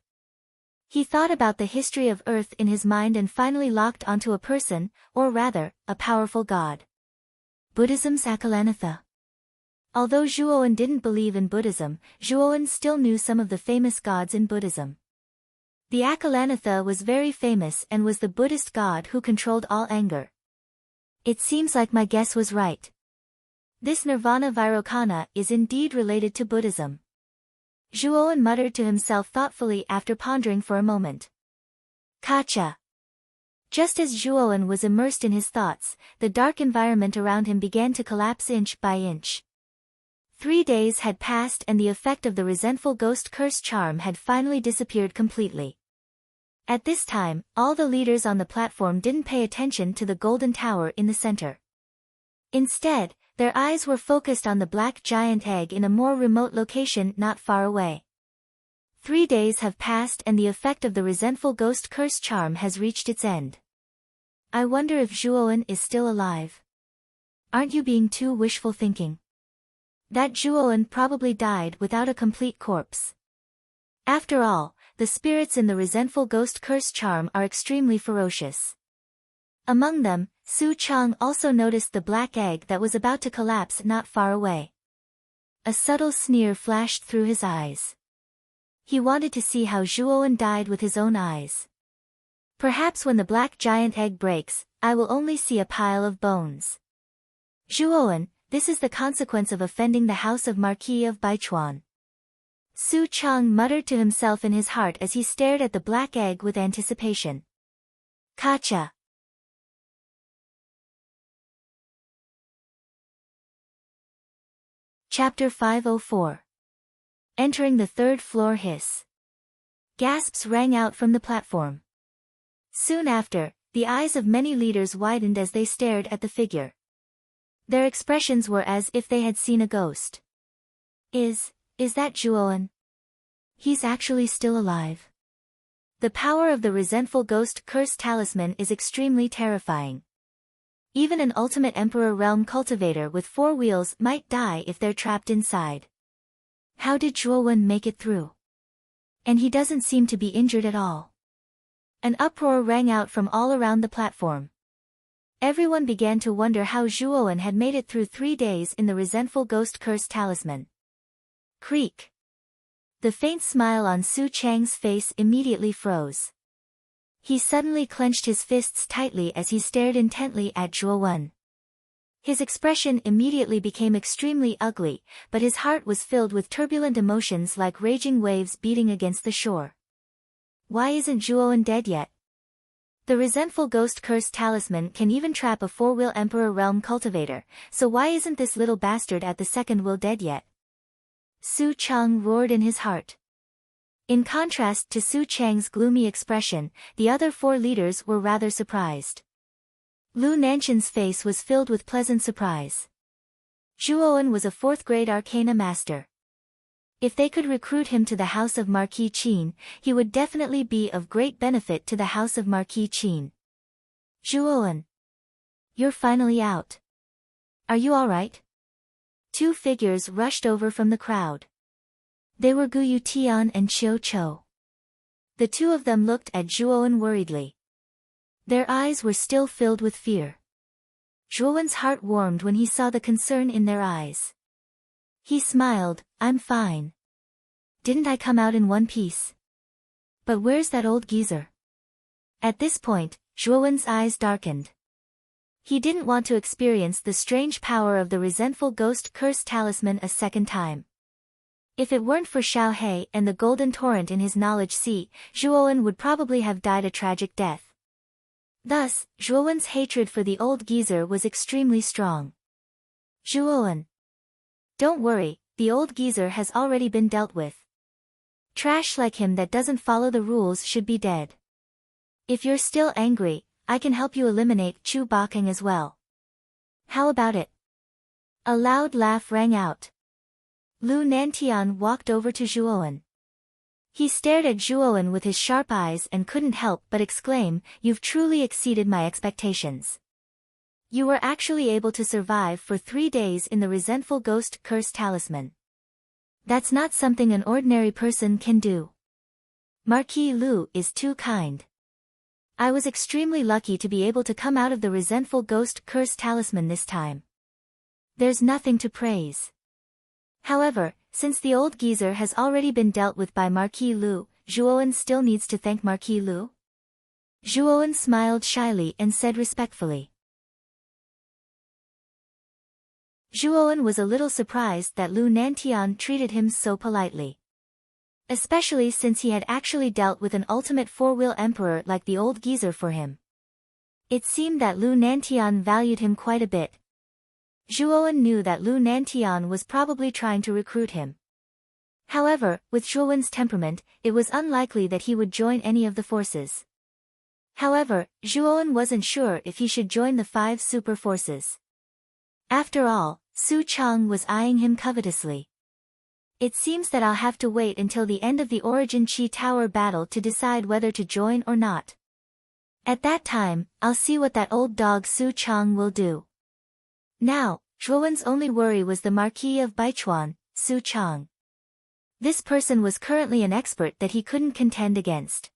S1: He thought about the history of Earth in his mind and finally locked onto a person, or rather, a powerful god. Buddhism's Akalanatha. Although Zhuowen didn't believe in Buddhism, Zhuowen still knew some of the famous gods in Buddhism. The Akalanatha was very famous and was the Buddhist god who controlled all anger. It seems like my guess was right. This Nirvana Vairocana is indeed related to Buddhism. Zhuowen muttered to himself thoughtfully after pondering for a moment. Kacha! Just as Zhuowen was immersed in his thoughts, the dark environment around him began to collapse inch by inch. 3 days had passed and the effect of the resentful ghost curse charm had finally disappeared completely. At this time, all the leaders on the platform didn't pay attention to the golden tower in the center. Instead, their eyes were focused on the black giant egg in a more remote location not far away. 3 days have passed and the effect of the resentful ghost curse charm has reached its end. I wonder if Zhuowen is still alive. Aren't you being too wishful thinking? That Zhuowen probably died without a complete corpse. After all, the spirits in the resentful ghost curse charm are extremely ferocious. Among them, Su Chang also noticed the black egg that was about to collapse not far away. A subtle sneer flashed through his eyes. He wanted to see how Zhuowen died with his own eyes. Perhaps when the black giant egg breaks, I will only see a pile of bones. Zhuowen, this is the consequence of offending the house of Marquis of Baichuan. Su Chang muttered to himself in his heart as he stared at the black egg with anticipation. Kacha! Chapter 504. Entering the third floor hiss. Gasps rang out from the platform. Soon after, the eyes of many leaders widened as they stared at the figure. Their expressions were as if they had seen a ghost. Is that Zhuowen? He's actually still alive. The power of the resentful ghost curse talisman is extremely terrifying. Even an ultimate Emperor realm cultivator with 4 wheels might die if they're trapped inside. How did Zhuowen make it through? And he doesn't seem to be injured at all. An uproar rang out from all around the platform. Everyone began to wonder how Zhuowen had made it through 3 days in the resentful ghost curse talisman. Creak. The faint smile on Su Chang's face immediately froze. He suddenly clenched his fists tightly as he stared intently at Zhuowen. His expression immediately became extremely ugly, but his heart was filled with turbulent emotions like raging waves beating against the shore. Why isn't Zhuowen dead yet? The resentful ghost curse talisman can even trap a 4-wheel Emperor realm cultivator, so why isn't this little bastard at the 2nd wheel dead yet? Su Chang roared in his heart. In contrast to Su Chang's gloomy expression, the other 4 leaders were rather surprised. Lu Nanshan's face was filled with pleasant surprise. Zhuowen was a 4th-grade arcana master. If they could recruit him to the house of Marquis Qin, he would definitely be of great benefit to the house of Marquis Qin. Zhuowen! You're finally out. Are you alright? 2 figures rushed over from the crowd. They were Gu Yutian and Qiu Chou. The 2 of them looked at Zhuowen worriedly. Their eyes were still filled with fear. Zhuowen's heart warmed when he saw the concern in their eyes. He smiled, I'm fine. Didn't I come out in one piece? But where's that old geezer? At this point, Zhuowen's eyes darkened. He didn't want to experience the strange power of the resentful ghost curse talisman a 2nd time. If it weren't for Xiao He and the golden torrent in his knowledge sea, Zhuowen would probably have died a tragic death. Thus, Zhuowen's hatred for the old geezer was extremely strong. Zhuowen. Don't worry, the old geezer has already been dealt with. Trash like him that doesn't follow the rules should be dead. If you're still angry, I can help you eliminate Chu Bakeng as well. How about it? A loud laugh rang out. Lu Nantian walked over to Zhuowen. He stared at Zhuowen with his sharp eyes and couldn't help but exclaim, "You've truly exceeded my expectations. You were actually able to survive for 3 days in the resentful ghost curse talisman. That's not something an ordinary person can do. Marquis Lu is too kind. I was extremely lucky to be able to come out of the resentful ghost curse talisman this time. There's nothing to praise. However, since the old geezer has already been dealt with by Marquis Lu, Zhuowen still needs to thank Marquis Lu?" Zhuowen smiled shyly and said respectfully. Zhuowen was a little surprised that Lu Nantian treated him so politely. Especially since he had actually dealt with an ultimate four-wheel emperor like the old geezer for him. It seemed that Lu Nantian valued him quite a bit. Zhuowen knew that Lu Nantian was probably trying to recruit him. However, with Zhuowen's temperament, it was unlikely that he would join any of the forces. However, Zhuowen wasn't sure if he should join the 5 super forces. After all, Su Chang was eyeing him covetously. It seems that I'll have to wait until the end of the Origin Chi Tower battle to decide whether to join or not. At that time, I'll see what that old dog Su Chang will do. Now, Zhuowen's only worry was the Marquis of Baichuan, Su Chang. This person was currently an expert that he couldn't contend against.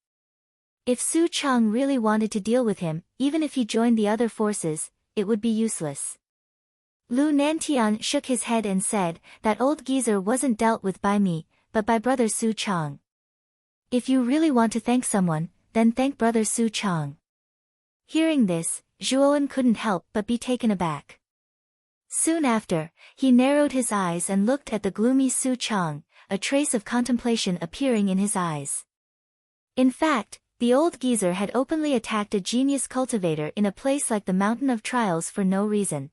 S1: If Su Chang really wanted to deal with him, even if he joined the other forces, it would be useless. Lu Nantian shook his head and said, "That old geezer wasn't dealt with by me, but by brother Su Chang. If you really want to thank someone, then thank brother Su Chang." Hearing this, Zhuowen couldn't help but be taken aback. Soon after, he narrowed his eyes and looked at the gloomy Su Chang, a trace of contemplation appearing in his eyes. In fact, the old geezer had openly attacked a genius cultivator in a place like the Mountain of Trials for no reason.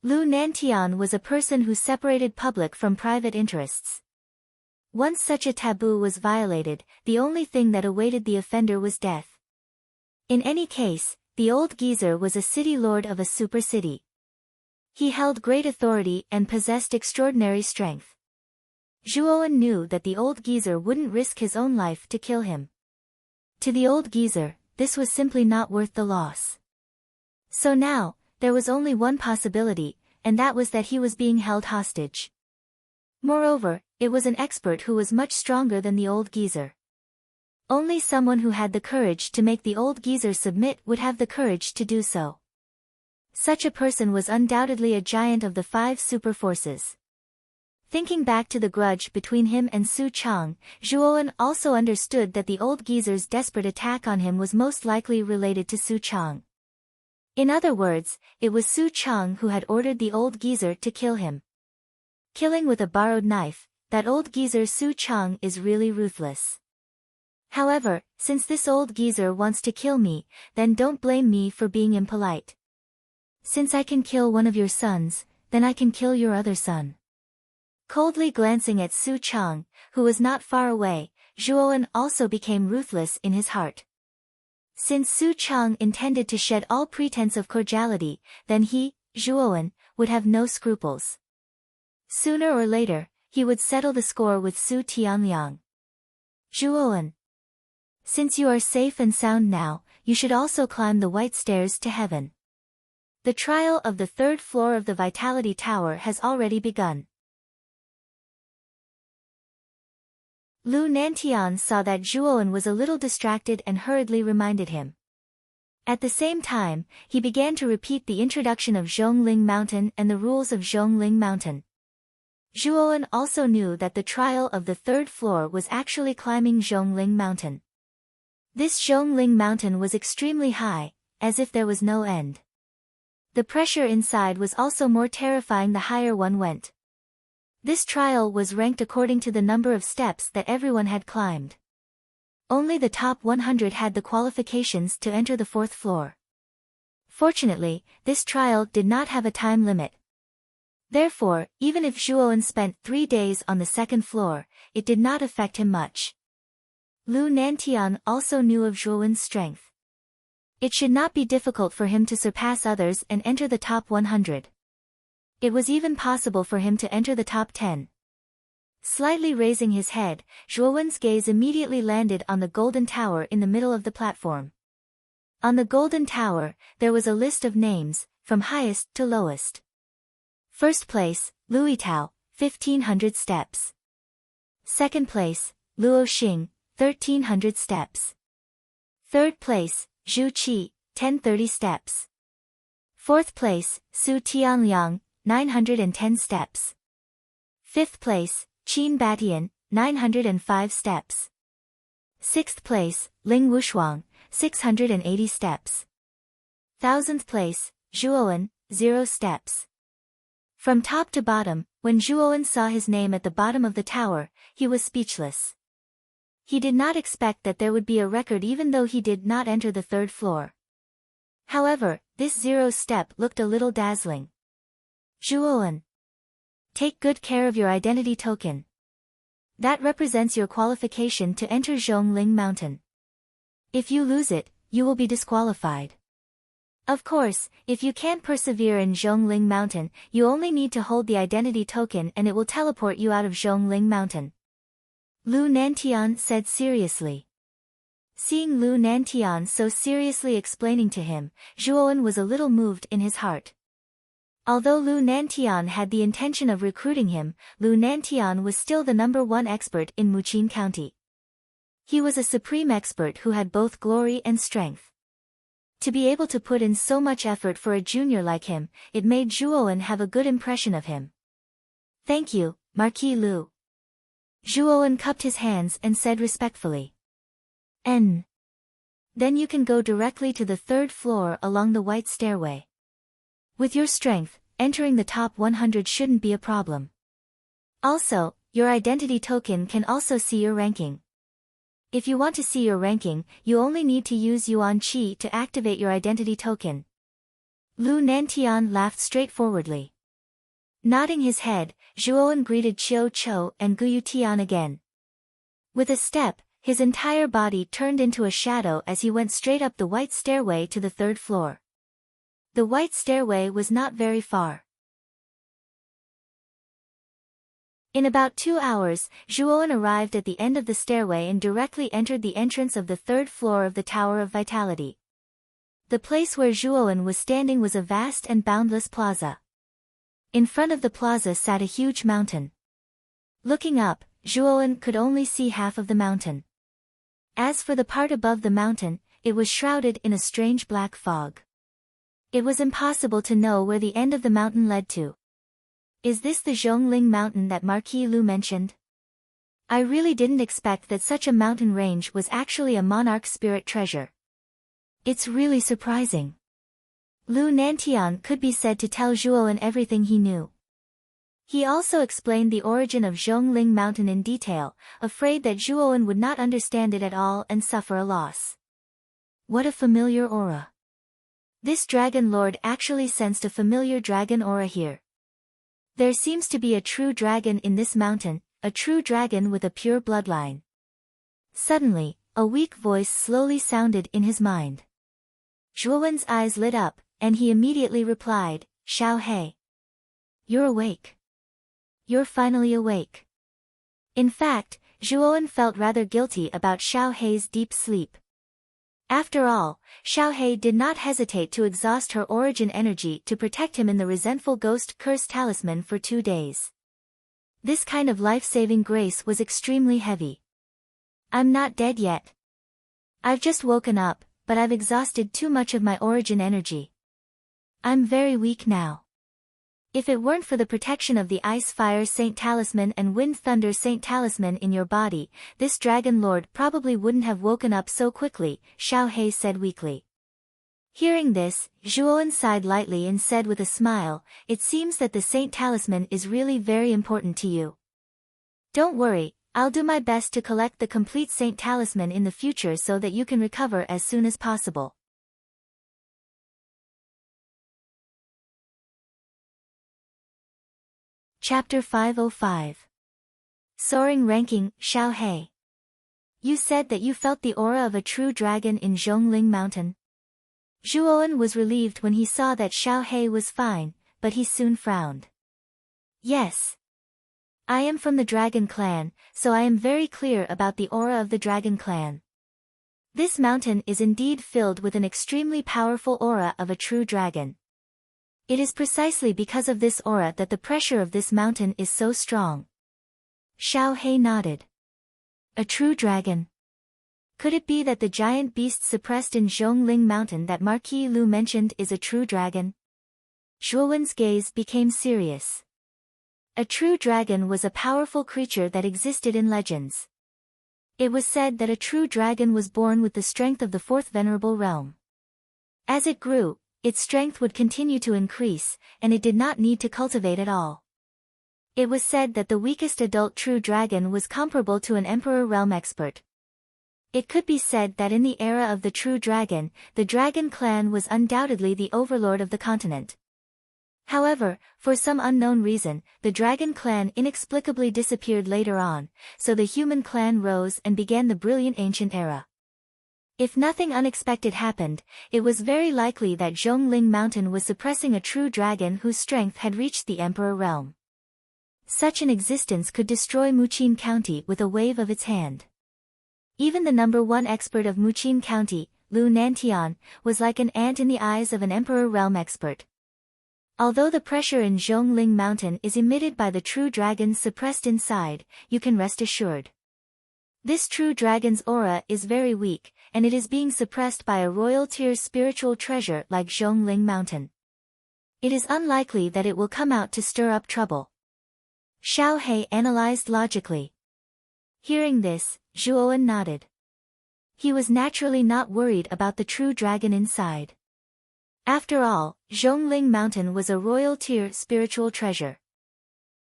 S1: Lu Nantian was a person who separated public from private interests. Once such a taboo was violated, the only thing that awaited the offender was death. In any case, the old geezer was a city lord of a super city. He held great authority and possessed extraordinary strength. Zhuowen knew that the old geezer wouldn't risk his own life to kill him. To the old geezer, this was simply not worth the loss. So now, there was only one possibility, and that was that he was being held hostage. Moreover, it was an expert who was much stronger than the old geezer. Only someone who had the courage to make the old geezer submit would have the courage to do so. Such a person was undoubtedly a giant of the 5 super forces. Thinking back to the grudge between him and Su Chang, Zhuowen also understood that the old geezer's desperate attack on him was most likely related to Su Chang. In other words, it was Su Chang who had ordered the old geezer to kill him. Killing with a borrowed knife, that old geezer Su Chang is really ruthless. However, since this old geezer wants to kill me, then don't blame me for being impolite. Since I can kill one of your sons, then I can kill your other son. Coldly glancing at Su Chang, who was not far away, Zhuowen also became ruthless in his heart. Since Su Chang intended to shed all pretense of cordiality, then he, Zhuowen, would have no scruples. Sooner or later, he would settle the score with Su Tianliang. Zhuowen. Since you are safe and sound now, you should also climb the white stairs to heaven. The trial of the 3rd floor of the Vitality Tower has already begun. Lu Nantian saw that Zhuowen was a little distracted and hurriedly reminded him. At the same time, he began to repeat the introduction of Zhongling Mountain and the rules of Zhongling Mountain. Zhuowen also knew that the trial of the 3rd floor was actually climbing Zhongling Mountain. This Zhongling Mountain was extremely high, as if there was no end. The pressure inside was also more terrifying the higher one went. This trial was ranked according to the number of steps that everyone had climbed. Only the top 100 had the qualifications to enter the 4th floor. Fortunately, this trial did not have a time limit. Therefore, even if Zhuowen spent 3 days on the 2nd floor, it did not affect him much. Lu Nantian also knew of Zhuowen's strength. It should not be difficult for him to surpass others and enter the top 100. It was even possible for him to enter the top 10. Slightly raising his head, Zhuowen's gaze immediately landed on the golden tower in the middle of the platform. On the golden tower, there was a list of names, from highest to lowest. First place, Luitao, 1500 steps. Second place, Luo Xing, 1300 steps. Third place, Zhu Qi, 1030 steps. Fourth place, Su Tianliang, 910 steps. Fifth place, Qin Batian, 905 steps. Sixth place, Ling Wushuang, 680 steps. 1000th place, Zhuowen, 0 steps. From top to bottom, when Zhuowen saw his name at the bottom of the tower, he was speechless. He did not expect that there would be a record even though he did not enter the 3rd floor. However, this 0 step looked a little dazzling. Zhuowen. Take good care of your identity token. That represents your qualification to enter Zhongling Mountain. If you lose it, you will be disqualified. Of course, if you can't persevere in Zhongling Mountain, you only need to hold the identity token and it will teleport you out of Zhongling Mountain. Lu Nantian said seriously. Seeing Lu Nantian so seriously explaining to him, Zhuowen was a little moved in his heart. Although Lu Nantian had the intention of recruiting him, Lu Nantian was still the #1 expert in Muqin County. He was a supreme expert who had both glory and strength. To be able to put in so much effort for a junior like him, it made Zhuowen have a good impression of him. Thank you, Marquis Lu. Zhuowen cupped his hands and said respectfully. Then you can go directly to the 3rd floor along the white stairway. With your strength, entering the top 100 shouldn't be a problem. Also, your identity token can also see your ranking. If you want to see your ranking, you only need to use Yuan Qi to activate your identity token. Lu Nantian laughed straightforwardly. Nodding his head, Zhuowen greeted Qiu Chou and Guyu Tian again. With a step, his entire body turned into a shadow as he went straight up the white stairway to the 3rd floor. The white stairway was not very far. In about 2 hours, Zhuowen arrived at the end of the stairway and directly entered the entrance of the 3rd floor of the Tower of Vitality. The place where Zhuowen was standing was a vast and boundless plaza. In front of the plaza sat a huge mountain. Looking up, Zhuowen could only see half of the mountain. As for the part above the mountain, it was shrouded in a strange black fog. It was impossible to know where the end of the mountain led to. Is this the Zhongling Mountain that Marquis Lu mentioned? I really didn't expect that such a mountain range was actually a monarch spirit treasure. It's really surprising. Lu Nantian could be said to tell Zhuowen everything he knew. He also explained the origin of Zhongling Mountain in detail, afraid that Zhuowen would not understand it at all and suffer a loss. What a familiar aura. This dragon lord actually sensed a familiar dragon aura here. There seems to be a true dragon in this mountain, a true dragon with a pure bloodline. Suddenly, a weak voice slowly sounded in his mind. Zhuowen's eyes lit up, and he immediately replied, Xiao He. You're awake. You're finally awake. In fact, Zhuowen felt rather guilty about Xiao He's deep sleep. After all, Xiao He did not hesitate to exhaust her origin energy to protect him in the resentful ghost curse talisman for 2 days. This kind of life-saving grace was extremely heavy. I'm not dead yet. I've just woken up, but I've exhausted too much of my origin energy. I'm very weak now. If it weren't for the protection of the Ice Fire Saint Talisman and Wind Thunder Saint Talisman in your body, this Dragon Lord probably wouldn't have woken up so quickly, Xiao He said weakly. Hearing this, Zhuowen sighed lightly and said with a smile, it seems that the Saint Talisman is really very important to you. Don't worry, I'll do my best to collect the complete Saint Talisman in the future so that you can recover as soon as possible. Chapter 505. Soaring Ranking, Xiao He. You said that you felt the aura of a true dragon in Zhongling Mountain. Zhuowen was relieved when he saw that Xiao He was fine, but he soon frowned. Yes. I am from the Dragon Clan, so I am very clear about the aura of the Dragon Clan. This mountain is indeed filled with an extremely powerful aura of a true dragon. It is precisely because of this aura that the pressure of this mountain is so strong. Xiao He nodded. A true dragon. Could it be that the giant beast suppressed in Zhongling Mountain that Marquis Lu mentioned is a true dragon? Zhuowen's gaze became serious. A true dragon was a powerful creature that existed in legends. It was said that a true dragon was born with the strength of the fourth venerable realm. As it grew, its strength would continue to increase, and it did not need to cultivate at all. It was said that the weakest adult true dragon was comparable to an emperor realm expert. It could be said that in the era of the true dragon, the Dragon Clan was undoubtedly the overlord of the continent. However, for some unknown reason, the Dragon Clan inexplicably disappeared later on, so the Human Clan rose and began the brilliant ancient era. If nothing unexpected happened, it was very likely that Zhongling Mountain was suppressing a true dragon whose strength had reached the Emperor realm. Such an existence could destroy Muqin County with a wave of its hand. Even the number one expert of Muqin County, Lu Nantian, was like an ant in the eyes of an Emperor realm expert. Although the pressure in Zhongling Mountain is emitted by the true dragons suppressed inside, you can rest assured. This true dragon's aura is very weak, and it is being suppressed by a royal tier's spiritual treasure like Zhongling Mountain. It is unlikely that it will come out to stir up trouble. Xiao He analyzed logically. Hearing this, Zhuowen nodded. He was naturally not worried about the true dragon inside. After all, Zhongling Mountain was a royal tier spiritual treasure.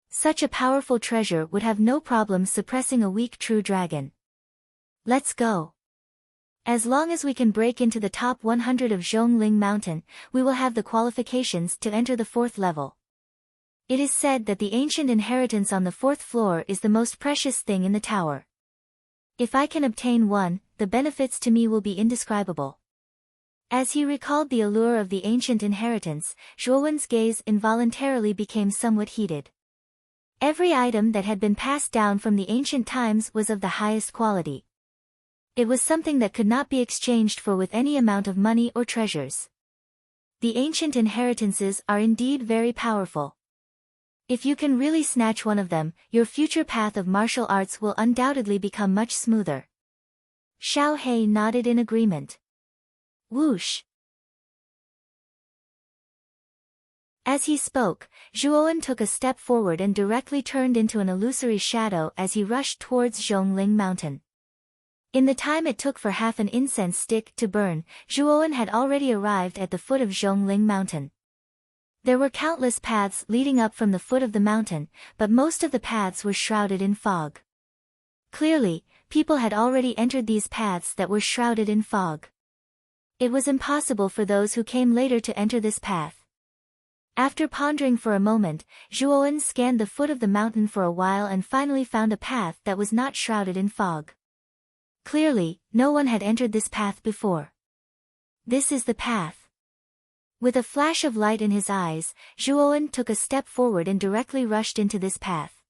S1: Such a powerful treasure would have no problem suppressing a weak true dragon. Let's go. As long as we can break into the top 100 of Zhongling Mountain, we will have the qualifications to enter the 4th level. It is said that the ancient inheritance on the 4th floor is the most precious thing in the tower. If I can obtain one, the benefits to me will be indescribable. As he recalled the allure of the ancient inheritance, Zhuowen's gaze involuntarily became somewhat heated. Every item that had been passed down from the ancient times was of the highest quality. It was something that could not be exchanged for with any amount of money or treasures. The ancient inheritances are indeed very powerful. If you can really snatch one of them, your future path of martial arts will undoubtedly become much smoother. Xiao He nodded in agreement. Whoosh! As he spoke, Zhuowen took a step forward and directly turned into an illusory shadow as he rushed towards Zhongling Mountain. In the time it took for half an incense stick to burn, Zhuowen had already arrived at the foot of Zhongling Mountain. There were countless paths leading up from the foot of the mountain, but most of the paths were shrouded in fog. Clearly, people had already entered these paths that were shrouded in fog. It was impossible for those who came later to enter this path. After pondering for a moment, Zhuowen scanned the foot of the mountain for a while and finally found a path that was not shrouded in fog. Clearly, no one had entered this path before. This is the path. With a flash of light in his eyes, Zhuowen took a step forward and directly rushed into this path.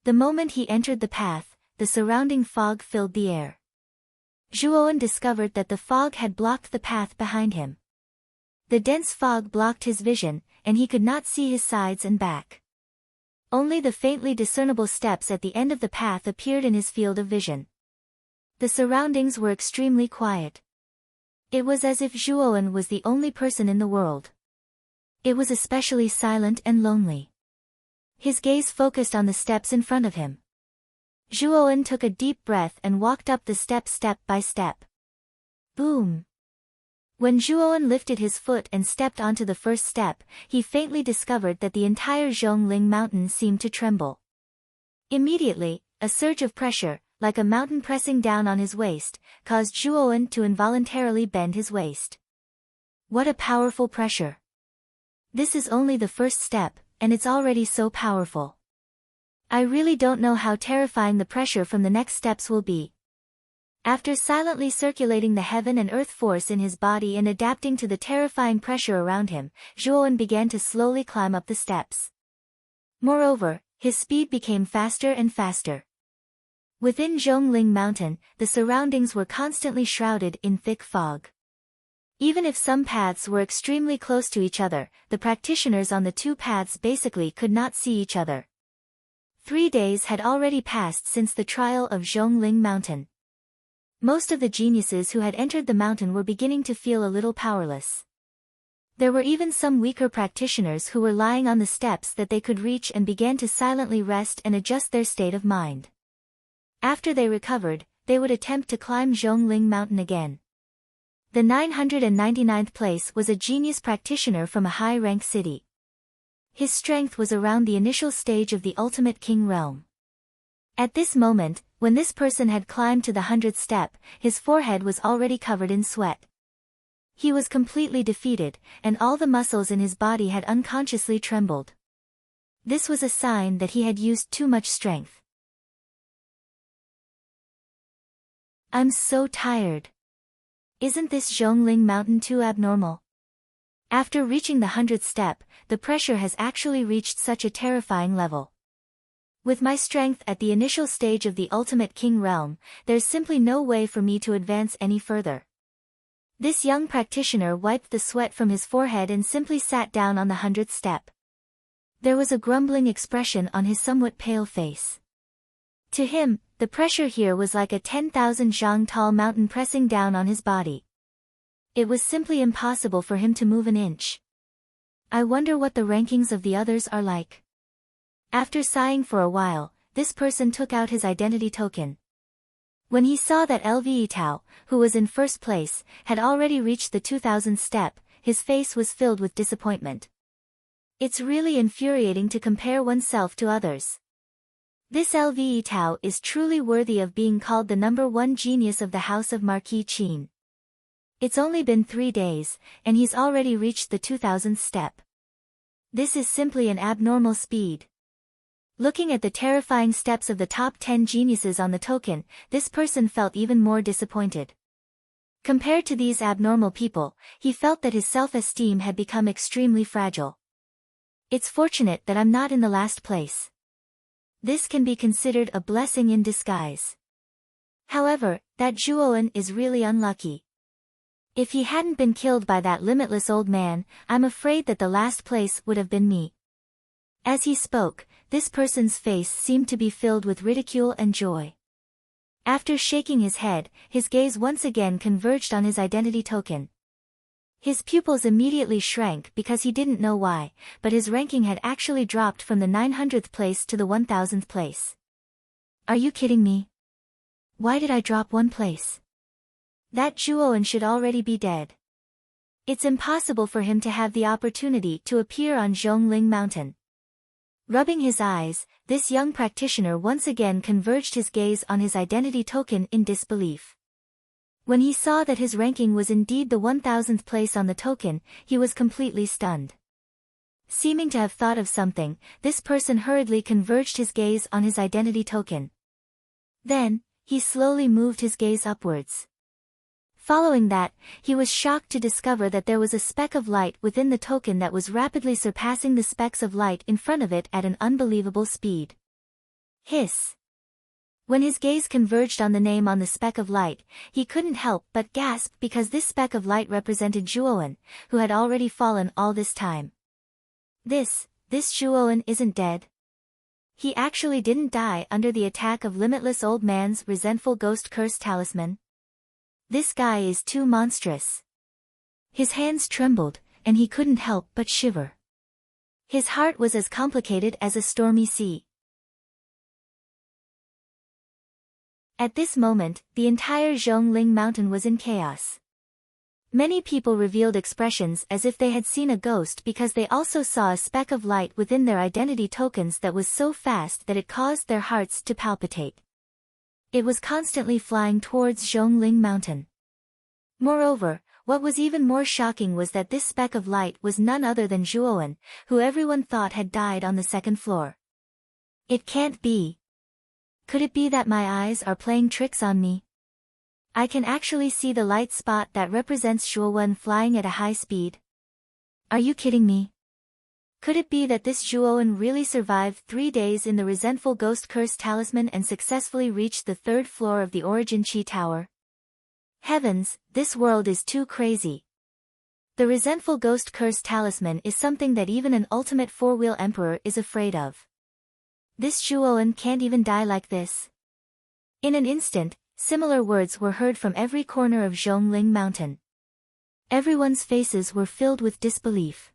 S1: The moment he entered the path, the surrounding fog filled the air. Zhuowen discovered that the fog had blocked the path behind him. The dense fog blocked his vision, and he could not see his sides and back. Only the faintly discernible steps at the end of the path appeared in his field of vision. The surroundings were extremely quiet. It was as if Zhuowen was the only person in the world. It was especially silent and lonely. His gaze focused on the steps in front of him. Zhuowen took a deep breath and walked up the steps step by step. Boom! When Zhuowen lifted his foot and stepped onto the first step, he faintly discovered that the entire Zhongling Mountain seemed to tremble. Immediately, a surge of pressure, like a mountain pressing down on his waist, caused Zhuowen to involuntarily bend his waist. What a powerful pressure! This is only the first step, and it's already so powerful. I really don't know how terrifying the pressure from the next steps will be. After silently circulating the heaven and earth force in his body and adapting to the terrifying pressure around him, Zhuowen began to slowly climb up the steps. Moreover, his speed became faster and faster. Within Zhongling Mountain, the surroundings were constantly shrouded in thick fog. Even if some paths were extremely close to each other, the practitioners on the two paths basically could not see each other. 3 days had already passed since the trial of Zhongling Mountain. Most of the geniuses who had entered the mountain were beginning to feel a little powerless. There were even some weaker practitioners who were lying on the steps that they could reach and began to silently rest and adjust their state of mind. After they recovered, they would attempt to climb Zhongling Mountain again. The 999th place was a genius practitioner from a high-rank city. His strength was around the initial stage of the ultimate king realm. At this moment, when this person had climbed to the 100th step, his forehead was already covered in sweat. He was completely defeated, and all the muscles in his body had unconsciously trembled. This was a sign that he had used too much strength. I'm so tired. Isn't this Zhongling Mountain too abnormal? After reaching the 100th step, the pressure has actually reached such a terrifying level. With my strength at the initial stage of the ultimate king realm, there's simply no way for me to advance any further. This young practitioner wiped the sweat from his forehead and simply sat down on the 100th step. There was a grumbling expression on his somewhat pale face. To him, the pressure here was like a 10,000 zhang tall mountain pressing down on his body. It was simply impossible for him to move an inch. I wonder what the rankings of the others are like. After sighing for a while, this person took out his identity token. When he saw that Lve Tao, who was in first place, had already reached the 2000th step, his face was filled with disappointment. It's really infuriating to compare oneself to others. This Lve Tao is truly worthy of being called the #1 genius of the House of Marquis Qin. It's only been 3 days, and he's already reached the 2000th step. This is simply an abnormal speed. Looking at the terrifying steps of the top 10 geniuses on the token, this person felt even more disappointed. Compared to these abnormal people, he felt that his self-esteem had become extremely fragile. It's fortunate that I'm not in the last place. This can be considered a blessing in disguise. However, that Zhuowen is really unlucky. If he hadn't been killed by that limitless old man, I'm afraid that the last place would have been me. As he spoke, this person's face seemed to be filled with ridicule and joy. After shaking his head, his gaze once again converged on his identity token. His pupils immediately shrank because he didn't know why, but his ranking had actually dropped from the 900th place to the 1000th place. Are you kidding me? Why did I drop 1 place? That Zhuowen should already be dead. It's impossible for him to have the opportunity to appear on Zhongling Mountain. Rubbing his eyes, this young practitioner once again converged his gaze on his identity token in disbelief. When he saw that his ranking was indeed the 1000th place on the token, he was completely stunned. Seeming to have thought of something, this person hurriedly converged his gaze on his identity token. Then, he slowly moved his gaze upwards. Following that, he was shocked to discover that there was a speck of light within the token that was rapidly surpassing the specks of light in front of it at an unbelievable speed. Hiss! When his gaze converged on the name on the speck of light, he couldn't help but gasp because this speck of light represented Zhuowen, who had already fallen all this time. This Zhuowen isn't dead. He actually didn't die under the attack of Limitless Old Man's resentful ghost curse talisman. This guy is too monstrous. His hands trembled, and he couldn't help but shiver. His heart was as complicated as a stormy sea. At this moment, the entire Zhongling Mountain was in chaos. Many people revealed expressions as if they had seen a ghost because they also saw a speck of light within their identity tokens that was so fast that it caused their hearts to palpitate. It was constantly flying towards Zhongling Mountain. Moreover, what was even more shocking was that this speck of light was none other than Zhuowen, who everyone thought had died on the second floor. It can't be. Could it be that my eyes are playing tricks on me? I can actually see the light spot that represents Zhuowen flying at a high speed. Are you kidding me? Could it be that this Zhuowen really survived 3 days in the resentful ghost curse talisman and successfully reached the 3rd floor of the Origin Chi Tower? Heavens, this world is too crazy. The resentful ghost curse talisman is something that even an ultimate 4-wheel emperor is afraid of. This Zhuowen can't even die like this. In an instant, similar words were heard from every corner of Zhongling Mountain. Everyone's faces were filled with disbelief.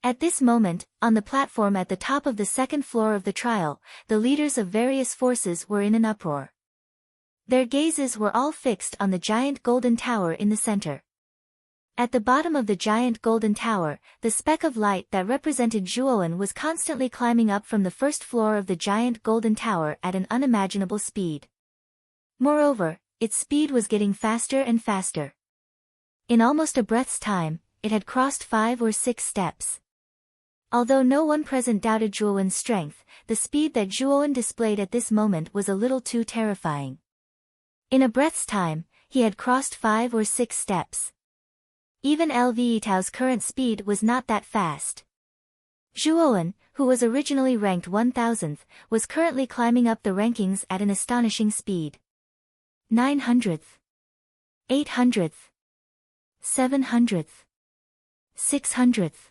S1: At this moment, on the platform at the top of the 2nd floor of the trial, the leaders of various forces were in an uproar. Their gazes were all fixed on the giant golden tower in the center. At the bottom of the giant golden tower, the speck of light that represented Zhuowen was constantly climbing up from the 1st floor of the giant golden tower at an unimaginable speed. Moreover, its speed was getting faster and faster. In almost a breath's time, it had crossed 5 or 6 steps. Although no one present doubted Zhuowen's strength, the speed that Zhuowen displayed at this moment was a little too terrifying. In a breath's time, he had crossed 5 or 6 steps. Even Lv Tao's current speed was not that fast. Zhuowen, who was originally ranked 1000th, was currently climbing up the rankings at an astonishing speed. 900th, 800th, 700th, 600th,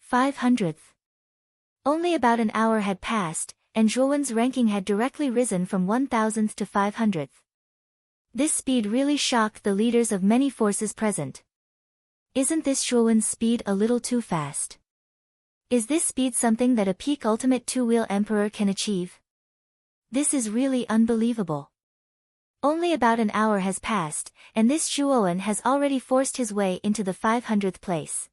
S1: 500th. Only about an hour had passed, and Zhuowen's ranking had directly risen from 1000th to 500th. This speed really shocked the leaders of many forces present. Isn't this Zhuowen's speed a little too fast? Is this speed something that a peak ultimate 2-wheel emperor can achieve? This is really unbelievable. Only about an hour has passed, and this Zhuowen has already forced his way into the 500th place.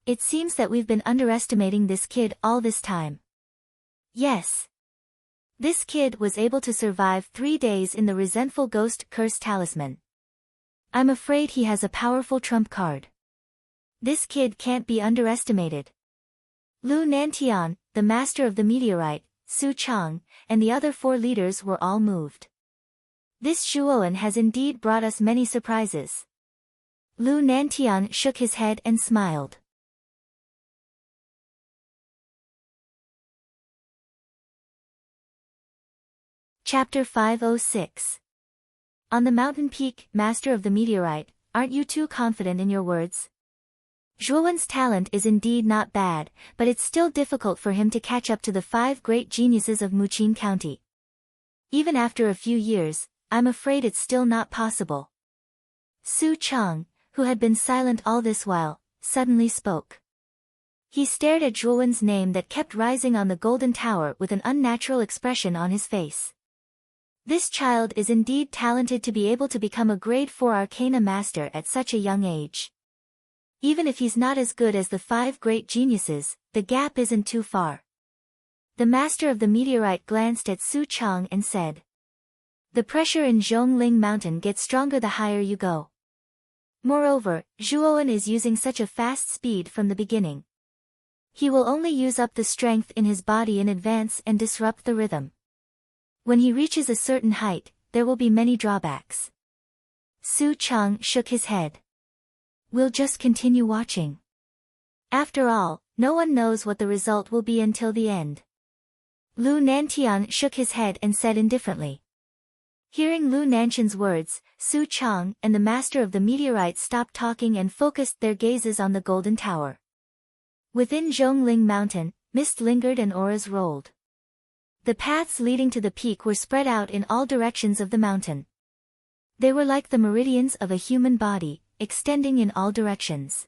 S1: It seems that we've been underestimating this kid all this time. Yes. This kid was able to survive 3 days in the resentful ghost curse talisman. I'm afraid he has a powerful trump card. This kid can't be underestimated. Lu Nantian, the master of the meteorite, Su Chang, and the other 4 leaders were all moved. This Zhuowen has indeed brought us many surprises. Lu Nantian shook his head and smiled. Chapter 506. On the mountain peak, master of the meteorite, aren't you too confident in your words? Zhuowen's talent is indeed not bad, but it's still difficult for him to catch up to the 5 great geniuses of Muqing County. Even after a few years, I'm afraid it's still not possible. Su Chang, who had been silent all this while, suddenly spoke. He stared at Zhuowen's name that kept rising on the golden tower with an unnatural expression on his face. This child is indeed talented to be able to become a grade 4 arcana master at such a young age. Even if he's not as good as the 5 great geniuses, the gap isn't too far. The master of the meteorite glanced at Su Chang and said, "The pressure in Zhongling Mountain gets stronger the higher you go. Moreover, Zhuowen is using such a fast speed from the beginning. He will only use up the strength in his body in advance and disrupt the rhythm. When he reaches a certain height, there will be many drawbacks." Su Chang shook his head. "We'll just continue watching. After all, no one knows what the result will be until the end." Lu Nantian shook his head and said indifferently. Hearing Lu Nantian's words, Su Chang and the master of the meteorite stopped talking and focused their gazes on the golden tower. Within Zhongling Mountain, mist lingered and auras rolled. The paths leading to the peak were spread out in all directions of the mountain. They were like the meridians of a human body, extending in all directions.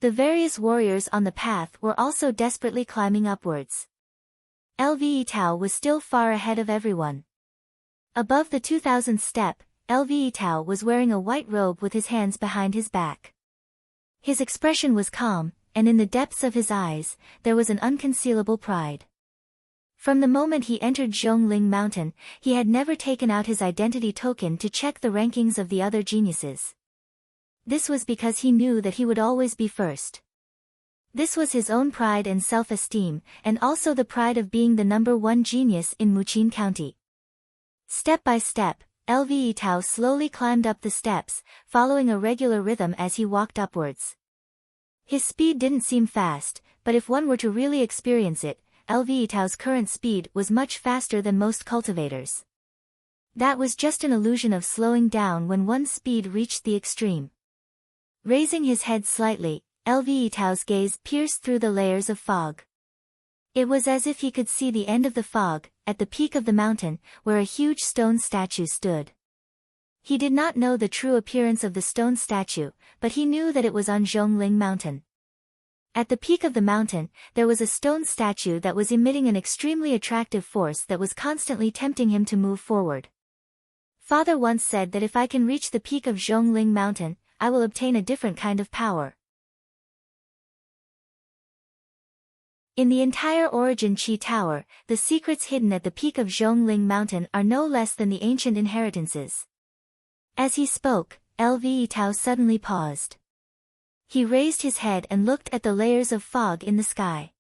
S1: The various warriors on the path were also desperately climbing upwards. Lv Tao was still far ahead of everyone. Above the 2000th step, Lv Tao was wearing a white robe with his hands behind his back. His expression was calm, and in the depths of his eyes, there was an unconcealable pride. From the moment he entered Zhongling Mountain, he had never taken out his identity token to check the rankings of the other geniuses. This was because he knew that he would always be first. This was his own pride and self-esteem, and also the pride of being the #1 genius in Muqin County. Step by step, Lv Tao slowly climbed up the steps, following a regular rhythm as he walked upwards. His speed didn't seem fast, but if one were to really experience it, Lv Tao's current speed was much faster than most cultivators. That was just an illusion of slowing down when one's speed reached the extreme. Raising his head slightly, Lv Tao's gaze pierced through the layers of fog. It was as if he could see the end of the fog, at the peak of the mountain, where a huge stone statue stood. He did not know the true appearance of the stone statue, but he knew that it was on Zhongling Mountain. At the peak of the mountain, there was a stone statue that was emitting an extremely attractive force that was constantly tempting him to move forward. Father once said that if I can reach the peak of Zhongling Mountain, I will obtain a different kind of power. In the entire Origin Qi Tower, the secrets hidden at the peak of Zhongling Mountain are no less than the ancient inheritances. As he spoke, Lv Tao suddenly paused. He raised his head and looked at the layers of fog in the sky.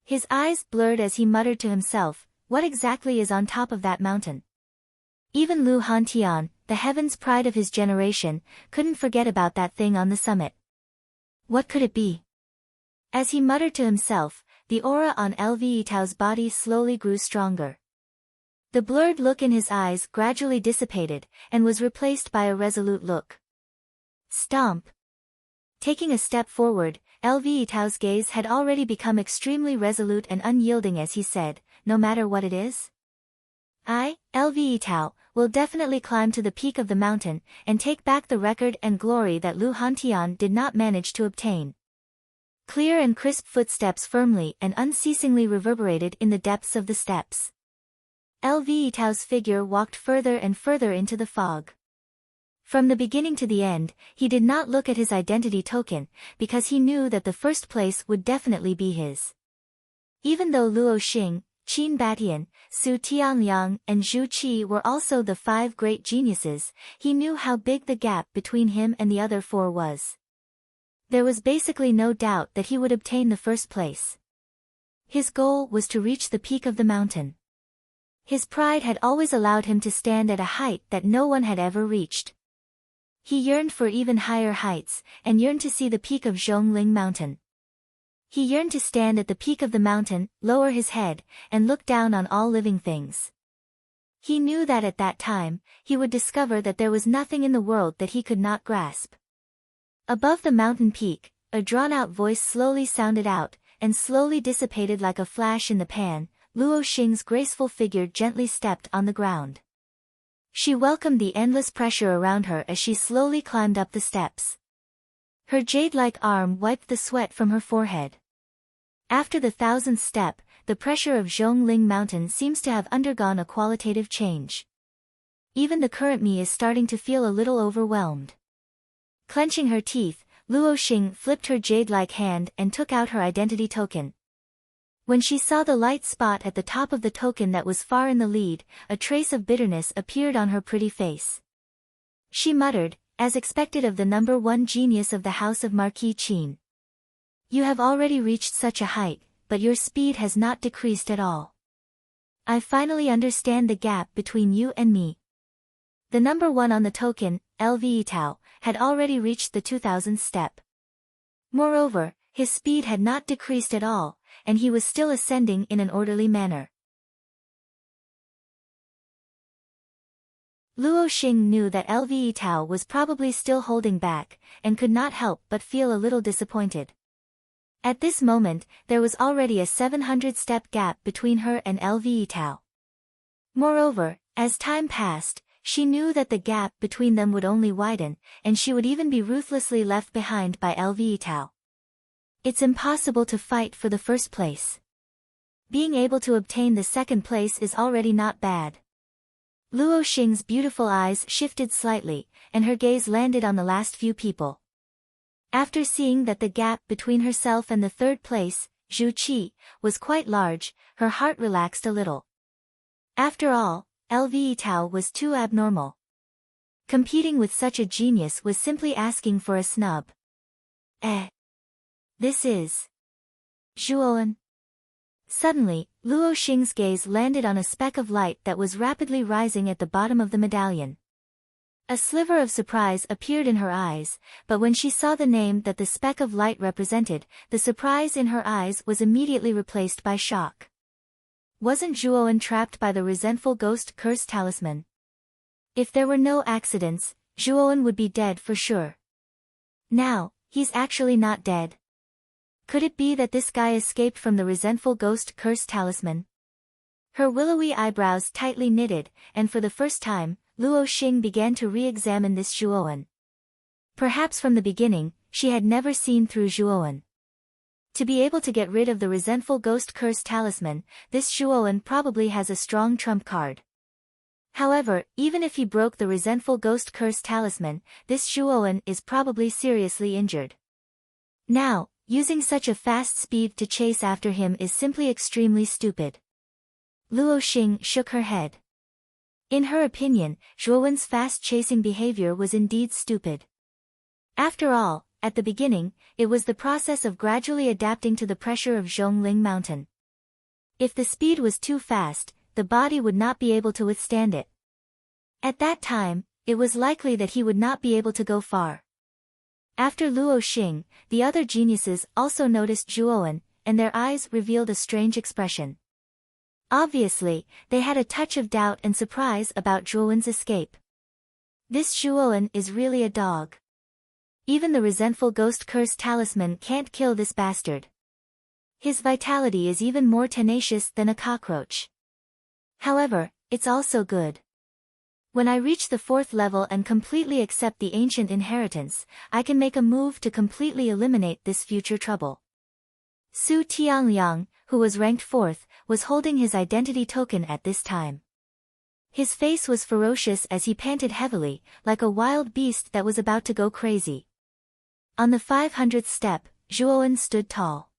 S1: His eyes blurred as he muttered to himself, what exactly is on top of that mountain? Even Lu Hantian, the heaven's pride of his generation, couldn't forget about that thing on the summit. What could it be? As he muttered to himself, the aura on Lv Tao's body slowly grew stronger. The blurred look in his eyes gradually dissipated, and was replaced by a resolute look. Stomp! Taking a step forward, Lv Tao's gaze had already become extremely resolute and unyielding as he said, no matter what it is. I, Lv Tao, will definitely climb to the peak of the mountain, and take back the record and glory that Lu Hantian did not manage to obtain. Clear and crisp footsteps firmly and unceasingly reverberated in the depths of the steps. Lv Tao's figure walked further and further into the fog. From the beginning to the end, he did not look at his identity token, because he knew that the first place would definitely be his. Even though Luo Xing, Qin Batian, Su Tianliang and Zhu Qi were also the 5 great geniuses, he knew how big the gap between him and the other 4 was. There was basically no doubt that he would obtain the first place. His goal was to reach the peak of the mountain. His pride had always allowed him to stand at a height that no one had ever reached. He yearned for even higher heights, and yearned to see the peak of Zhongling Mountain. He yearned to stand at the peak of the mountain, lower his head, and look down on all living things. He knew that at that time, he would discover that there was nothing in the world that he could not grasp. Above the mountain peak, a drawn-out voice slowly sounded out, and slowly dissipated like a flash in the pan. Luo Xing's graceful figure gently stepped on the ground. She welcomed the endless pressure around her as she slowly climbed up the steps. Her jade-like arm wiped the sweat from her forehead. After the 1000th step, the pressure of Zhongling Mountain seems to have undergone a qualitative change. Even the current me is starting to feel a little overwhelmed. Clenching her teeth, Luo Xing flipped her jade-like hand and took out her identity token. When she saw the light spot at the top of the token that was far in the lead, a trace of bitterness appeared on her pretty face. She muttered, as expected of the #1 genius of the House of Marquis Qin. You have already reached such a height, but your speed has not decreased at all. I finally understand the gap between you and me. The #1 on the token, Lv Tao, had already reached the 2000th step. Moreover, his speed had not decreased at all, and he was still ascending in an orderly manner. Luo Xing knew that Lv Tao was probably still holding back, and could not help but feel a little disappointed. At this moment, there was already a 700-step gap between her and Lv Tao. Moreover, as time passed, she knew that the gap between them would only widen, and she would even be ruthlessly left behind by Lv Tao. It's impossible to fight for the first place. Being able to obtain the second place is already not bad. Luo Xing's beautiful eyes shifted slightly, and her gaze landed on the last few people. After seeing that the gap between herself and the third place, Zhu Qi, was quite large, her heart relaxed a little. After all, Lve Tao was too abnormal. Competing with such a genius was simply asking for a snub. This is Zhuowen. Suddenly, Luo Xing's gaze landed on a speck of light that was rapidly rising at the bottom of the medallion. A sliver of surprise appeared in her eyes, but when she saw the name that the speck of light represented, the surprise in her eyes was immediately replaced by shock. Wasn't Zhuowen trapped by the resentful ghost curse talisman? If there were no accidents, Zhuowen would be dead for sure. Now, he's actually not dead. Could it be that this guy escaped from the resentful ghost curse talisman? Her willowy eyebrows tightly knitted, and for the first time, Luo Xing began to re-examine this Zhuowen. Perhaps from the beginning, she had never seen through Zhuowen. To be able to get rid of the resentful ghost curse talisman, this Zhuowen probably has a strong trump card. However, even if he broke the resentful ghost curse talisman, this Zhuowen is probably seriously injured. Now, using such a fast speed to chase after him is simply extremely stupid. Luo Xing shook her head. In her opinion, Zhuowen's fast-chasing behavior was indeed stupid. After all, at the beginning, it was the process of gradually adapting to the pressure of Zhongling Mountain. If the speed was too fast, the body would not be able to withstand it. At that time, it was likely that he would not be able to go far. After Luo Xing, the other geniuses also noticed Zhuowen, and their eyes revealed a strange expression. Obviously, they had a touch of doubt and surprise about Zhuowen's escape. This Zhuowen is really a dog. Even the resentful ghost curse talisman can't kill this bastard. His vitality is even more tenacious than a cockroach. However, it's also good. When I reach the 4th level and completely accept the ancient inheritance, I can make a move to completely eliminate this future trouble. Su Tiangliang, who was ranked 4th, was holding his identity token at this time. His face was ferocious as he panted heavily, like a wild beast that was about to go crazy. On the 500th step, Zhuowen stood tall.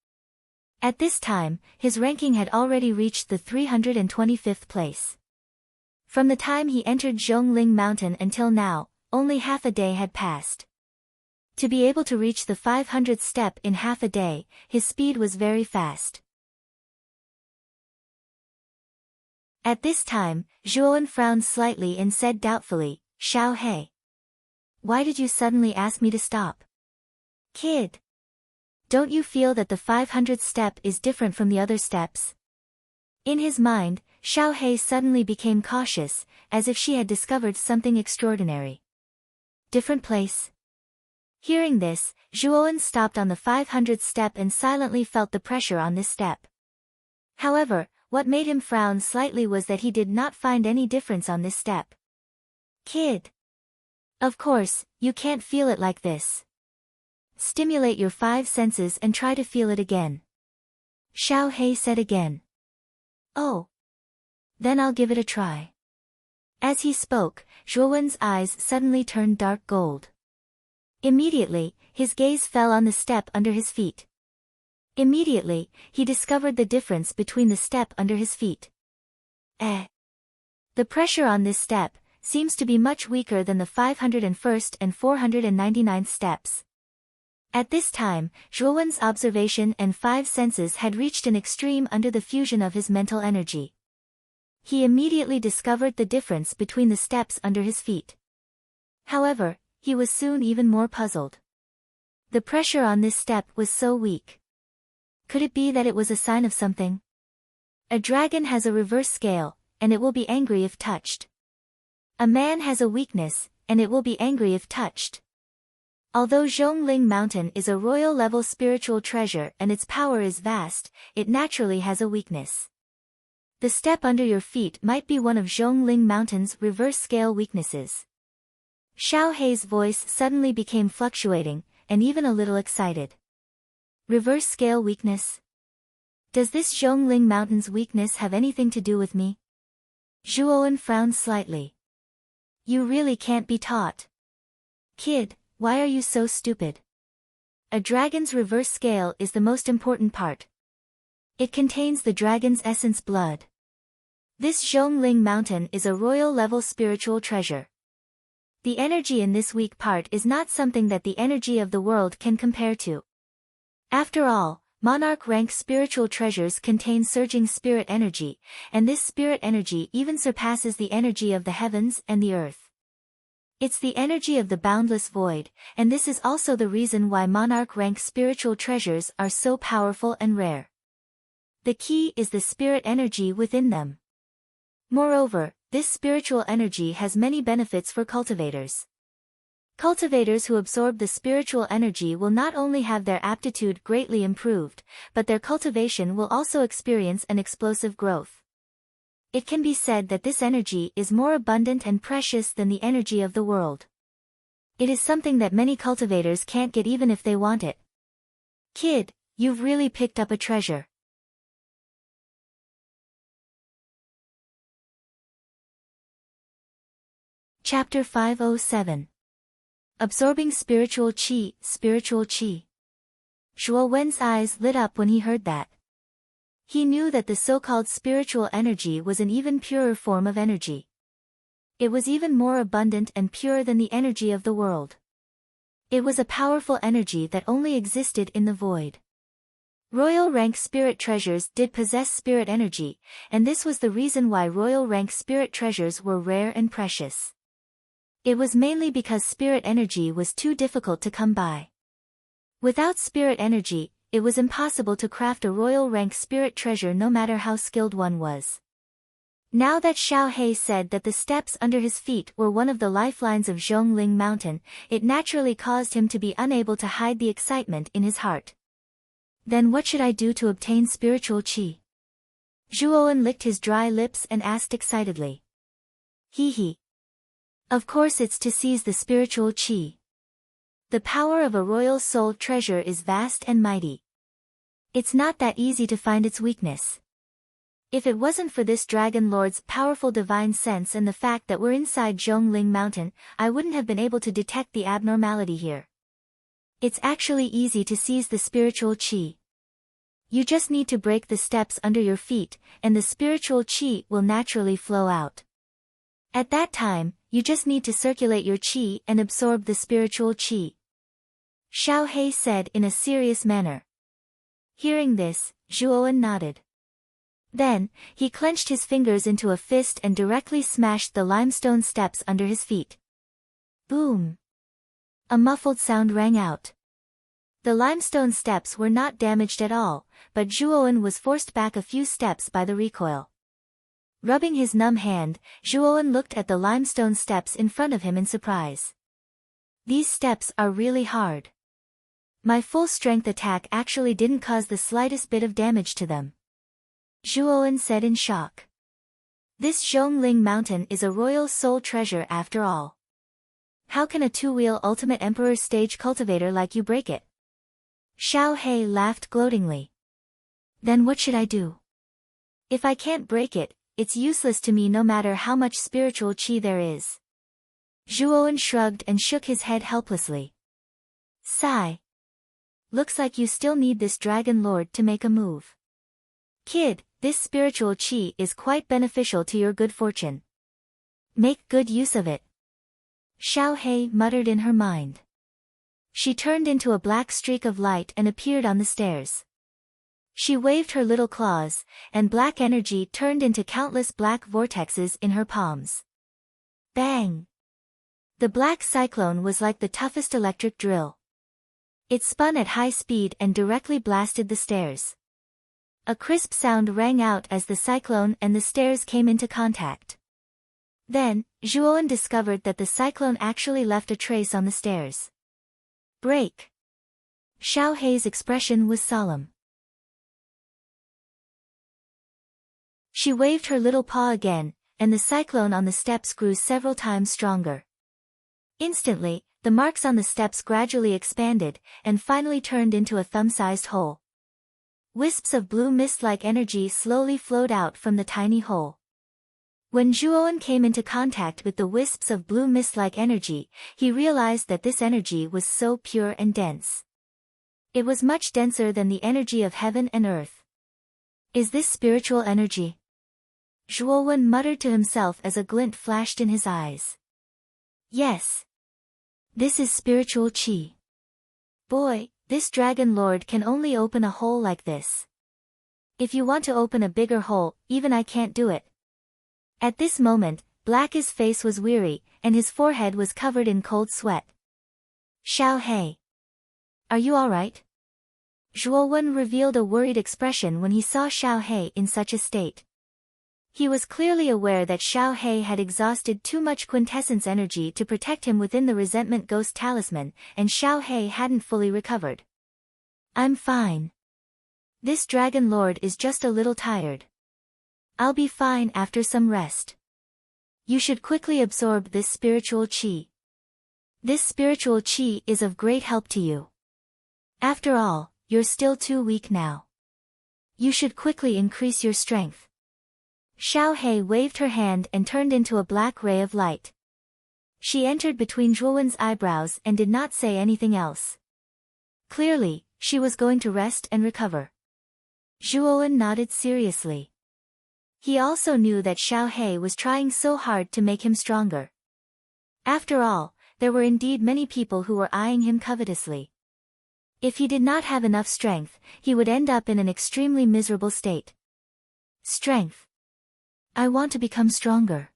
S1: At this time, his ranking had already reached the 325th place. From the time he entered Zhongling Mountain until now, only half a day had passed. To be able to reach the 500th step in half a day, his speed was very fast. At this time, Zhuowen frowned slightly and said doubtfully, "Xiao He. Why did you suddenly ask me to stop? Kid. Don't you feel that the 500th step is different from the other steps?" In his mind, Xiao He suddenly became cautious, as if she had discovered something extraordinary. Different place. Hearing this, Zhuowen stopped on the 500th step and silently felt the pressure on this step. However, what made him frown slightly was that he did not find any difference on this step. Kid. Of course, you can't feel it like this. Stimulate your 5 senses and try to feel it again. Xiao He said again. Oh. Then I'll give it a try. As he spoke, Zhuowen's eyes suddenly turned dark gold. Immediately, his gaze fell on the step under his feet. Immediately, he discovered the difference between the step under his feet. The pressure on this step seems to be much weaker than the 501st and 499th steps. At this time, Zhuowen's observation and 5 senses had reached an extreme under the fusion of his mental energy. He immediately discovered the difference between the steps under his feet. However, he was soon even more puzzled. The pressure on this step was so weak. Could it be that it was a sign of something? A dragon has a reverse scale, and it will be angry if touched. A man has a weakness, and it will be angry if touched. Although Zhongling Mountain is a royal-level spiritual treasure and its power is vast, it naturally has a weakness. The step under your feet might be one of Zhongling Mountain's reverse-scale weaknesses. Xiao He's voice suddenly became fluctuating, and even a little excited. Reverse-scale weakness? Does this Zhongling Mountain's weakness have anything to do with me? Zhuowen frowned slightly. You really can't be taught. Kid, why are you so stupid? A dragon's reverse scale is the most important part. It contains the dragon's essence blood. This Zhongling mountain is a royal-level spiritual treasure. The energy in this weak part is not something that the energy of the world can compare to. After all, monarch-rank spiritual treasures contain surging spirit energy, and this spirit energy even surpasses the energy of the heavens and the earth. It's the energy of the boundless void, and this is also the reason why monarch-rank spiritual treasures are so powerful and rare. The key is the spirit energy within them. Moreover, this spiritual energy has many benefits for cultivators. Cultivators who absorb the spiritual energy will not only have their aptitude greatly improved, but their cultivation will also experience an explosive growth. It can be said that this energy is more abundant and precious than the energy of the world. It is something that many cultivators can't get even if they want it. Kid, you've really picked up a treasure. Chapter 507. Absorbing Spiritual Qi, Spiritual Qi. Zhuo Wen's eyes lit up when he heard that. He knew that the so-called spiritual energy was an even purer form of energy. It was even more abundant and pure than the energy of the world. It was a powerful energy that only existed in the void. Royal rank spirit treasures did possess spirit energy, and this was the reason why royal rank spirit treasures were rare and precious. It was mainly because spirit energy was too difficult to come by. Without spirit energy, it was impossible to craft a royal rank spirit treasure no matter how skilled one was. Now that Xiao He said that the steps under his feet were one of the lifelines of Zhongling Mountain, it naturally caused him to be unable to hide the excitement in his heart. Then what should I do to obtain spiritual qi? Zhuowen licked his dry lips and asked excitedly. He. Of course it's to seize the spiritual qi. The power of a royal soul treasure is vast and mighty. It's not that easy to find its weakness. If it wasn't for this Dragon Lord's powerful divine sense and the fact that we're inside Zhongling Mountain, I wouldn't have been able to detect the abnormality here. It's actually easy to seize the spiritual qi. You just need to break the steps under your feet, and the spiritual qi will naturally flow out. At that time, you just need to circulate your qi and absorb the spiritual qi. Xiao He said in a serious manner. Hearing this, Zhuowen nodded. Then, he clenched his fingers into a fist and directly smashed the limestone steps under his feet. Boom! A muffled sound rang out. The limestone steps were not damaged at all, but Zhuowen was forced back a few steps by the recoil. Rubbing his numb hand, Zhuowen looked at the limestone steps in front of him in surprise. These steps are really hard. My full-strength attack actually didn't cause the slightest bit of damage to them. Zhuowen said in shock. This Zhongling Mountain is a royal soul treasure after all. How can a two-wheel ultimate emperor stage cultivator like you break it? Xiao He laughed gloatingly. Then what should I do? If I can't break it, it's useless to me no matter how much spiritual qi there is. Zhuowen shrugged and shook his head helplessly. Sigh. Looks like you still need this Dragon Lord to make a move. Kid, this spiritual qi is quite beneficial to your good fortune. Make good use of it. Xiao He muttered in her mind. She turned into a black streak of light and appeared on the stairs. She waved her little claws, and black energy turned into countless black vortexes in her palms. Bang! The black cyclone was like the toughest electric drill. It spun at high speed and directly blasted the stairs. A crisp sound rang out as the cyclone and the stairs came into contact. Then, Zhuowen discovered that the cyclone actually left a trace on the stairs. Break! Xiao He's expression was solemn. She waved her little paw again, and the cyclone on the steps grew several times stronger. Instantly, the marks on the steps gradually expanded, and finally turned into a thumb-sized hole. Wisps of blue mist-like energy slowly flowed out from the tiny hole. When Zhuowen came into contact with the wisps of blue mist-like energy, he realized that this energy was so pure and dense. It was much denser than the energy of heaven and earth. Is this spiritual energy? Zhuowen muttered to himself as a glint flashed in his eyes. Yes. This is spiritual qi. Boy, this dragon lord can only open a hole like this. If you want to open a bigger hole, even I can't do it. At this moment, Black's face was weary, and his forehead was covered in cold sweat. Xiao He. Are you alright? Zhuowen revealed a worried expression when he saw Xiao He in such a state. He was clearly aware that Xiao He had exhausted too much quintessence energy to protect him within the resentment ghost talisman, and Xiao He hadn't fully recovered. I'm fine. This dragon lord is just a little tired. I'll be fine after some rest. You should quickly absorb this spiritual qi. This spiritual qi is of great help to you. After all, you're still too weak now. You should quickly increase your strength. Xiao He waved her hand and turned into a black ray of light. She entered between Zhuowen's eyebrows and did not say anything else. Clearly, she was going to rest and recover. Zhuowen nodded seriously. He also knew that Xiao He was trying so hard to make him stronger. After all, there were indeed many people who were eyeing him covetously. If he did not have enough strength, he would end up in an extremely miserable state. Strength. I want to become stronger.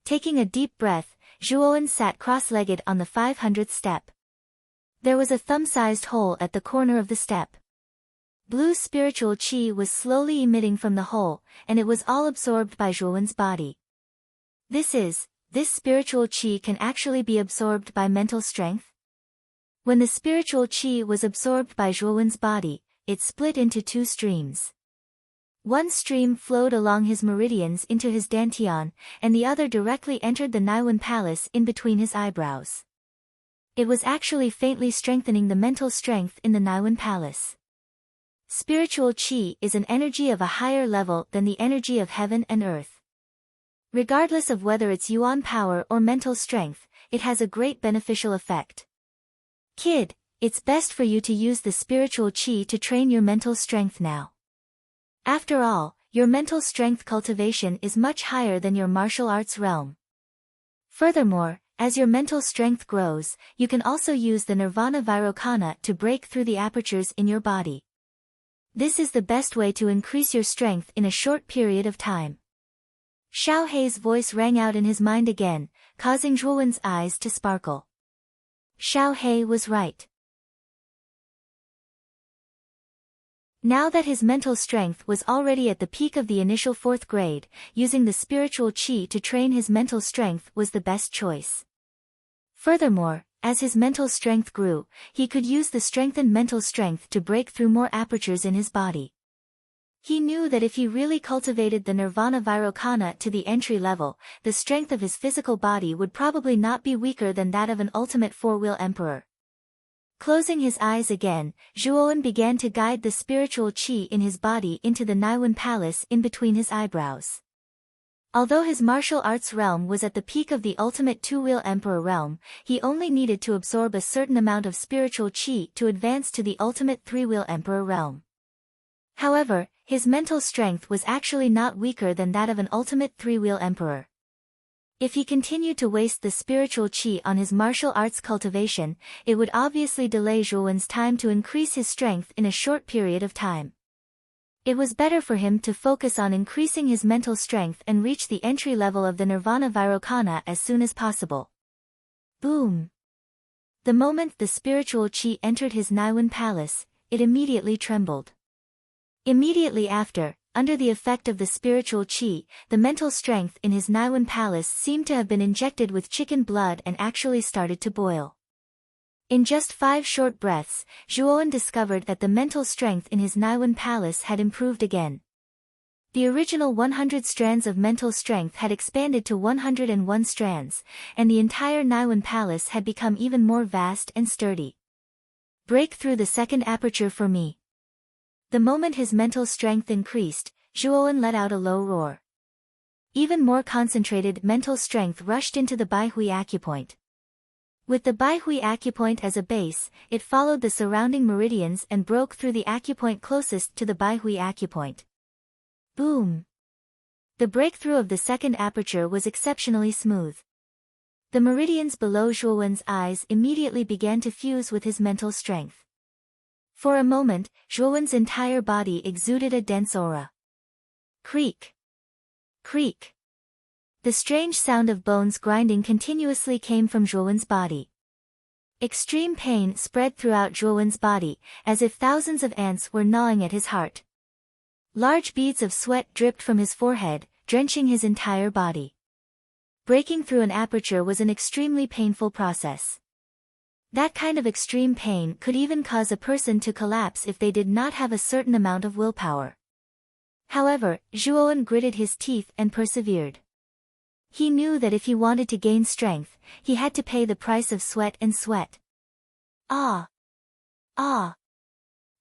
S1: Taking a deep breath, Zhuowen sat cross-legged on the 500th step. There was a thumb-sized hole at the corner of the step. Blue spiritual qi was slowly emitting from the hole, and it was all absorbed by Zhuowen's body. This spiritual qi can actually be absorbed by mental strength? When the spiritual qi was absorbed by Zhuowen's body, it split into two streams. One stream flowed along his meridians into his dantian, and the other directly entered the Naiwen Palace in between his eyebrows. It was actually faintly strengthening the mental strength in the Naiwen Palace. Spiritual qi is an energy of a higher level than the energy of heaven and earth. Regardless of whether it's yuan power or mental strength, it has a great beneficial effect. Kid, it's best for you to use the spiritual qi to train your mental strength now. After all, your mental strength cultivation is much higher than your martial arts realm. Furthermore, as your mental strength grows, you can also use the Nirvana Vairocana to break through the apertures in your body. This is the best way to increase your strength in a short period of time. Xiao He's voice rang out in his mind again, causing Zhuowen's eyes to sparkle. Xiao He was right. Now that his mental strength was already at the peak of the initial 4th grade, using the spiritual qi to train his mental strength was the best choice. Furthermore, as his mental strength grew, he could use the strengthened mental strength to break through more apertures in his body. He knew that if he really cultivated the Nirvana Vairocana to the entry level, the strength of his physical body would probably not be weaker than that of an ultimate 4-wheel emperor. Closing his eyes again, Zhuowen began to guide the spiritual qi in his body into the Naiwen Palace in between his eyebrows. Although his martial arts realm was at the peak of the ultimate 2-wheel emperor realm, he only needed to absorb a certain amount of spiritual qi to advance to the ultimate 3-wheel emperor realm. However, his mental strength was actually not weaker than that of an ultimate 3-wheel emperor. If he continued to waste the spiritual qi on his martial arts cultivation, it would obviously delay Zhuowen's time to increase his strength in a short period of time. It was better for him to focus on increasing his mental strength and reach the entry level of the Nirvana Vairocana as soon as possible. Boom! The moment the spiritual qi entered his Naiwen Palace, it immediately trembled. Immediately after, under the effect of the spiritual qi, the mental strength in his Naiwen Palace seemed to have been injected with chicken blood and actually started to boil. In just 5 short breaths, Zhuowen discovered that the mental strength in his Naiwen Palace had improved again. The original 100 strands of mental strength had expanded to 101 strands, and the entire Naiwen Palace had become even more vast and sturdy. Break through the second aperture for me. The moment his mental strength increased, Zhuowen let out a low roar. even more concentrated mental strength rushed into the Baihui acupoint. With the Baihui acupoint as a base, it followed the surrounding meridians and broke through the acupoint closest to the Baihui acupoint. Boom! The breakthrough of the second aperture was exceptionally smooth. The meridians below Zhuowen's eyes immediately began to fuse with his mental strength. For a moment, Zhuowen's entire body exuded a dense aura. Creak! Creak! The strange sound of bones grinding continuously came from Zhuowen's body. Extreme pain spread throughout Zhuowen's body, as if thousands of ants were gnawing at his heart. Large beads of sweat dripped from his forehead, drenching his entire body. Breaking through an aperture was an extremely painful process. That kind of extreme pain could even cause a person to collapse if they did not have a certain amount of willpower. However, Zhuowen gritted his teeth and persevered. He knew that if he wanted to gain strength, he had to pay the price of sweat and sweat. Ah! Ah!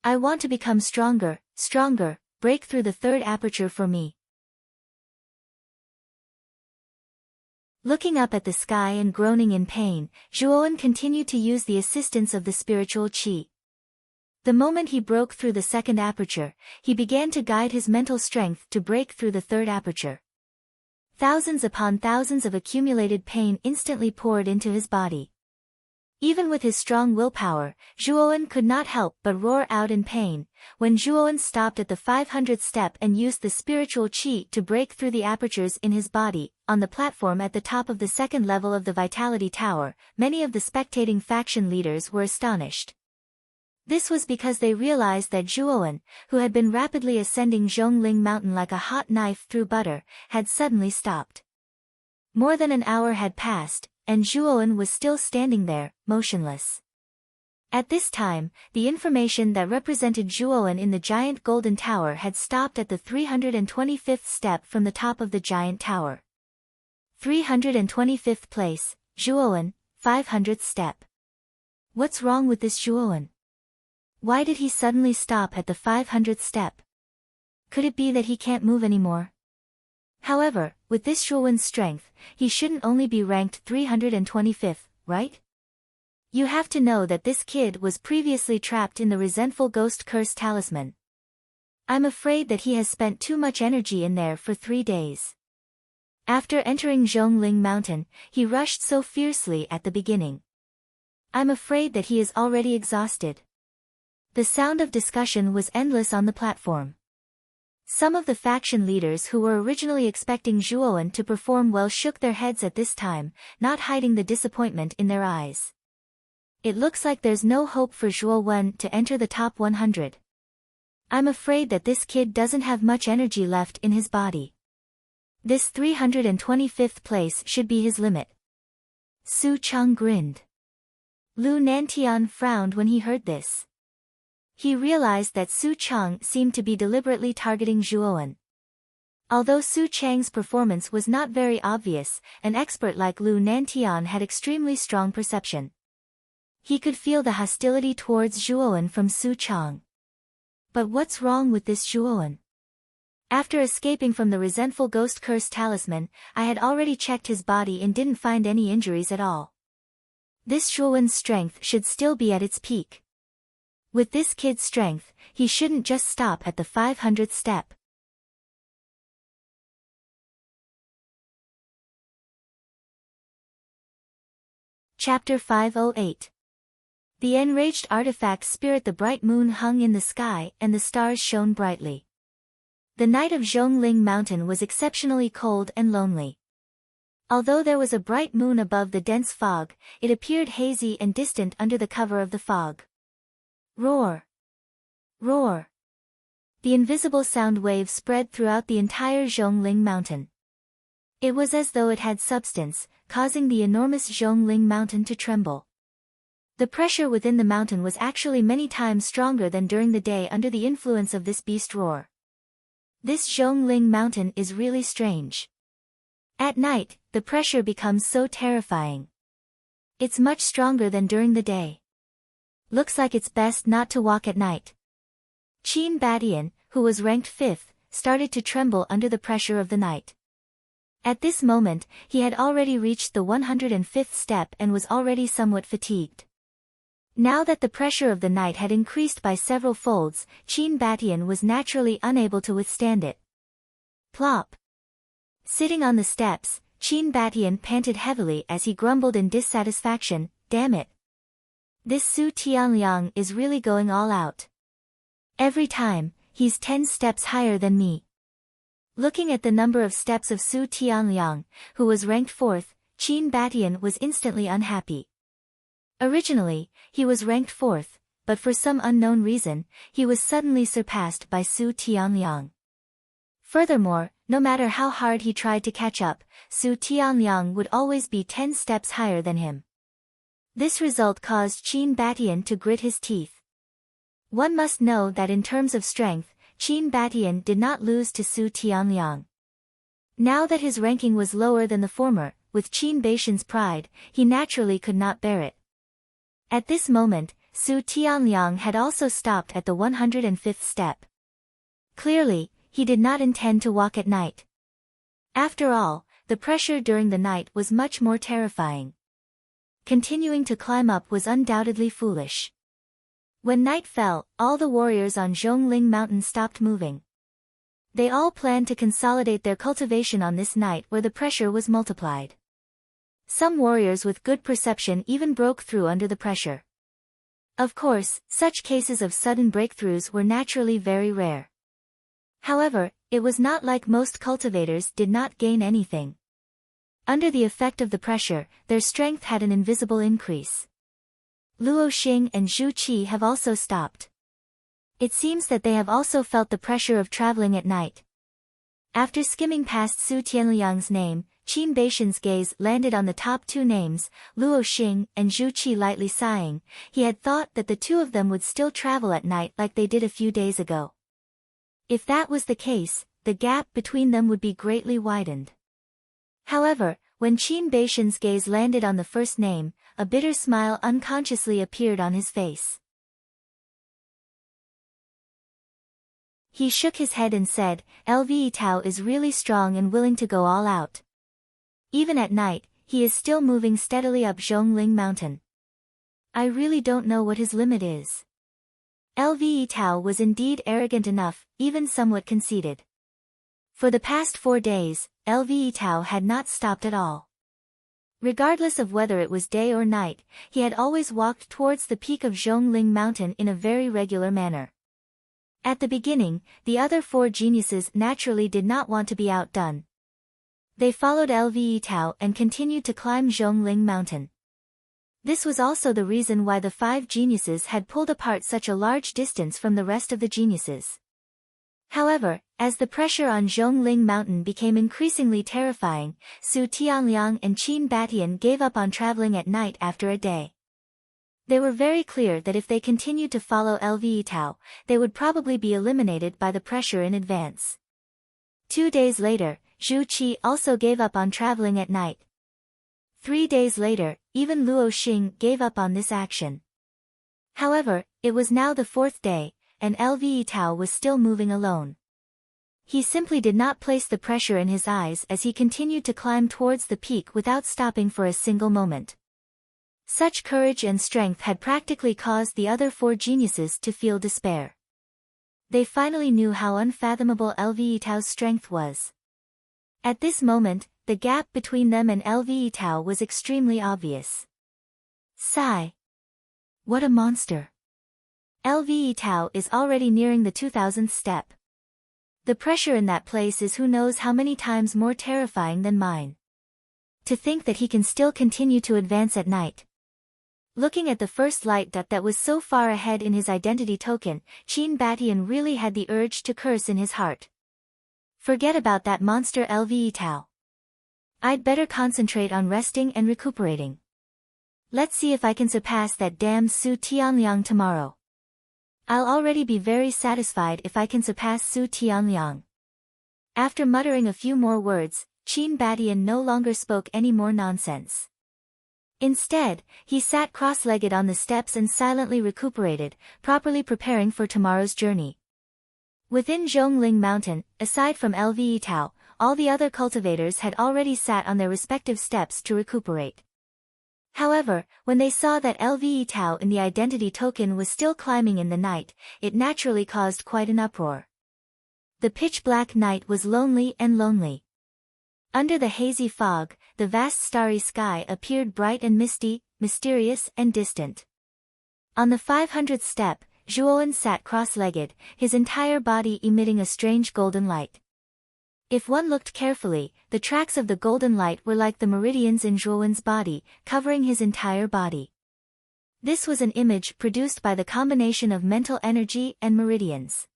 S1: I want to become stronger, stronger, break through the third aperture for me. Looking up at the sky and groaning in pain, Zhuowen continued to use the assistance of the spiritual qi. The moment he broke through the second aperture, he began to guide his mental strength to break through the third aperture. Thousands upon thousands of accumulated pain instantly poured into his body. Even with his strong willpower, Zhuowen could not help but roar out in pain. When Zhuowen stopped at the 500th step and used the spiritual qi to break through the apertures in his body, on the platform at the top of the second level of the Vitality Tower, many of the spectating faction leaders were astonished. This was because they realized that Zhuowen, who had been rapidly ascending Zhongling Mountain like a hot knife through butter, had suddenly stopped. More than an hour had passed, and Zhuowen was still standing there, motionless. At this time, the information that represented Zhuowen in the giant golden tower had stopped at the 325th step from the top of the giant tower. 325th place, Zhuowen, 500th step. What's wrong with this Zhuowen? Why did he suddenly stop at the 500th step? Could it be that he can't move anymore? However, with this Zhuowen's strength, he shouldn't only be ranked 325th, right? You have to know that this kid was previously trapped in the resentful ghost curse talisman. I'm afraid that he has spent too much energy in there for 3 days. After entering Zhongling Mountain, he rushed so fiercely at the beginning. I'm afraid that he is already exhausted. The sound of discussion was endless on the platform. Some of the faction leaders who were originally expecting Zhuowen to perform well shook their heads at this time, not hiding the disappointment in their eyes. It looks like there's no hope for Zhuowen to enter the top 100. I'm afraid that this kid doesn't have much energy left in his body. This 325th place should be his limit. Su Cheng grinned. Lu Nantian frowned when he heard this. He realized that Su Cheng seemed to be deliberately targeting Zhuowen. Although Su Cheng's performance was not very obvious, an expert like Lu Nantian had extremely strong perception. He could feel the hostility towards Zhuowen from Su Cheng. But what's wrong with this Zhuowen? After escaping from the resentful ghost curse talisman, I had already checked his body and didn't find any injuries at all. This Zhuowen's strength should still be at its peak. With this kid's strength, he shouldn't just stop at the 500th step. Chapter 508. The enraged artifact spirit. The bright moon hung in the sky and the stars shone brightly. The night of Zhongling Mountain was exceptionally cold and lonely. Although there was a bright moon above the dense fog, it appeared hazy and distant under the cover of the fog. Roar! Roar! The invisible sound wave spread throughout the entire Zhongling Mountain. It was as though it had substance, causing the enormous Zhongling Mountain to tremble. The pressure within the mountain was actually many times stronger than during the day under the influence of this beast roar. This Zhongling Mountain is really strange. At night, the pressure becomes so terrifying. It's much stronger than during the day. Looks like it's best not to walk at night. Qin Badian, who was ranked 5th, started to tremble under the pressure of the night. At this moment, he had already reached the 105th step and was already somewhat fatigued. Now that the pressure of the night had increased by several folds, Qin Batian was naturally unable to withstand it. Plop! Sitting on the steps, Qin Batian panted heavily as he grumbled in dissatisfaction, "Damn it! This Su Tianliang is really going all out. Every time, he's 10 steps higher than me." Looking at the number of steps of Su Tianliang, who was ranked 4th, Qin Batian was instantly unhappy. Originally, he was ranked 4th, but for some unknown reason, he was suddenly surpassed by Su Tianliang. Furthermore, no matter how hard he tried to catch up, Su Tianliang would always be 10 steps higher than him. This result caused Qin Batian to grit his teeth. One must know that in terms of strength, Qin Batian did not lose to Su Tianliang. Now that his ranking was lower than the former, with Qin Batian's pride, he naturally could not bear it. At this moment, Su Tianliang had also stopped at the 105th step. Clearly, he did not intend to walk at night. After all, the pressure during the night was much more terrifying. Continuing to climb up was undoubtedly foolish. When night fell, all the warriors on Zhongling Mountain stopped moving. They all planned to consolidate their cultivation on this night where the pressure was multiplied. Some warriors with good perception even broke through under the pressure. Of course, such cases of sudden breakthroughs were naturally very rare. However, it was not like most cultivators did not gain anything. Under the effect of the pressure, their strength had an invisible increase. Luo Xing and Zhu Qi have also stopped. It seems that they have also felt the pressure of traveling at night. After skimming past Su Tianliang's name, Qin Batian's gaze landed on the top two names, Luo Xing and Zhu Qi. Lightly sighing, he had thought that the two of them would still travel at night like they did a few days ago. If that was the case, the gap between them would be greatly widened. However, when Qin Batian's gaze landed on the first name, a bitter smile unconsciously appeared on his face. He shook his head and said, "Lve Tao is really strong and willing to go all out. Even at night, he is still moving steadily up Zhongling Mountain. I really don't know what his limit is." Lve Tao was indeed arrogant enough, even somewhat conceited. For the past 4 days, Lve Tao had not stopped at all. Regardless of whether it was day or night, he had always walked towards the peak of Zhongling Mountain in a very regular manner. At the beginning, the other 4 geniuses naturally did not want to be outdone. They followed Lve Tao and continued to climb Zhongling Mountain. This was also the reason why the 5 geniuses had pulled apart such a large distance from the rest of the geniuses. However, as the pressure on Zhongling Mountain became increasingly terrifying, Su Tianliang and Qin Batian gave up on traveling at night after a day. They were very clear that if they continued to follow Lve Tao, they would probably be eliminated by the pressure in advance. 2 days later, Zhu Qi also gave up on traveling at night. 3 days later, even Luo Xing gave up on this action. However, it was now the 4th day, and Lve Tao was still moving alone. He simply did not place the pressure in his eyes as he continued to climb towards the peak without stopping for a single moment. Such courage and strength had practically caused the other 4 geniuses to feel despair. They finally knew how unfathomable Lve Tao's strength was. At this moment, the gap between them and Lve Tao was extremely obvious. Sigh. What a monster. Lve Tao is already nearing the 2000th step. The pressure in that place is who knows how many times more terrifying than mine. To think that he can still continue to advance at night. Looking at the first light dot that was so far ahead in his identity token, Qin Batian really had the urge to curse in his heart. Forget about that monster Lve Tao. I'd better concentrate on resting and recuperating. Let's see if I can surpass that damn Su Tianliang tomorrow. I'll already be very satisfied if I can surpass Su Tianliang. After muttering a few more words, Qin Batian no longer spoke any more nonsense. Instead, he sat cross-legged on the steps and silently recuperated, properly preparing for tomorrow's journey. Within Zhongling Mountain, aside from Lve Tao, all the other cultivators had already sat on their respective steps to recuperate. However, when they saw that Lve Tao in the identity token was still climbing in the night, it naturally caused quite an uproar. The pitch-black night was lonely and lonely. Under the hazy fog, the vast starry sky appeared bright and misty, mysterious and distant. On the 500th step, Zhuowen sat cross-legged, his entire body emitting a strange golden light. If one looked carefully, the tracks of the golden light were like the meridians in Zhuowen's body, covering his entire body. This was an image produced by the combination of mental energy and meridians.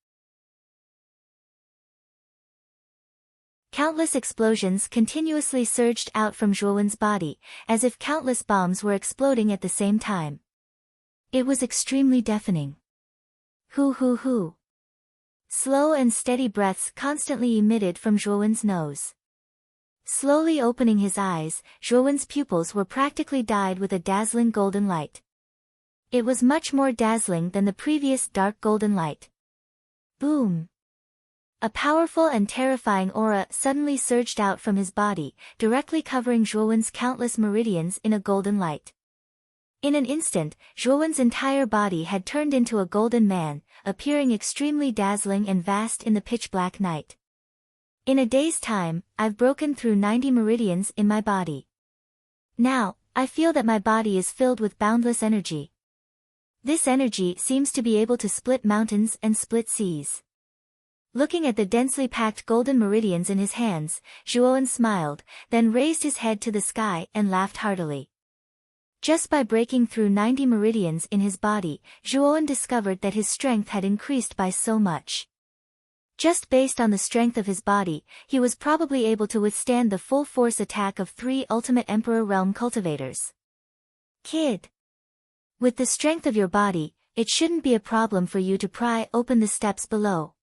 S1: Countless explosions continuously surged out from Zhuowen's body, as if countless bombs were exploding at the same time. It was extremely deafening. Hoo hoo hoo. Slow and steady breaths constantly emitted from Zhuowen's nose. Slowly opening his eyes, Zhuowen's pupils were practically dyed with a dazzling golden light. It was much more dazzling than the previous dark golden light. Boom! A powerful and terrifying aura suddenly surged out from his body, directly covering Zhuowen's countless meridians in a golden light. In an instant, Zhuowen's entire body had turned into a golden man, appearing extremely dazzling and vast in the pitch-black night. In a day's time, I've broken through 90 meridians in my body. Now, I feel that my body is filled with boundless energy. This energy seems to be able to split mountains and split seas. Looking at the densely packed golden meridians in his hands, Zhuowen smiled, then raised his head to the sky and laughed heartily. Just by breaking through 90 meridians in his body, Zhuowen discovered that his strength had increased by so much. Just based on the strength of his body, he was probably able to withstand the full force attack of 3 Ultimate Emperor Realm cultivators. Kid! With the strength of your body, it shouldn't be a problem for you to pry open the steps below.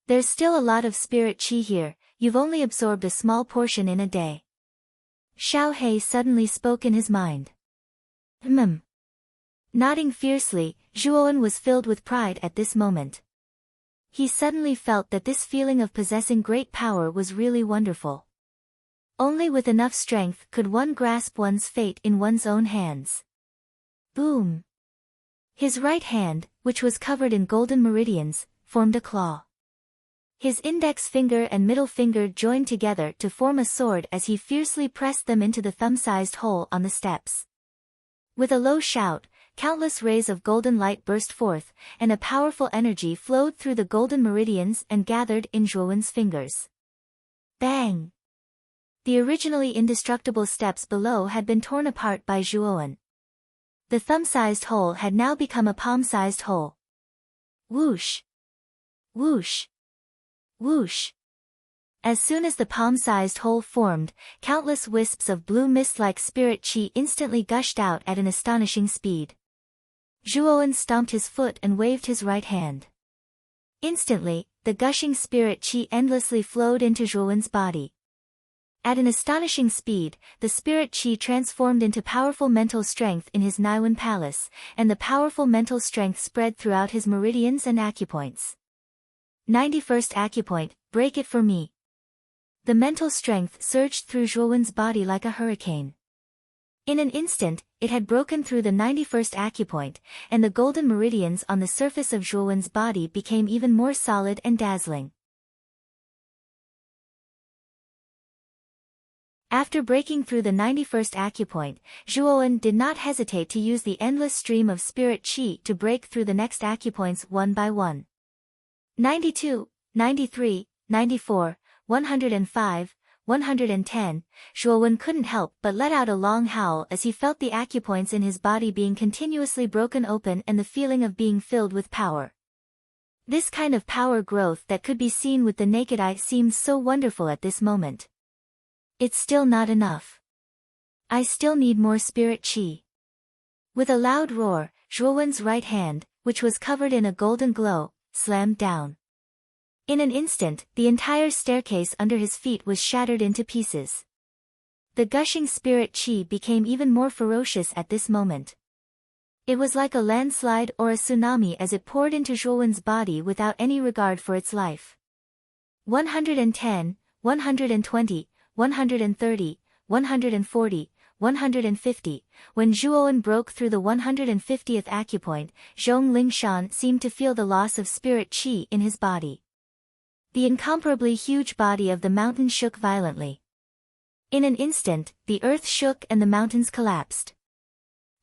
S1: There's still a lot of spirit chi here, you've only absorbed a small portion in a day. Xiao He suddenly spoke in his mind. Nodding fiercely, Zhuowen was filled with pride at this moment. He suddenly felt that this feeling of possessing great power was really wonderful. Only with enough strength could one grasp one's fate in one's own hands. Boom! His right hand, which was covered in golden meridians, formed a claw. His index finger and middle finger joined together to form a sword as he fiercely pressed them into the thumb-sized hole on the steps. With a low shout, countless rays of golden light burst forth, and a powerful energy flowed through the golden meridians and gathered in Zhuowen's fingers. Bang! The originally indestructible steps below had been torn apart by Zhuowen. The thumb-sized hole had now become a palm-sized hole. Whoosh! Whoosh! Whoosh! As soon as the palm-sized hole formed, countless wisps of blue mist-like spirit chi instantly gushed out at an astonishing speed. Zhuowen stomped his foot and waved his right hand. Instantly, the gushing spirit chi endlessly flowed into Zhuowen's body. At an astonishing speed, the spirit chi transformed into powerful mental strength in his Naiwen Palace, and the powerful mental strength spread throughout his meridians and acupoints. 91st acupoint, break it for me. The mental strength surged through Zhuowen's body like a hurricane. In an instant, it had broken through the 91st acupoint, and the golden meridians on the surface of Zhuowen's body became even more solid and dazzling. After breaking through the 91st acupoint, Zhuowen did not hesitate to use the endless stream of spirit chi to break through the next acupoints one by one. 92, 93, 94, 105, 110, Zhuowen couldn't help but let out a long howl as he felt the acupoints in his body being continuously broken open and the feeling of being filled with power. This kind of power growth that could be seen with the naked eye seemed so wonderful at this moment. It's still not enough. I still need more spirit chi. With a loud roar, Zhuowen's right hand, which was covered in a golden glow, slammed down. In an instant, the entire staircase under his feet was shattered into pieces. The gushing spirit chi became even more ferocious at this moment. It was like a landslide or a tsunami as it poured into Zhuowen's body without any regard for its life. 110, 120, 130, 140, 150. When Zhuowen broke through the 150th acupoint, Zhong Lingshan seemed to feel the loss of spirit qi in his body. The incomparably huge body of the mountain shook violently. In an instant, the earth shook and the mountains collapsed.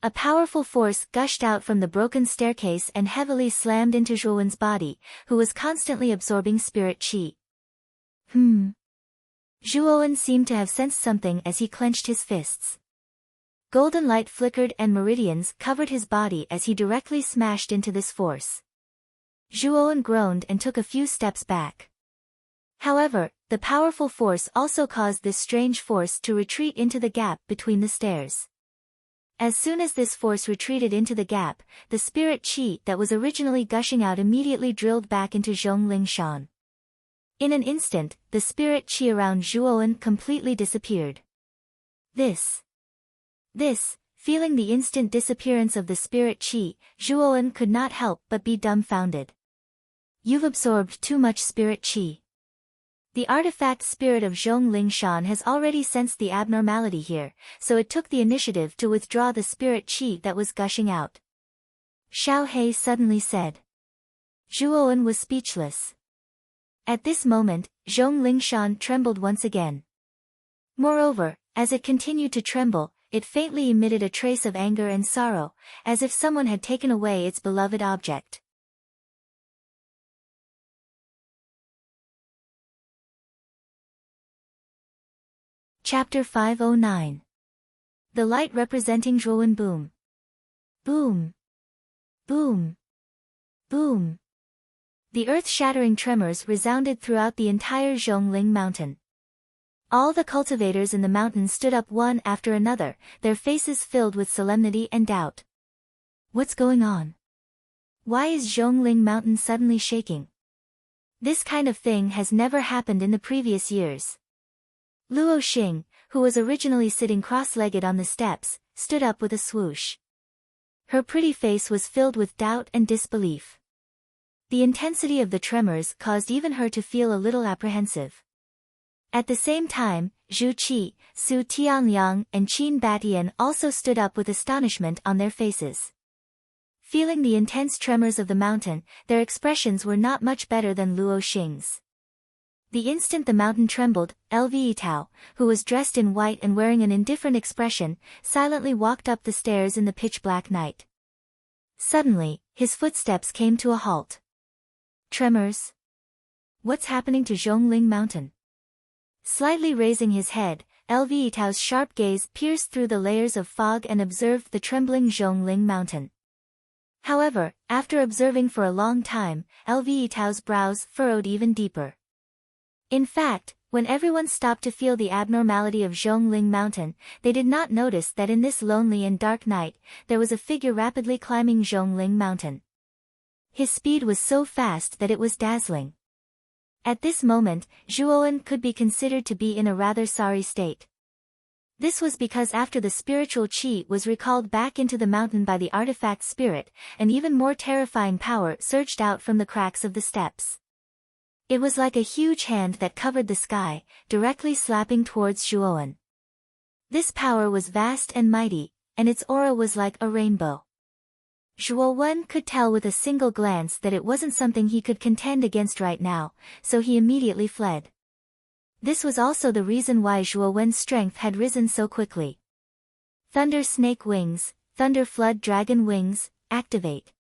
S1: A powerful force gushed out from the broken staircase and heavily slammed into Zhuowen's body, who was constantly absorbing spirit qi. Zhuowen seemed to have sensed something as he clenched his fists. Golden light flickered and meridians covered his body as he directly smashed into this force. Zhuowen groaned and took a few steps back. However, the powerful force also caused this strange force to retreat into the gap between the stairs. As soon as this force retreated into the gap, the spirit qi that was originally gushing out immediately drilled back into Zhong Lingshan. In an instant, the spirit qi around Zhuowen completely disappeared. Feeling the instant disappearance of the spirit qi, Zhuowen could not help but be dumbfounded. You've absorbed too much spirit qi. The artifact spirit of Zhong Lingshan has already sensed the abnormality here, so it took the initiative to withdraw the spirit qi that was gushing out. Xiao He suddenly said. Zhuowen was speechless. At this moment, Zhong Lingshan trembled once again. Moreover, as it continued to tremble, it faintly emitted a trace of anger and sorrow, as if someone had taken away its beloved object. Chapter 509. The light representing Zhuowen boom. Boom. Boom. Boom. The earth-shattering tremors resounded throughout the entire Zhongling mountain. All the cultivators in the mountain stood up one after another, their faces filled with solemnity and doubt. What's going on? Why is Zhongling mountain suddenly shaking? This kind of thing has never happened in the previous years. Luo Xing, who was originally sitting cross-legged on the steps, stood up with a swoosh. Her pretty face was filled with doubt and disbelief. The intensity of the tremors caused even her to feel a little apprehensive. At the same time, Zhu Qi, Su Tianliang and Qin Batian also stood up with astonishment on their faces. Feeling the intense tremors of the mountain, their expressions were not much better than Luo Xing's. The instant the mountain trembled, Lve Tao, who was dressed in white and wearing an indifferent expression, silently walked up the stairs in the pitch-black night. Suddenly, his footsteps came to a halt. Tremors? What's happening to Zhongling mountain? Slightly raising his head, Lve Tao's sharp gaze pierced through the layers of fog and observed the trembling Zhongling mountain. However, after observing for a long time, Lve Tao's brows furrowed even deeper. In fact, when everyone stopped to feel the abnormality of Zhongling mountain, they did not notice that in this lonely and dark night, there was a figure rapidly climbing Zhongling mountain. His speed was so fast that it was dazzling. At this moment, Zhuowen could be considered to be in a rather sorry state. This was because after the spiritual qi was recalled back into the mountain by the artifact spirit, an even more terrifying power surged out from the cracks of the steps. It was like a huge hand that covered the sky, directly slapping towards Zhuowen. This power was vast and mighty, and its aura was like a rainbow. Zhuowen could tell with a single glance that it wasn't something he could contend against right now, so he immediately fled. This was also the reason why Zhuowen's strength had risen so quickly. Thunder Snake Wings, Thunder Flood Dragon Wings, activate.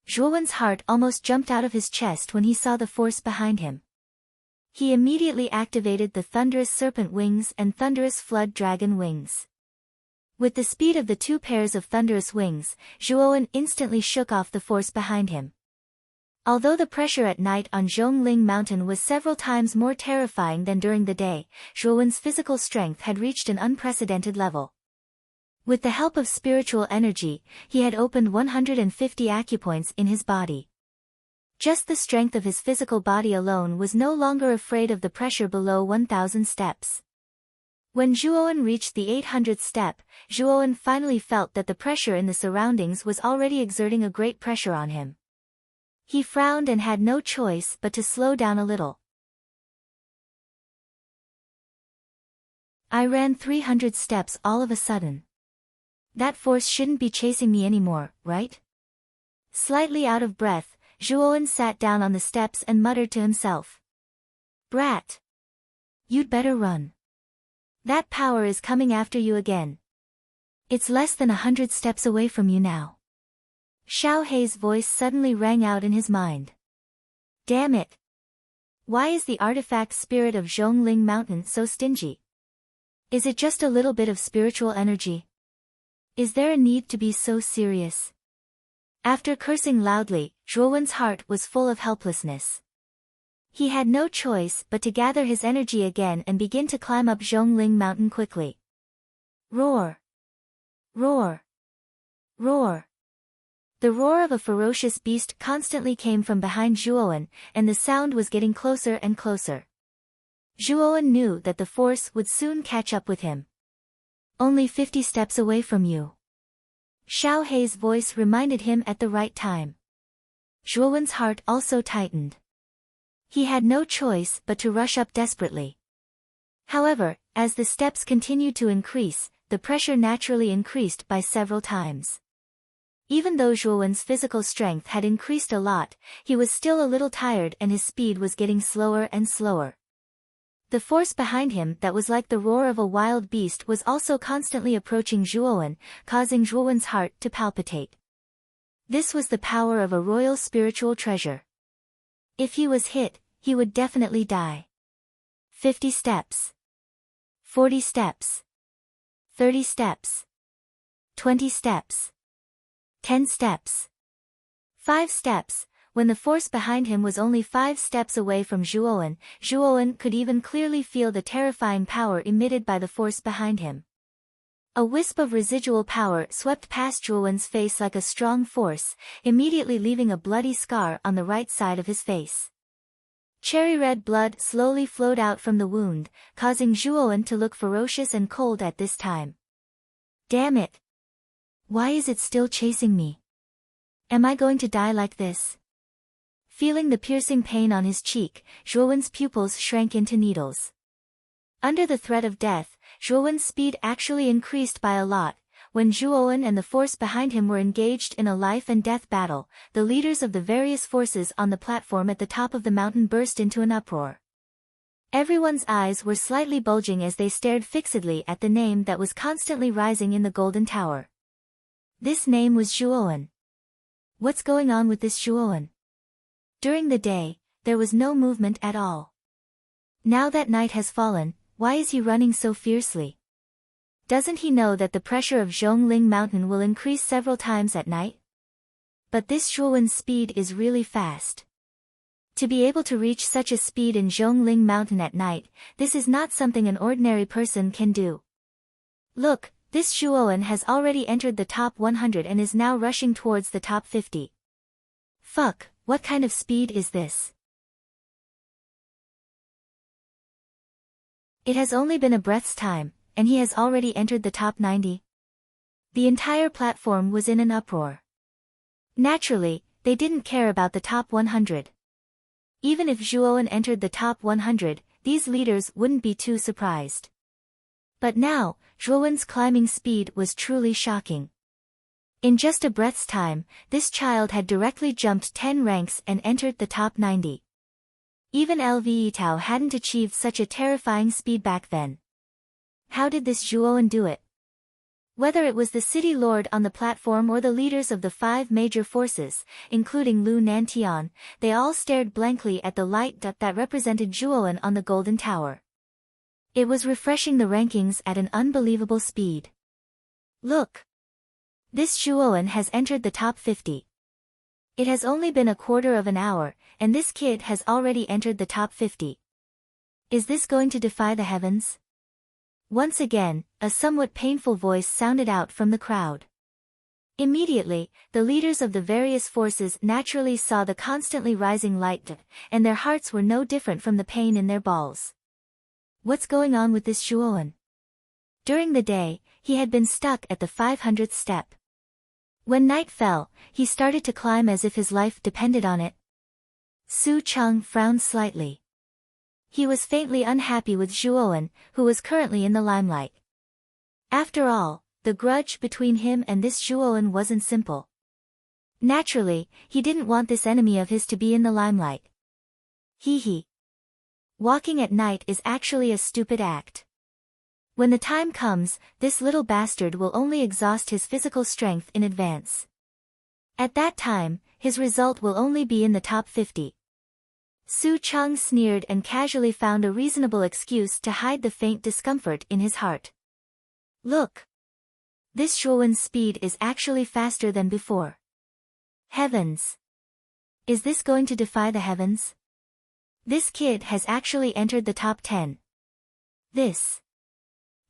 S1: Zhuowen's heart almost jumped out of his chest when he saw the force behind him. He immediately activated the Thunderous Serpent Wings and Thunderous Flood Dragon Wings. With the speed of the two pairs of thunderous wings, Zhuowen instantly shook off the force behind him. Although the pressure at night on Zhongling mountain was several times more terrifying than during the day, Zhuowen's physical strength had reached an unprecedented level. With the help of spiritual energy, he had opened 150 acupoints in his body. Just the strength of his physical body alone was no longer afraid of the pressure below 1,000 steps. When Zhuowen reached the 800th step, Zhuowen finally felt that the pressure in the surroundings was already exerting a great pressure on him. He frowned and had no choice but to slow down a little. I ran 300 steps all of a sudden. That force shouldn't be chasing me anymore, right? Slightly out of breath, Zhuowen sat down on the steps and muttered to himself. Brat! You'd better run. That power is coming after you again. It's less than 100 steps away from you now. Xiao Hei's voice suddenly rang out in his mind. Damn it! Why is the artifact spirit of Zhongling Mountain so stingy? Is it just a little bit of spiritual energy? Is there a need to be so serious? After cursing loudly, Zhuowen's heart was full of helplessness. He had no choice but to gather his energy again and begin to climb up Zhongling Mountain quickly. Roar! Roar! Roar! The roar of a ferocious beast constantly came from behind Zhuowen, and the sound was getting closer and closer. Zhuowen knew that the force would soon catch up with him. Only 50 steps away from you. Xiao Hei's voice reminded him at the right time. Zhuowen's heart also tightened. He had no choice but to rush up desperately. However, as the steps continued to increase, the pressure naturally increased by several times. Even though Zhuowen's physical strength had increased a lot, he was still a little tired and his speed was getting slower and slower. The force behind him that was like the roar of a wild beast was also constantly approaching Zhuowen, causing Zhuowen's heart to palpitate. This was the power of a royal spiritual treasure. If he was hit, he would definitely die. 50 steps. 40 steps. 30 steps. 20 steps. 10 steps. 5 steps. When the force behind him was only 5 steps away from Zhuowen, Zhuowen could even clearly feel the terrifying power emitted by the force behind him. A wisp of residual power swept past Zhuowen's face like a strong force, immediately leaving a bloody scar on the right side of his face. Cherry-red blood slowly flowed out from the wound, causing Zhuowen to look ferocious and cold at this time. Damn it! Why is it still chasing me? Am I going to die like this? Feeling the piercing pain on his cheek, Zhuowen's pupils shrank into needles. Under the threat of death, Zhuowen's speed actually increased by a lot. When Zhuowen and the force behind him were engaged in a life-and-death battle, the leaders of the various forces on the platform at the top of the mountain burst into an uproar. Everyone's eyes were slightly bulging as they stared fixedly at the name that was constantly rising in the golden tower. This name was Zhuowen. What's going on with this Zhuowen? During the day, there was no movement at all. Now that night has fallen, why is he running so fiercely? Doesn't he know that the pressure of Zhongling Mountain will increase several times at night? But this Zhuowen's speed is really fast. To be able to reach such a speed in Zhongling Mountain at night, this is not something an ordinary person can do. Look, this Zhuowen has already entered the top 100 and is now rushing towards the top 50. Fuck, what kind of speed is this? It has only been a breath's time, and he has already entered the top 90. The entire platform was in an uproar. Naturally, they didn't care about the top 100. Even if Zhuowen entered the top 100, these leaders wouldn't be too surprised. But now, Zhuowen's climbing speed was truly shocking. In just a breath's time, this child had directly jumped 10 ranks and entered the top 90. Even LVE Tao hadn't achieved such a terrifying speed back then. How did this Zhuowen do it? Whether it was the city lord on the platform or the leaders of the 5 major forces, including Lu Nantian, they all stared blankly at the light that represented Zhuowen on the golden tower. It was refreshing the rankings at an unbelievable speed. Look! This Zhuowen has entered the top 50. It has only been a quarter of an hour, and this kid has already entered the top 50. Is this going to defy the heavens? Once again, a somewhat painful voice sounded out from the crowd. Immediately, the leaders of the various forces naturally saw the constantly rising light, and their hearts were no different from the pain in their balls. What's going on with this Zhuowen? During the day, he had been stuck at the 500th step. When night fell, he started to climb as if his life depended on it. Su Cheng frowned slightly. He was faintly unhappy with Zhuowen, who was currently in the limelight. After all, the grudge between him and this Zhuowen wasn't simple. Naturally, he didn't want this enemy of his to be in the limelight. Hee. Walking at night is actually a stupid act. When the time comes, this little bastard will only exhaust his physical strength in advance. At that time, his result will only be in the top 50. Su Chang sneered and casually found a reasonable excuse to hide the faint discomfort in his heart. Look! This Zhuowen's speed is actually faster than before. Heavens! Is this going to defy the heavens? This kid has actually entered the top 10.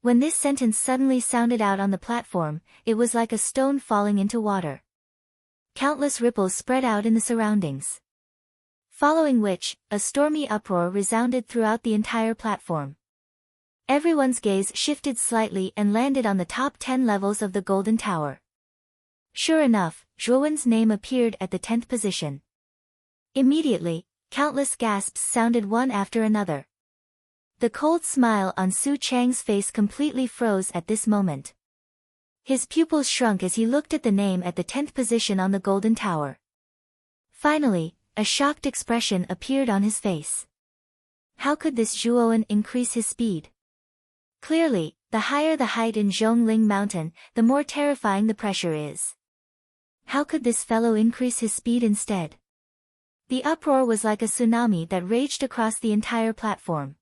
S1: When this sentence suddenly sounded out on the platform, it was like a stone falling into water. Countless ripples spread out in the surroundings. Following which, a stormy uproar resounded throughout the entire platform. Everyone's gaze shifted slightly and landed on the top 10 levels of the Golden Tower. Sure enough, Zhuowen's name appeared at the 10th position. Immediately, countless gasps sounded one after another. The cold smile on Su Chang's face completely froze at this moment. His pupils shrunk as he looked at the name at the 10th position on the Golden Tower. Finally, a shocked expression appeared on his face. How could this Zhuowen increase his speed? Clearly, the higher the height in Zhongling Mountain, the more terrifying the pressure is. How could this fellow increase his speed instead? The uproar was like a tsunami that raged across the entire platform.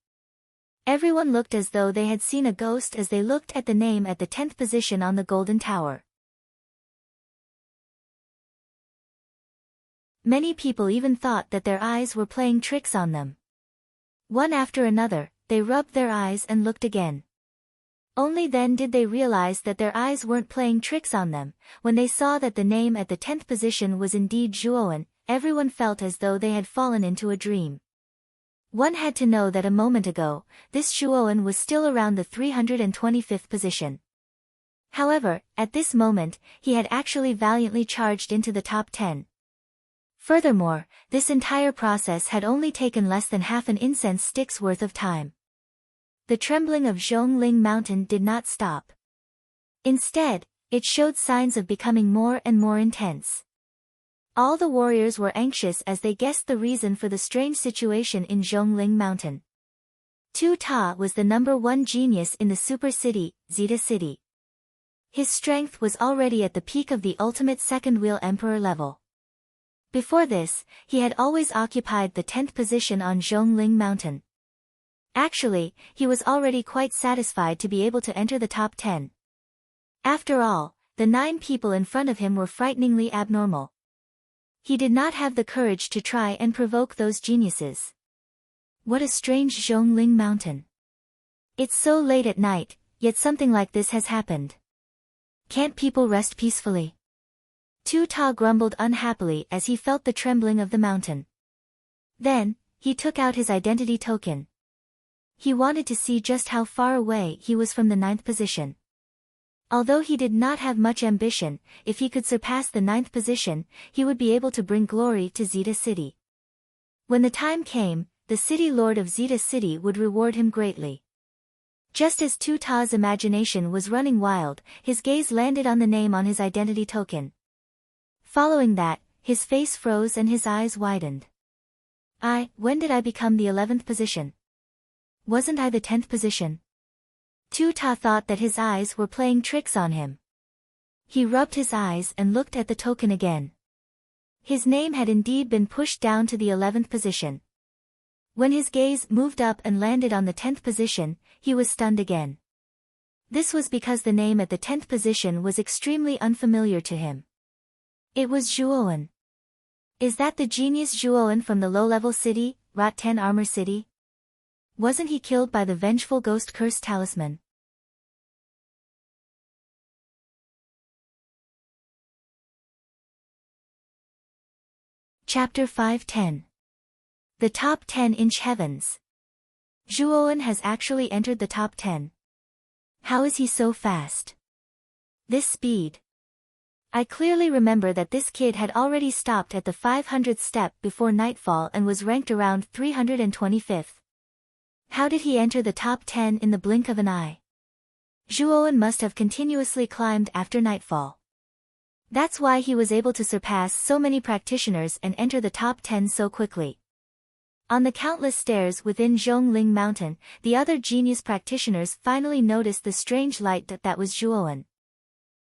S1: Everyone looked as though they had seen a ghost as they looked at the name at the 10th position on the Golden Tower. Many people even thought that their eyes were playing tricks on them. One after another, they rubbed their eyes and looked again. Only then did they realize that their eyes weren't playing tricks on them. When they saw that the name at the 10th position was indeed Zhuowen, everyone felt as though they had fallen into a dream. One had to know that a moment ago, this Zhuowen was still around the 325th position. However, at this moment, he had actually valiantly charged into the top 10. Furthermore, this entire process had only taken less than half an incense stick's worth of time. The trembling of Zhongling Mountain did not stop. Instead, it showed signs of becoming more and more intense. All the warriors were anxious as they guessed the reason for the strange situation in Zhongling Mountain. Tu Ta was the #1 genius in the super city, Zeta City. His strength was already at the peak of the ultimate second wheel emperor level. Before this, he had always occupied the 10th position on Zhongling Mountain. Actually, he was already quite satisfied to be able to enter the top 10. After all, the 9 people in front of him were frighteningly abnormal. He did not have the courage to try and provoke those geniuses. What a strange Zhongling Mountain. It's so late at night, yet something like this has happened. Can't people rest peacefully? Tu Ta grumbled unhappily as he felt the trembling of the mountain. Then, he took out his identity token. He wanted to see just how far away he was from the 9th position. Although he did not have much ambition, if he could surpass the 9th position, he would be able to bring glory to Zeta City. When the time came, the city lord of Zeta City would reward him greatly. Just as Tu Ta's imagination was running wild, his gaze landed on the name on his identity token. Following that, his face froze and his eyes widened. When did I become the 11th position? Wasn't I the 10th position? Tu Ta thought that his eyes were playing tricks on him. He rubbed his eyes and looked at the token again. His name had indeed been pushed down to the 11th position. When his gaze moved up and landed on the 10th position, he was stunned again. This was because the name at the 10th position was extremely unfamiliar to him. It was Zhuowen. Is that the genius Zhuowen from the low-level city, Rot 10 Armor City? Wasn't he killed by the vengeful ghost curse talisman? Chapter 510. The top 10-inch heavens. Zhuowen has actually entered the top 10. How is he so fast? This speed. I clearly remember that this kid had already stopped at the 500th step before nightfall and was ranked around 325th. How did he enter the top 10 in the blink of an eye? Zhuowen must have continuously climbed after nightfall. That's why he was able to surpass so many practitioners and enter the top 10 so quickly. On the countless stairs within Zhongling Mountain, the other genius practitioners finally noticed the strange light that was Zhuowen.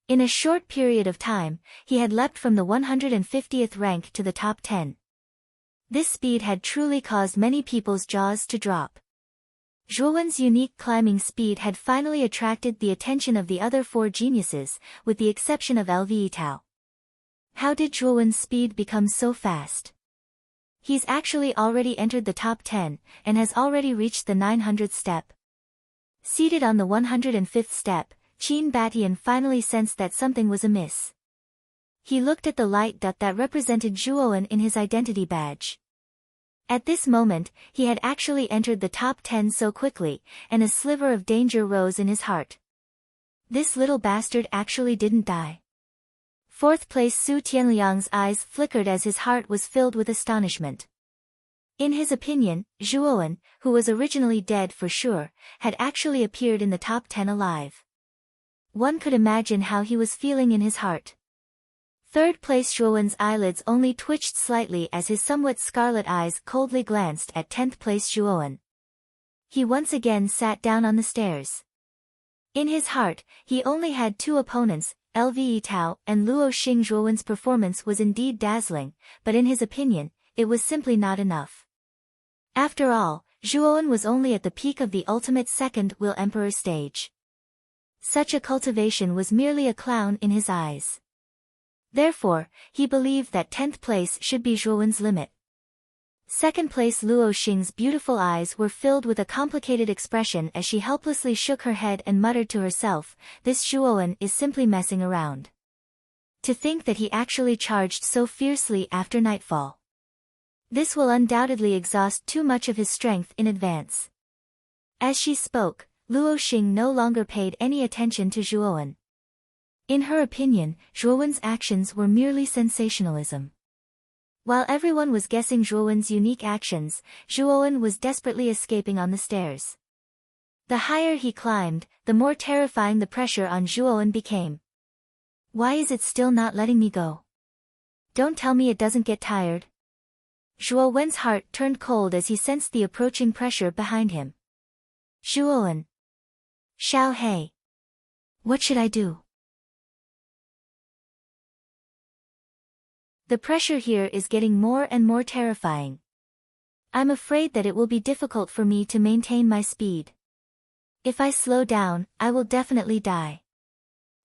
S1: In a short period of time, he had leapt from the 150th rank to the top 10. This speed had truly caused many people's jaws to drop. Zhuowen's unique climbing speed had finally attracted the attention of the other four geniuses, with the exception of Lve Tao. How did Zhuowen's speed become so fast? He's actually already entered the top 10, and has already reached the 900th step. Seated on the 105th step, Qin Batian finally sensed that something was amiss. He looked at the light dot that represented Zhuowen in his identity badge. At this moment, he had actually entered the top 10 so quickly, and a sliver of danger rose in his heart. This little bastard actually didn't die. Fourth place Su Tianliang's eyes flickered as his heart was filled with astonishment. In his opinion, Zhuowen, who was originally dead for sure, had actually appeared in the top 10 alive. One could imagine how he was feeling in his heart. Third place Zhuowen's eyelids only twitched slightly as his somewhat scarlet eyes coldly glanced at 10th place Zhuowen. He once again sat down on the stairs. In his heart, he only had two opponents, Lve Tao and Luo Xing. Zhuowen's performance was indeed dazzling, but in his opinion, it was simply not enough. After all, Zhuowen was only at the peak of the ultimate second will emperor stage. Such a cultivation was merely a clown in his eyes. Therefore, he believed that 10th place should be Zhuowen's limit. Second place Luo Xing's beautiful eyes were filled with a complicated expression as she helplessly shook her head and muttered to herself, "This Zhuowen is simply messing around. To think that he actually charged so fiercely after nightfall. This will undoubtedly exhaust too much of his strength in advance." As she spoke, Luo Xing no longer paid any attention to Zhuowen. In her opinion, Zhuowen's actions were merely sensationalism. While everyone was guessing Zhuowen's unique actions, Zhuowen was desperately escaping on the stairs. The higher he climbed, the more terrifying the pressure on Zhuowen became. Why is it still not letting me go? Don't tell me it doesn't get tired. Zhuowen's heart turned cold as he sensed the approaching pressure behind him. Zhuowen. Xiao He. What should I do? The pressure here is getting more and more terrifying. I'm afraid that it will be difficult for me to maintain my speed. If I slow down, I will definitely die.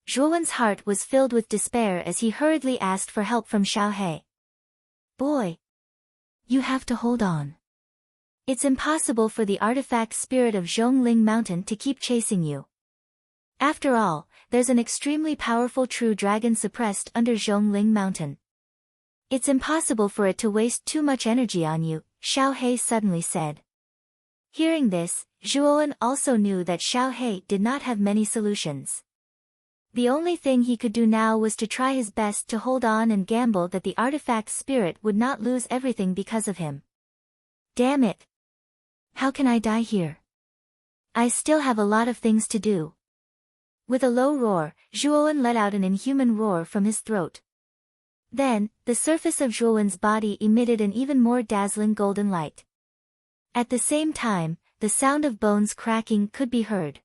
S1: Zhuowen's heart was filled with despair as he hurriedly asked for help from Xiao He. Boy! You have to hold on. It's impossible for the artifact spirit of Zhongling Mountain to keep chasing you. After all, there's an extremely powerful true dragon suppressed under Zhongling Mountain. It's impossible for it to waste too much energy on you, Xiao He suddenly said. Hearing this, Zhuowen also knew that Xiao He did not have many solutions. The only thing he could do now was to try his best to hold on and gamble that the artifact spirit would not lose everything because of him. Damn it! How can I die here? I still have a lot of things to do. With a low roar, Zhuowen let out an inhuman roar from his throat. Then, the surface of Zhuowen's body emitted an even more dazzling golden light. At the same time, the sound of bones cracking could be heard.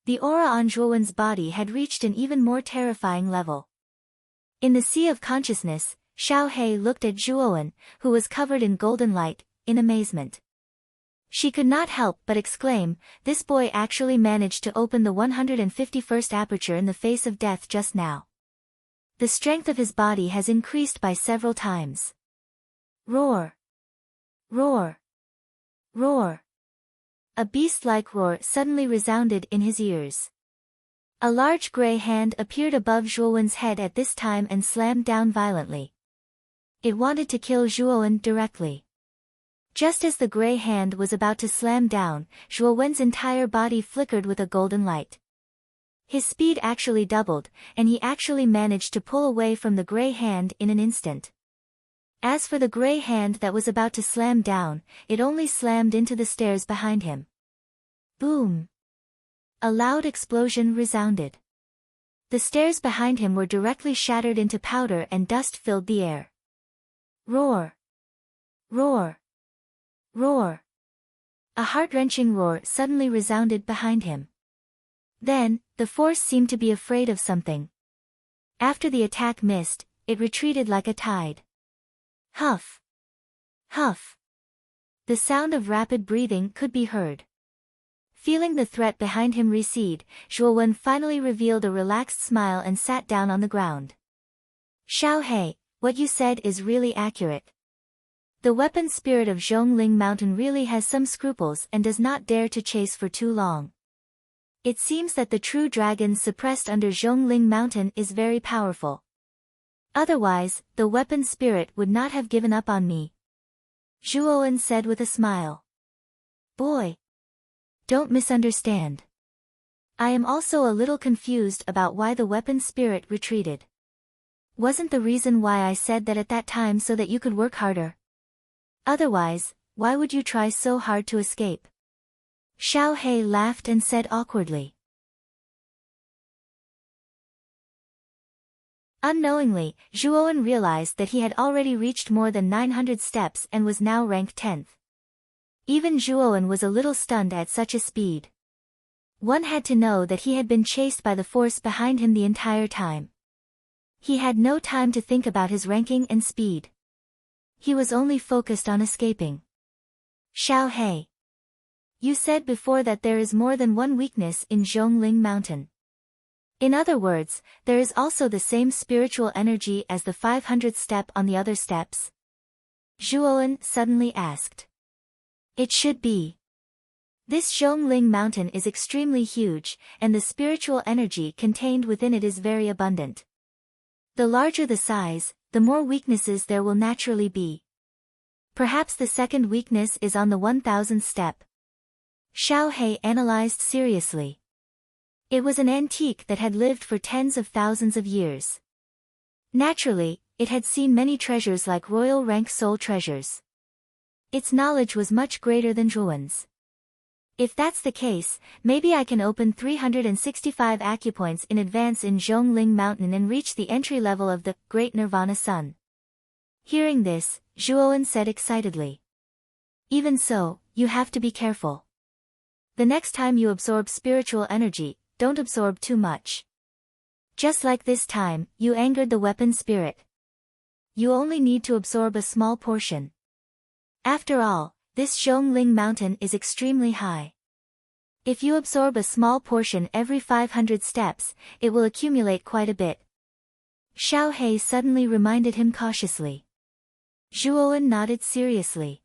S1: The aura on Zhuowen's body had reached an even more terrifying level. In the sea of consciousness, Xiao He looked at Zhuowen, who was covered in golden light, in amazement. She could not help but exclaim, "This boy actually managed to open the 151st aperture in the face of death just now. The strength of his body has increased by several times." Roar! Roar! Roar! A beast-like roar suddenly resounded in his ears. A large gray hand appeared above Zhuowen's head at this time and slammed down violently. It wanted to kill Zhuowen directly. Just as the gray hand was about to slam down, Zhuowen's entire body flickered with a golden light. His speed actually doubled, and he actually managed to pull away from the gray hand in an instant. As for the gray hand that was about to slam down, it only slammed into the stairs behind him. Boom! A loud explosion resounded. The stairs behind him were directly shattered into powder and dust filled the air. Roar! Roar! Roar! A heart-wrenching roar suddenly resounded behind him. Then, the force seemed to be afraid of something. After the attack missed, it retreated like a tide. Huff! Huff! The sound of rapid breathing could be heard. Feeling the threat behind him recede, Zhuowen finally revealed a relaxed smile and sat down on the ground. Xiao He, what you said is really accurate. The weapon spirit of Zhongling Mountain really has some scruples and does not dare to chase for too long. It seems that the true dragon suppressed under Zhongling Mountain is very powerful. Otherwise, the weapon spirit would not have given up on me. Zhuowen said with a smile. Boy! Don't misunderstand. I am also a little confused about why the weapon spirit retreated. Wasn't the reason why I said that at that time so that you could work harder? Otherwise, why would you try so hard to escape? Xiao He laughed and said awkwardly. Unknowingly, Zhuowen realized that he had already reached more than 900 steps and was now ranked 10th. Even Zhuowen was a little stunned at such a speed. One had to know that he had been chased by the force behind him the entire time. He had no time to think about his ranking and speed. He was only focused on escaping. Xiao He. You said before that there is more than one weakness in Zhongling Mountain. In other words, there is also the same spiritual energy as the 500th step on the other steps? Zhuowen suddenly asked. It should be. This Zhongling Mountain is extremely huge, and the spiritual energy contained within it is very abundant. The larger the size, the more weaknesses there will naturally be. Perhaps the second weakness is on the 1000th step. Xiao He analyzed seriously. It was an antique that had lived for tens of thousands of years. Naturally, it had seen many treasures like royal rank soul treasures. Its knowledge was much greater than Zhuowen's. If that's the case, maybe I can open 365 acupoints in advance in Zhongling Mountain and reach the entry level of the Great Nirvana Sun. Hearing this, Zhuowen said excitedly. Even so, you have to be careful. The next time you absorb spiritual energy, don't absorb too much. Just like this time, you angered the weapon spirit. You only need to absorb a small portion. After all, this Zhongling Mountain is extremely high. If you absorb a small portion every 500 steps, it will accumulate quite a bit. Xiao He suddenly reminded him cautiously. Zhuowen nodded seriously.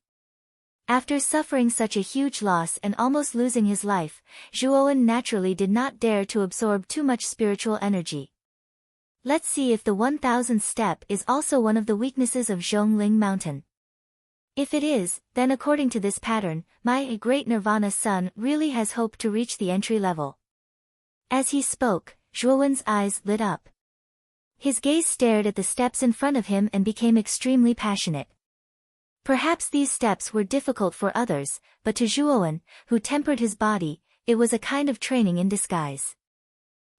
S1: After suffering such a huge loss and almost losing his life, Zhuowen naturally did not dare to absorb too much spiritual energy. Let's see if the 1000th step is also one of the weaknesses of Zhongling Mountain. If it is, then according to this pattern, my Great Nirvana Sun really has hope to reach the entry level. As he spoke, Zhuowen's eyes lit up. His gaze stared at the steps in front of him and became extremely passionate. Perhaps these steps were difficult for others, but to Zhuowen, who tempered his body, it was a kind of training in disguise.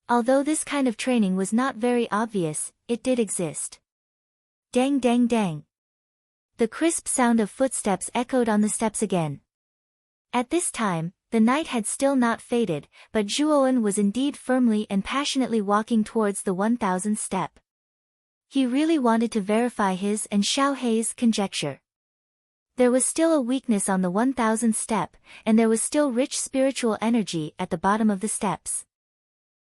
S1: Although this kind of training was not very obvious, it did exist. Dang dang dang. The crisp sound of footsteps echoed on the steps again. At this time, the night had still not faded, but Zhuowen was indeed firmly and passionately walking towards the 1000th step. He really wanted to verify his and Xiao He's conjecture. There was still a weakness on the 1000th step, and there was still rich spiritual energy at the bottom of the steps.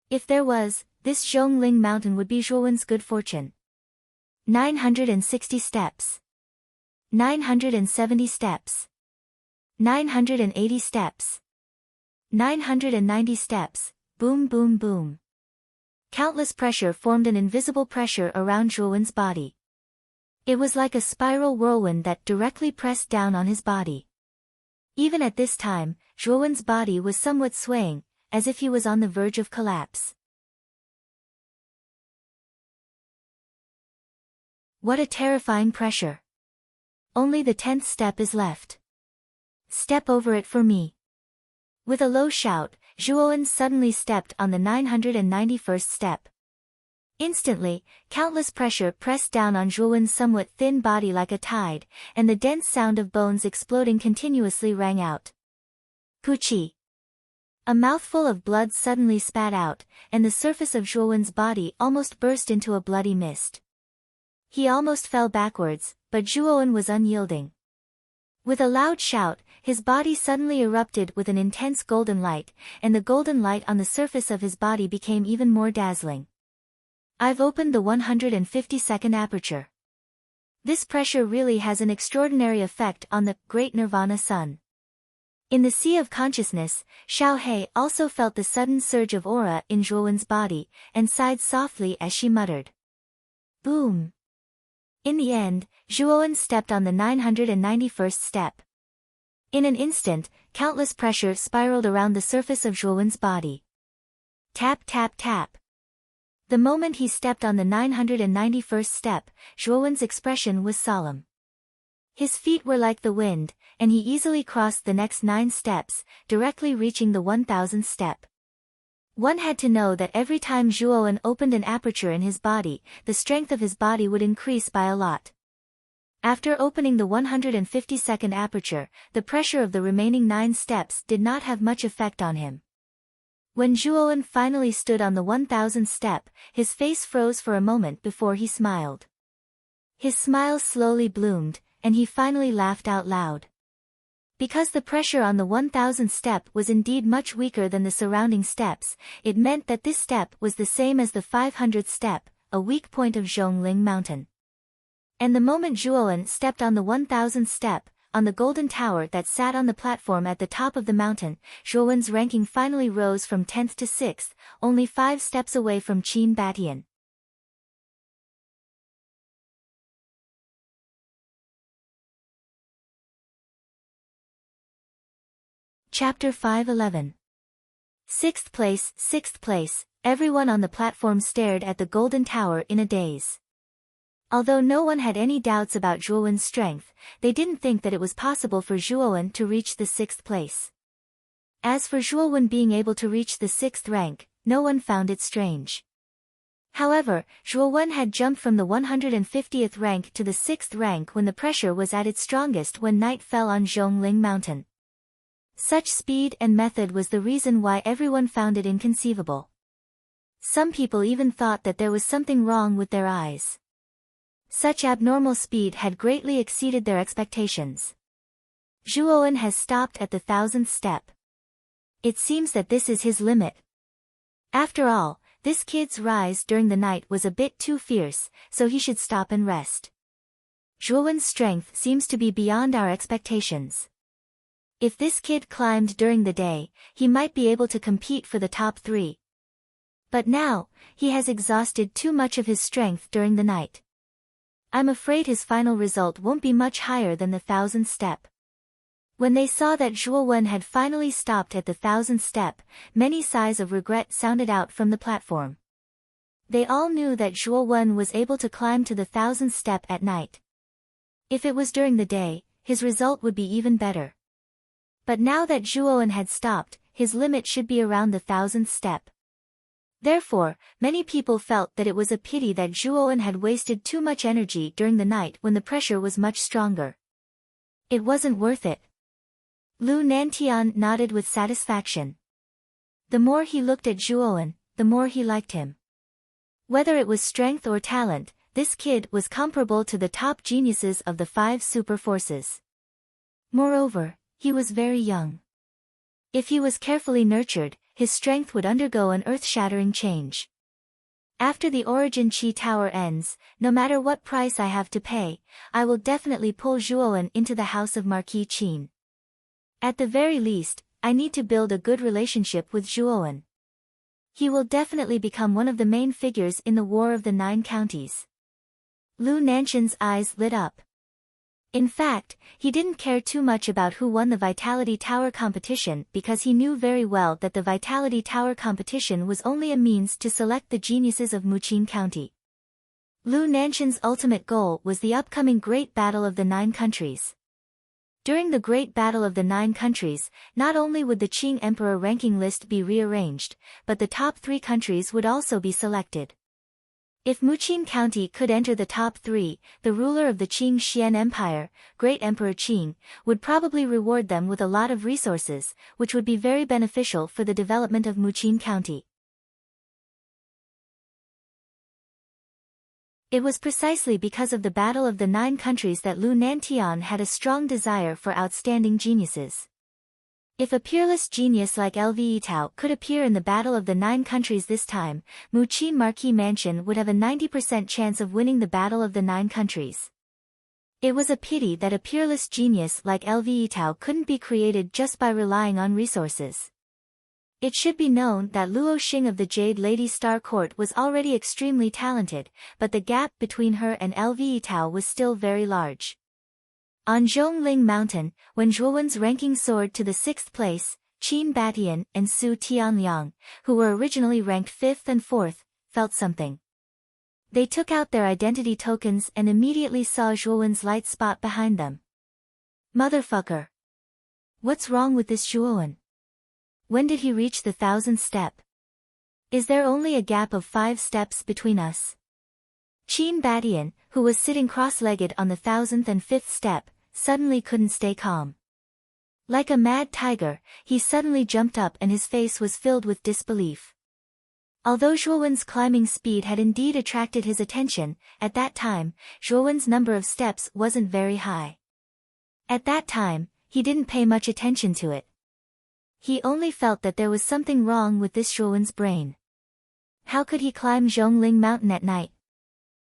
S1: If there was, this Zhongling Mountain would be Zhuowen's good fortune. 960 steps. 970 steps. 980 steps. 990 steps, boom boom boom. Countless pressure formed an invisible pressure around Zhuowen's body. It was like a spiral whirlwind that directly pressed down on his body. Even at this time, Zhuowen's body was somewhat swaying, as if he was on the verge of collapse. What a terrifying pressure. Only the 10th step is left. Step over it for me. With a low shout, Zhuowen suddenly stepped on the 991st step. Instantly, countless pressure pressed down on Zhuowen's somewhat thin body like a tide, and the dense sound of bones exploding continuously rang out. Puchi! A mouthful of blood suddenly spat out, and the surface of Zhuowen's body almost burst into a bloody mist. He almost fell backwards, but Zhuowen was unyielding. With a loud shout, his body suddenly erupted with an intense golden light, and the golden light on the surface of his body became even more dazzling. I've opened the 152nd aperture. This pressure really has an extraordinary effect on the Great Nirvana Sun. In the sea of consciousness, Xiao He also felt the sudden surge of aura in Zhuowen's body, and sighed softly as she muttered. Boom! In the end, Zhuowen stepped on the 991st step. In an instant, countless pressure spiraled around the surface of Zhuowen's body. Tap tap tap. The moment he stepped on the 991st step, Zhuowen's expression was solemn. His feet were like the wind, and he easily crossed the next 9 steps, directly reaching the 1000th step. One had to know that every time Zhuowen opened an aperture in his body, the strength of his body would increase by a lot. After opening the 152nd aperture, the pressure of the remaining 9 steps did not have much effect on him. When Zhuowen finally stood on the 1000th step, his face froze for a moment before he smiled. His smile slowly bloomed, and he finally laughed out loud. Because the pressure on the 1000th step was indeed much weaker than the surrounding steps, it meant that this step was the same as the 500th step, a weak point of Zhongling Mountain. And the moment Zhuowen stepped on the 1000th step, on the golden tower that sat on the platform at the top of the mountain, Zhuowen's ranking finally rose from 10th to 6th, only 5 steps away from Qin Batian. Chapter 511. 6th place, 6th place, everyone on the platform stared at the golden tower in a daze. Although no one had any doubts about Zhuowen's strength, they didn't think that it was possible for Zhuowen to reach the 6th place. As for Zhuowen being able to reach the 6th rank, no one found it strange. However, Zhuowen had jumped from the 150th rank to the 6th rank when the pressure was at its strongest when night fell on Zhongling Mountain. Such speed and method was the reason why everyone found it inconceivable. Some people even thought that there was something wrong with their eyes. Such abnormal speed had greatly exceeded their expectations. Zhuowen has stopped at the 1000th step. It seems that this is his limit. After all, this kid's rise during the night was a bit too fierce, so he should stop and rest. Zhuowen's strength seems to be beyond our expectations. If this kid climbed during the day, he might be able to compete for the top 3. But now, he has exhausted too much of his strength during the night. I'm afraid his final result won't be much higher than the 1000th step. When they saw that Zhuowen had finally stopped at the 1000th step, many sighs of regret sounded out from the platform. They all knew that Zhuowen was able to climb to the 1000th step at night. If it was during the day, his result would be even better. But now that Zhuowen had stopped, his limit should be around the 1000th step. Therefore, many people felt that it was a pity that Zhuowen had wasted too much energy during the night when the pressure was much stronger. It wasn't worth it. Lu Nantian nodded with satisfaction. The more he looked at Zhuowen, the more he liked him. Whether it was strength or talent, this kid was comparable to the top geniuses of the 5 super forces. Moreover, he was very young. If he was carefully nurtured, his strength would undergo an earth-shattering change. After the Origin Qi Tower ends, no matter what price I have to pay, I will definitely pull Zhuowen into the house of Marquis Qin. At the very least, I need to build a good relationship with Zhuowen. He will definitely become one of the main figures in the War of the 9 Counties. Lu Nantian's eyes lit up. In fact, he didn't care too much about who won the Vitality Tower competition because he knew very well that the Vitality Tower competition was only a means to select the geniuses of Muqin County. Lu Nanshan's ultimate goal was the upcoming Great Battle of the Nine Countries. During the Great Battle of the Nine Countries, not only would the Qing Emperor ranking list be rearranged, but the top 3 countries would also be selected. If Muqin County could enter the top 3, the ruler of the Qing Xian Empire, Great Emperor Qing, would probably reward them with a lot of resources, which would be very beneficial for the development of Muqin County. It was precisely because of the Battle of the Nine Countries that Lu Nantian had a strong desire for outstanding geniuses. If a peerless genius like Lve Tao could appear in the Battle of the Nine Countries this time, Muqin Marquis Mansion would have a 90% chance of winning the Battle of the Nine Countries. It was a pity that a peerless genius like Lve Tao couldn't be created just by relying on resources. It should be known that Luo Xing of the Jade Lady Star Court was already extremely talented, but the gap between her and Lve Tao was still very large. On Zhongling Mountain, when Zhuowen's ranking soared to the 6th place, Qin Batian and Su Tianliang, who were originally ranked 5th and 4th, felt something. They took out their identity tokens and immediately saw Zhuowen's light spot behind them. Motherfucker! What's wrong with this Zhuowen? When did he reach the 1000th step? Is there only a gap of 5 steps between us? Qin Batian, who was sitting cross-legged on the 1000th and 5th step, suddenly couldn't stay calm. Like a mad tiger, he suddenly jumped up and his face was filled with disbelief. Although Zhuowen's climbing speed had indeed attracted his attention, at that time, Zhuowen's number of steps wasn't very high. At that time, he didn't pay much attention to it. He only felt that there was something wrong with this Zhuowen's brain. How could he climb Zhongling Mountain at night?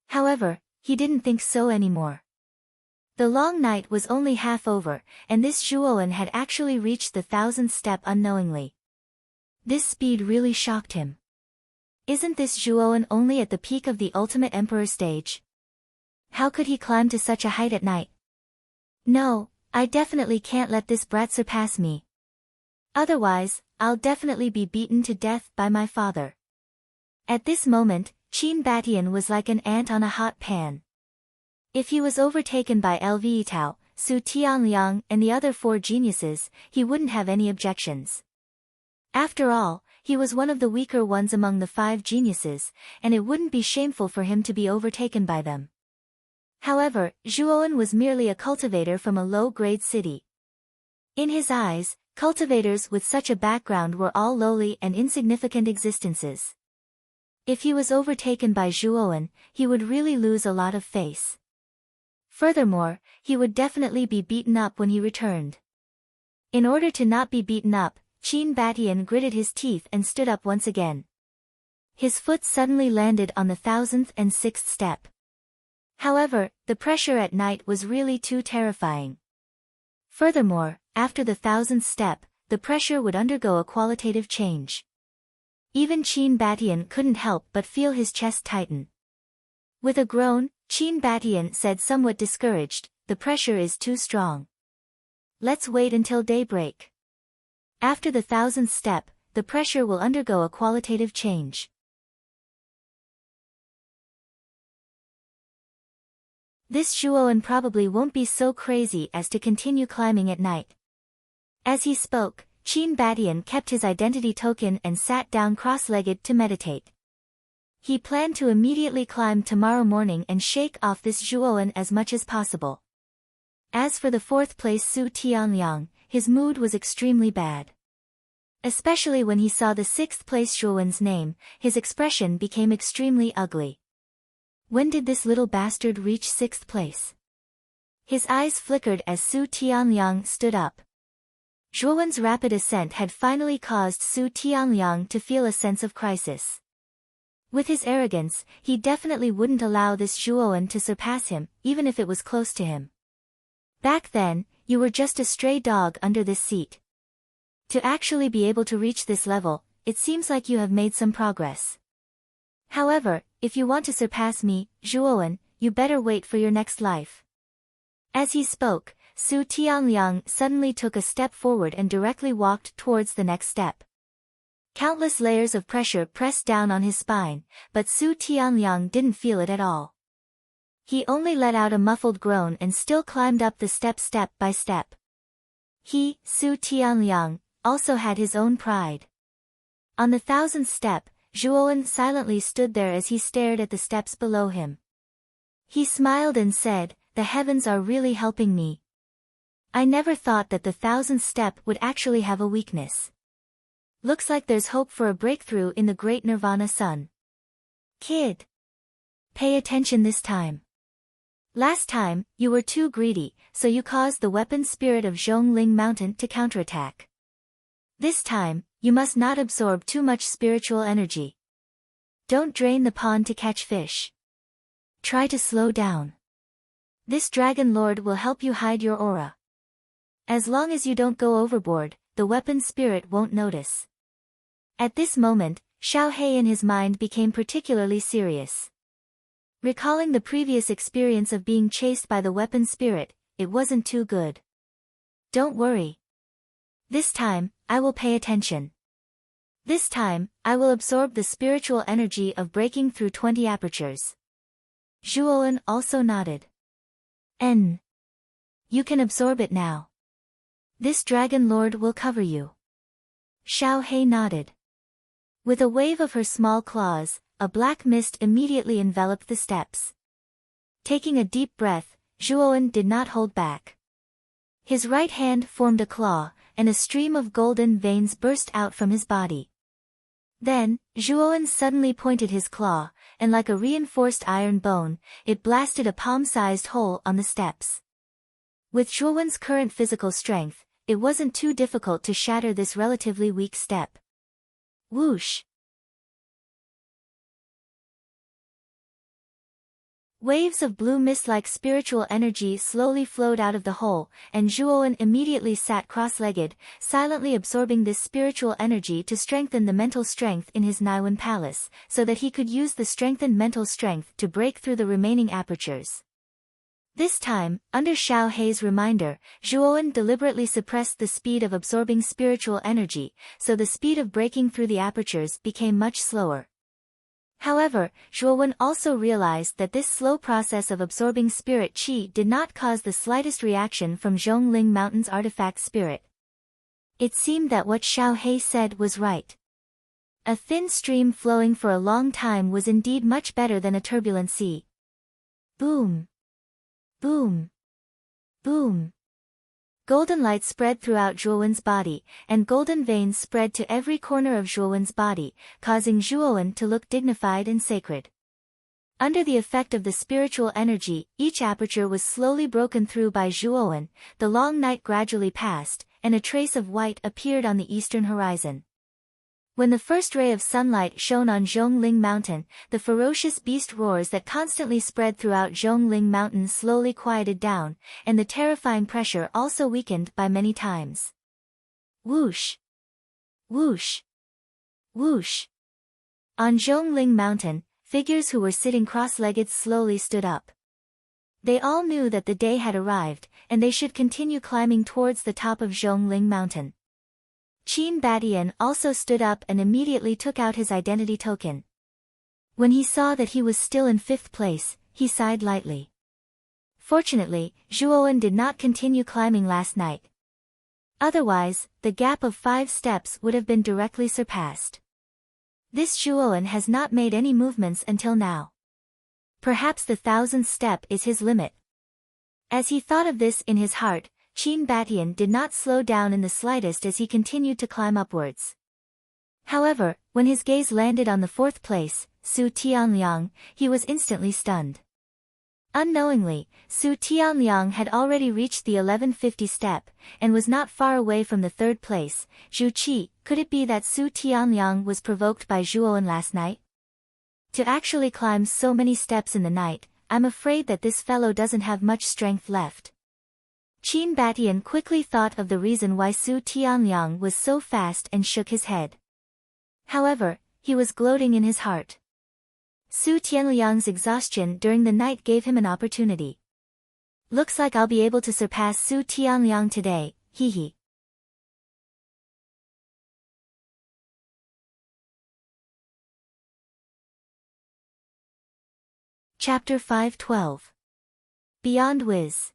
S1: However, he didn't think so anymore. The long night was only half over, and this Zhuowen had actually reached the 1000th step unknowingly. This speed really shocked him. Isn't this Zhuowen only at the peak of the Ultimate Emperor stage? How could he climb to such a height at night? No, I definitely can't let this brat surpass me. Otherwise, I'll definitely be beaten to death by my father. At this moment, Qin Batian was like an ant on a hot pan. If he was overtaken by Lve Tao, Su Tianliang and the other 4 geniuses, he wouldn't have any objections. After all, he was one of the weaker ones among the 5 geniuses, and it wouldn't be shameful for him to be overtaken by them. However, Zhuowen was merely a cultivator from a low-grade city. In his eyes, cultivators with such a background were all lowly and insignificant existences. If he was overtaken by Zhuowen, he would really lose a lot of face. Furthermore, he would definitely be beaten up when he returned. In order to not be beaten up, Qin Batian gritted his teeth and stood up once again. His foot suddenly landed on the 1000th and 6th step. However, the pressure at night was really too terrifying. Furthermore, after the 1000th step, the pressure would undergo a qualitative change. Even Qin Batian couldn't help but feel his chest tighten. With a groan, Qin Batian said somewhat discouraged, "The pressure is too strong. Let's wait until daybreak. After the 1000th step, the pressure will undergo a qualitative change." This Zhuowen probably won't be so crazy as to continue climbing at night. As he spoke, Qin Batian kept his identity token and sat down cross-legged to meditate. He planned to immediately climb tomorrow morning and shake off this Zhuowen as much as possible. As for the 4th place Su Tianliang, his mood was extremely bad. Especially when he saw the 6th place Zhuowen's name, his expression became extremely ugly. When did this little bastard reach 6th place? His eyes flickered as Su Tianliang stood up. Zhuowen's rapid ascent had finally caused Su Tianliang to feel a sense of crisis. With his arrogance, he definitely wouldn't allow this Zhuowen to surpass him, even if it was close to him. Back then, you were just a stray dog under this seat. To actually be able to reach this level, it seems like you have made some progress. However, if you want to surpass me, Zhuowen, you better wait for your next life. As he spoke, Su Tianliang suddenly took a step forward and directly walked towards the next step. Countless layers of pressure pressed down on his spine, but Su Tianliang didn't feel it at all. He only let out a muffled groan and still climbed up the steps step by step. He, Su Tianliang, also had his own pride. On the 1000th step, Zhuowen silently stood there as he stared at the steps below him. He smiled and said, "The heavens are really helping me. I never thought that the 1000th step would actually have a weakness. Looks like there's hope for a breakthrough in the great Nirvana Sun. Kid. Pay attention this time. Last time, you were too greedy, so you caused the weapon spirit of Zhongling Mountain to counterattack. This time, you must not absorb too much spiritual energy. Don't drain the pond to catch fish. Try to slow down. This Dragon Lord will help you hide your aura. As long as you don't go overboard, the weapon spirit won't notice." At this moment, Xiao He in his mind became particularly serious. Recalling the previous experience of being chased by the weapon spirit, it wasn't too good. "Don't worry. This time, I will pay attention. This time, I will absorb the spiritual energy of breaking through 20 apertures." Zhuowen also nodded. You can absorb it now. This Dragon Lord will cover you." Xiao He nodded. With a wave of her small claws, a black mist immediately enveloped the steps. Taking a deep breath, Zhuowen did not hold back. His right hand formed a claw, and a stream of golden veins burst out from his body. Then, Zhuowen suddenly pointed his claw, and like a reinforced iron bone, it blasted a palm-sized hole on the steps. With Zhuowen's current physical strength, it wasn't too difficult to shatter this relatively weak step. Whoosh! Waves of blue mist-like spiritual energy slowly flowed out of the hole, and Zhuowen immediately sat cross-legged, silently absorbing this spiritual energy to strengthen the mental strength in his Naiwen palace, so that he could use the strengthened mental strength to break through the remaining apertures. This time, under Xiao He's reminder, Zhuowen deliberately suppressed the speed of absorbing spiritual energy, so the speed of breaking through the apertures became much slower. However, Zhuowen also realized that this slow process of absorbing spirit qi did not cause the slightest reaction from Zhongling Mountain's artifact spirit. It seemed that what Xiao He said was right. A thin stream flowing for a long time was indeed much better than a turbulent sea. Boom! Boom! Boom! Golden light spread throughout Zhuowen's body, and golden veins spread to every corner of Zhuowen's body, causing Zhuowen to look dignified and sacred. Under the effect of the spiritual energy, each aperture was slowly broken through by Zhuowen, the long night gradually passed, and a trace of white appeared on the eastern horizon. When the first ray of sunlight shone on Zhongling Mountain, the ferocious beast roars that constantly spread throughout Zhongling Mountain slowly quieted down, and the terrifying pressure also weakened by many times. Whoosh! Whoosh! Whoosh! On Zhongling Mountain, figures who were sitting cross-legged slowly stood up. They all knew that the day had arrived, and they should continue climbing towards the top of Zhongling Mountain. Qin Batian also stood up and immediately took out his identity token. When he saw that he was still in 5th place, he sighed lightly. Fortunately, Zhuowen did not continue climbing last night. Otherwise, the gap of 5 steps would have been directly surpassed. This Zhuowen has not made any movements until now. Perhaps the 1000th step is his limit. As he thought of this in his heart, Qin Batian did not slow down in the slightest as he continued to climb upwards. However, when his gaze landed on the 4th place, Su Tianliang, he was instantly stunned. Unknowingly, Su Tianliang had already reached the 1150 step, and was not far away from the 3rd place. Zhu Qi, could it be that Su Tianliang was provoked by Zhuowen last night? To actually climb so many steps in the night, I'm afraid that this fellow doesn't have much strength left. Qin Batian quickly thought of the reason why Su Tianliang was so fast and shook his head. However, he was gloating in his heart. Su Tianliang's exhaustion during the night gave him an opportunity. Looks like I'll be able to surpass Su Tianliang today, hee hee. Chapter 5:12. Beyond Whiz.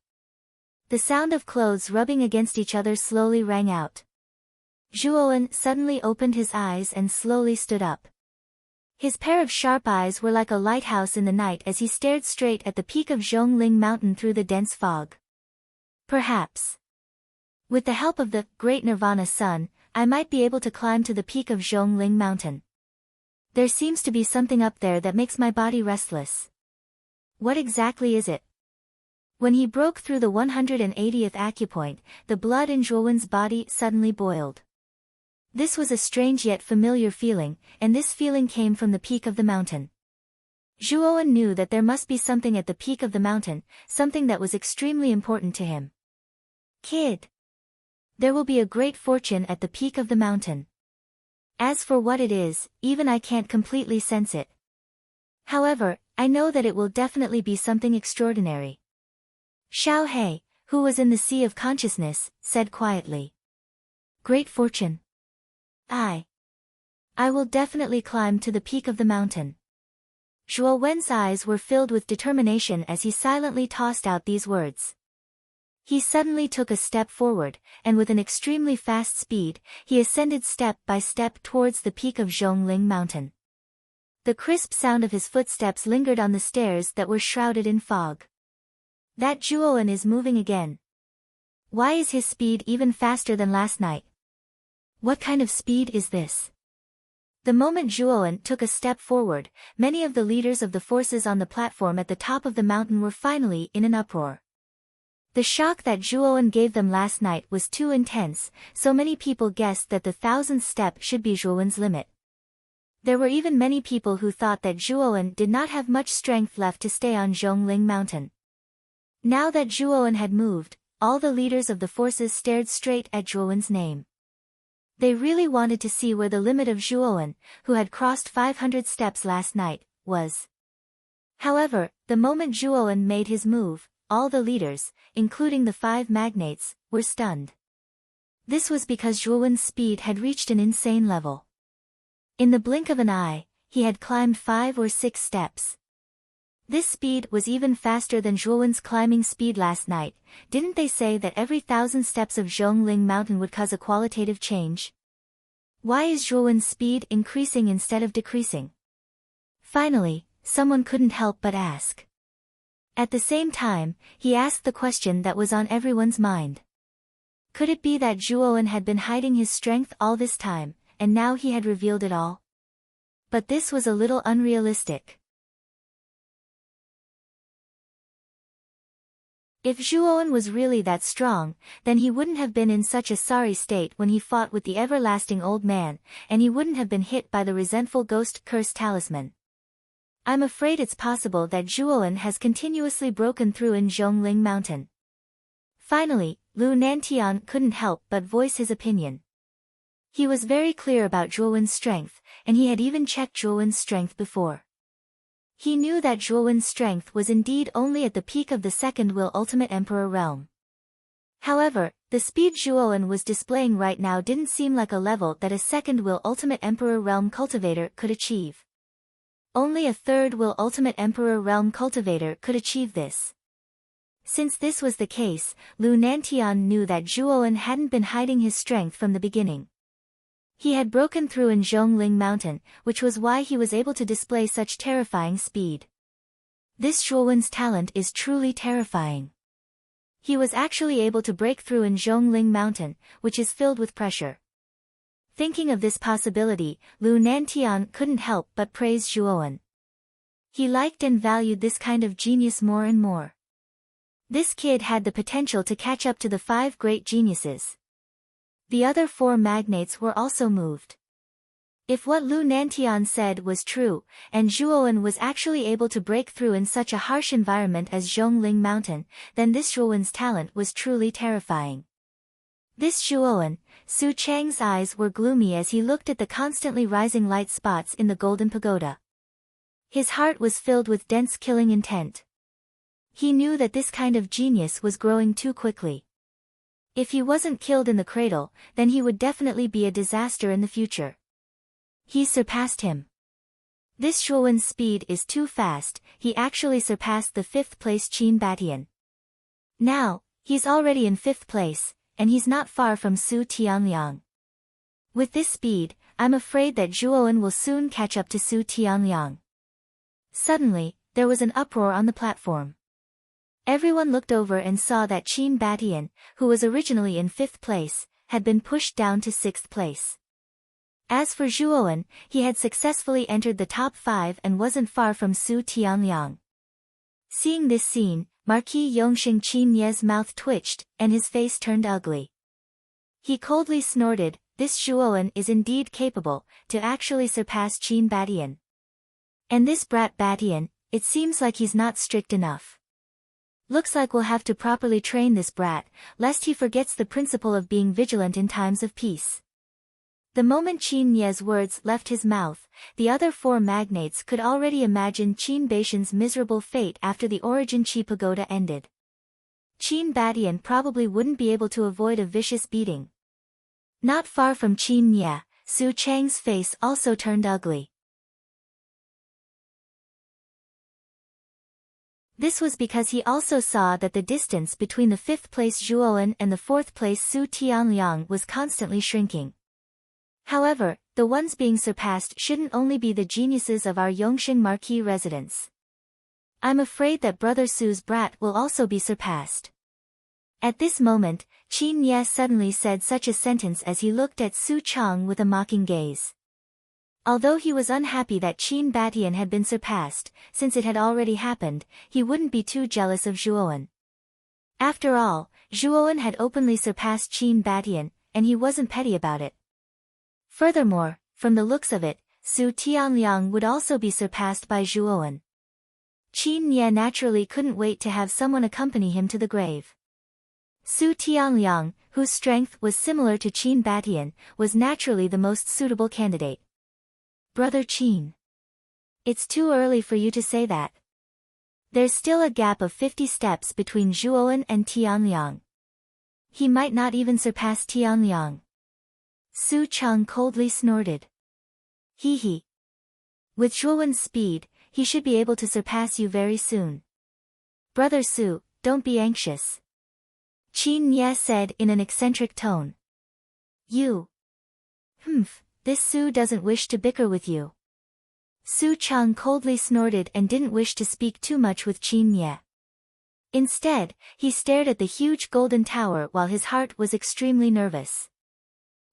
S1: The sound of clothes rubbing against each other slowly rang out. Zhuowen suddenly opened his eyes and slowly stood up. His pair of sharp eyes were like a lighthouse in the night as he stared straight at the peak of Zhongling Mountain through the dense fog. Perhaps, with the help of the Great Nirvana Sun, I might be able to climb to the peak of Zhongling Mountain. There seems to be something up there that makes my body restless. What exactly is it? When he broke through the 180th acupoint, the blood in Zhuowen's body suddenly boiled. This was a strange yet familiar feeling, and this feeling came from the peak of the mountain. Zhuowen knew that there must be something at the peak of the mountain, something that was extremely important to him. Kid. There will be a great fortune at the peak of the mountain. As for what it is, even I can't completely sense it. However, I know that it will definitely be something extraordinary. Xiao He, who was in the sea of consciousness, said quietly. Great fortune. I will definitely climb to the peak of the mountain. Zhuo Wen's eyes were filled with determination as he silently tossed out these words. He suddenly took a step forward, and with an extremely fast speed, he ascended step by step towards the peak of Zhongling Mountain. The crisp sound of his footsteps lingered on the stairs that were shrouded in fog. That Zhuowen is moving again. Why is his speed even faster than last night? What kind of speed is this? The moment Zhuowen took a step forward, many of the leaders of the forces on the platform at the top of the mountain were finally in an uproar. The shock that Zhuowen gave them last night was too intense, so many people guessed that the 1000th step should be Zhuowen's limit. There were even many people who thought that Zhuowen did not have much strength left to stay on Zhongling Mountain. Now that Zhuowen had moved, all the leaders of the forces stared straight at Zhuowen's name. They really wanted to see where the limit of Zhuowen, who had crossed 500 steps last night, was. However, the moment Zhuowen made his move, all the leaders, including the 5 magnates, were stunned. This was because Zhuowen's speed had reached an insane level. In the blink of an eye, he had climbed 5 or 6 steps. This speed was even faster than Zhuowen's climbing speed last night. Didn't they say that every 1000 steps of Zhongling Mountain would cause a qualitative change? Why is Zhuowen's speed increasing instead of decreasing? Finally, someone couldn't help but ask. At the same time, he asked the question that was on everyone's mind. Could it be that Zhuowen had been hiding his strength all this time, and now he had revealed it all? But this was a little unrealistic. If Zhuowen was really that strong, then he wouldn't have been in such a sorry state when he fought with the everlasting old man, and he wouldn't have been hit by the resentful ghost curse talisman. I'm afraid it's possible that Zhuowen has continuously broken through in Zhongling Mountain. Finally, Lu Nantian couldn't help but voice his opinion. He was very clear about Zhuowen's strength, and he had even checked Zhuowen's strength before. He knew that Zhuowen's strength was indeed only at the peak of the second will Ultimate Emperor realm. However, the speed Zhuowen was displaying right now didn't seem like a level that a second will Ultimate Emperor realm cultivator could achieve. Only a third will Ultimate Emperor realm cultivator could achieve this. Since this was the case, Lu Nantian knew that Zhuowen hadn't been hiding his strength from the beginning. He had broken through in Zhongling Mountain, which was why he was able to display such terrifying speed. This Zhuowen's talent is truly terrifying. He was actually able to break through in Zhongling Mountain, which is filled with pressure. Thinking of this possibility, Lu Nantian couldn't help but praise Zhuowen. He liked and valued this kind of genius more and more. This kid had the potential to catch up to the 5 great geniuses. The other 4 magnates were also moved. If what Lu Nantian said was true, and Zhuowen was actually able to break through in such a harsh environment as Zhongling Mountain, then this Zhuowen's talent was truly terrifying. This Zhuowen, Su Chang's eyes were gloomy as he looked at the constantly rising light spots in the golden pagoda. His heart was filled with dense killing intent. He knew that this kind of genius was growing too quickly. If he wasn't killed in the cradle, then he would definitely be a disaster in the future. He surpassed him. This Zhuowen's speed is too fast, he actually surpassed the 5th place Qin Batian. Now, he's already in 5th place, and he's not far from Su Tianliang. With this speed, I'm afraid that Zhuowen will soon catch up to Su Tianliang. Suddenly, there was an uproar on the platform. Everyone looked over and saw that Qin Batian, who was originally in 5th place, had been pushed down to 6th place. As for Zhuowen, he had successfully entered the top 5 and wasn't far from Su Tianliang. Seeing this scene, Marquis Yongxing Qin Ye's mouth twitched, and his face turned ugly. He coldly snorted, this Zhuowen is indeed capable, to actually surpass Qin Batian. And this brat Batian, it seems like he's not strict enough. Looks like we'll have to properly train this brat, lest he forgets the principle of being vigilant in times of peace. The moment Qin Ye's words left his mouth, the other 4 magnates could already imagine Qin Baishan's miserable fate after the Origin Qi Pagoda ended. Qin Batian probably wouldn't be able to avoid a vicious beating. Not far from Qin Ye, Su Chang's face also turned ugly. This was because he also saw that the distance between the 5th place Zhuowen and the 4th place Su Tianliang was constantly shrinking. However, the ones being surpassed shouldn't only be the geniuses of our Yongxing Marquis residence. I'm afraid that Brother Su's brat will also be surpassed. At this moment, Qin Ye suddenly said such a sentence as he looked at Su Chang with a mocking gaze. Although he was unhappy that Qin Batian had been surpassed, since it had already happened, he wouldn't be too jealous of Zhuowen. After all, Zhuowen had openly surpassed Qin Batian, and he wasn't petty about it. Furthermore, from the looks of it, Su Tianliang would also be surpassed by Zhuowen. Qin Ye naturally couldn't wait to have someone accompany him to the grave. Su Tianliang, whose strength was similar to Qin Batian, was naturally the most suitable candidate. Brother Qin. It's too early for you to say that. There's still a gap of 50 steps between Zhuowen and Tianliang. He might not even surpass Tianliang. Su Chang coldly snorted. Hee. With Zhuowen's speed, he should be able to surpass you very soon. Brother Su, don't be anxious. Qin Ye said in an eccentric tone. You. This Su doesn't wish to bicker with you. Su Chang coldly snorted and didn't wish to speak too much with Qin Ye. Instead, he stared at the huge golden tower while his heart was extremely nervous.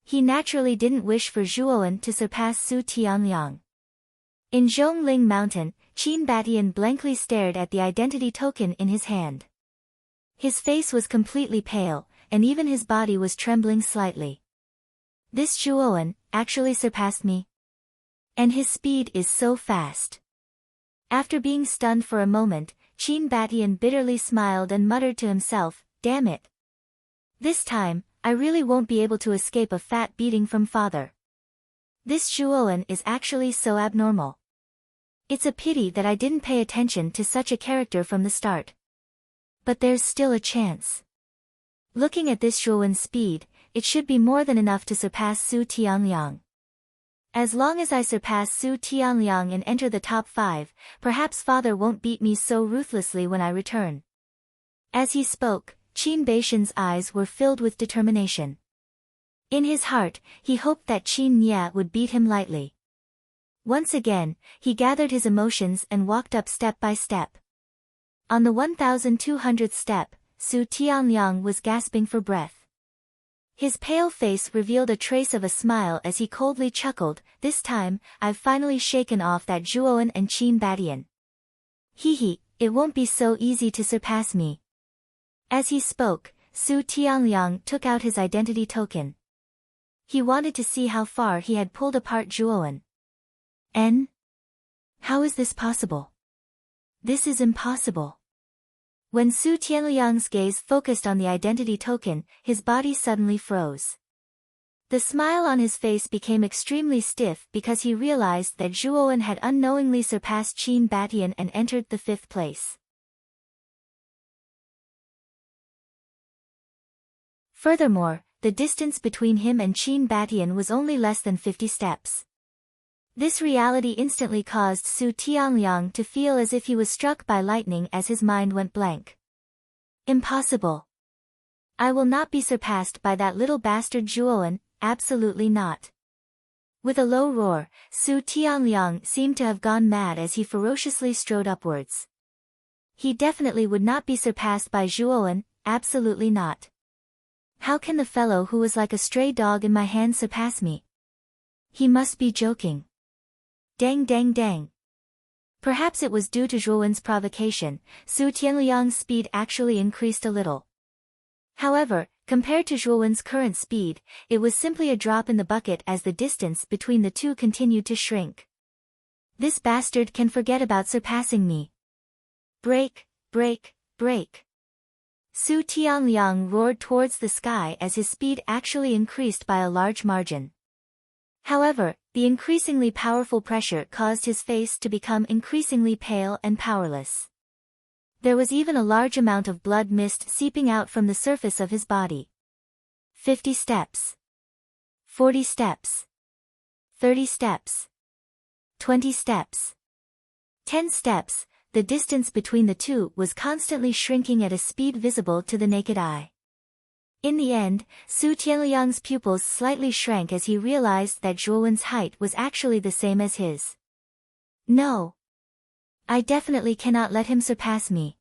S1: He naturally didn't wish for Zhuowen to surpass Su Tianliang. In Zhongling Mountain, Qin Batian blankly stared at the identity token in his hand. His face was completely pale, and even his body was trembling slightly. This Zhuowen actually surpassed me. And his speed is so fast. After being stunned for a moment, Qin Batian bitterly smiled and muttered to himself, damn it. This time, I really won't be able to escape a fat beating from father. This Zhuowen is actually so abnormal. It's a pity that I didn't pay attention to such a character from the start. But there's still a chance. Looking at this Zhuowen's speed, it should be more than enough to surpass Su Tianliang. As long as I surpass Su Tianliang and enter the top 5, perhaps father won't beat me so ruthlessly when I return. As he spoke, Qin Baishan's eyes were filled with determination. In his heart, he hoped that Qin Ye would beat him lightly. Once again, he gathered his emotions and walked up step by step. On the 1200th step, Su Tianliang was gasping for breath. His pale face revealed a trace of a smile as he coldly chuckled, this time, I've finally shaken off that Zhuowen and Qin Batian. Hee, it won't be so easy to surpass me. As he spoke, Su Tianliang took out his identity token. He wanted to see how far he had pulled apart Zhuowen. How is this possible? This is impossible. When Su Tianliang's gaze focused on the identity token, his body suddenly froze. The smile on his face became extremely stiff because he realized that Zhuowen had unknowingly surpassed Qin Batian and entered the 5th place. Furthermore, the distance between him and Qin Batian was only less than 50 steps. This reality instantly caused Su Tianliang to feel as if he was struck by lightning as his mind went blank. Impossible. I will not be surpassed by that little bastard Zhuowen, absolutely not. With a low roar, Su Tianliang seemed to have gone mad as he ferociously strode upwards. He definitely would not be surpassed by Zhuowen, absolutely not. How can the fellow who was like a stray dog in my hands surpass me? He must be joking. Dang dang dang. Perhaps it was due to Zhuowen's provocation, Su Tianliang's speed actually increased a little. However, compared to Zhuowen's current speed, it was simply a drop in the bucket as the distance between the two continued to shrink. This bastard can forget about surpassing me. Break, break, break. Su Tianliang roared towards the sky as his speed actually increased by a large margin. However, the increasingly powerful pressure caused his face to become increasingly pale and powerless. There was even a large amount of blood mist seeping out from the surface of his body. 50 steps. 40 steps. 30 steps. 20 steps. 10 steps, the distance between the two was constantly shrinking at a speed visible to the naked eye. In the end, Su Tianliang's pupils slightly shrank as he realized that Zhuowen's height was actually the same as his. No. I definitely cannot let him surpass me.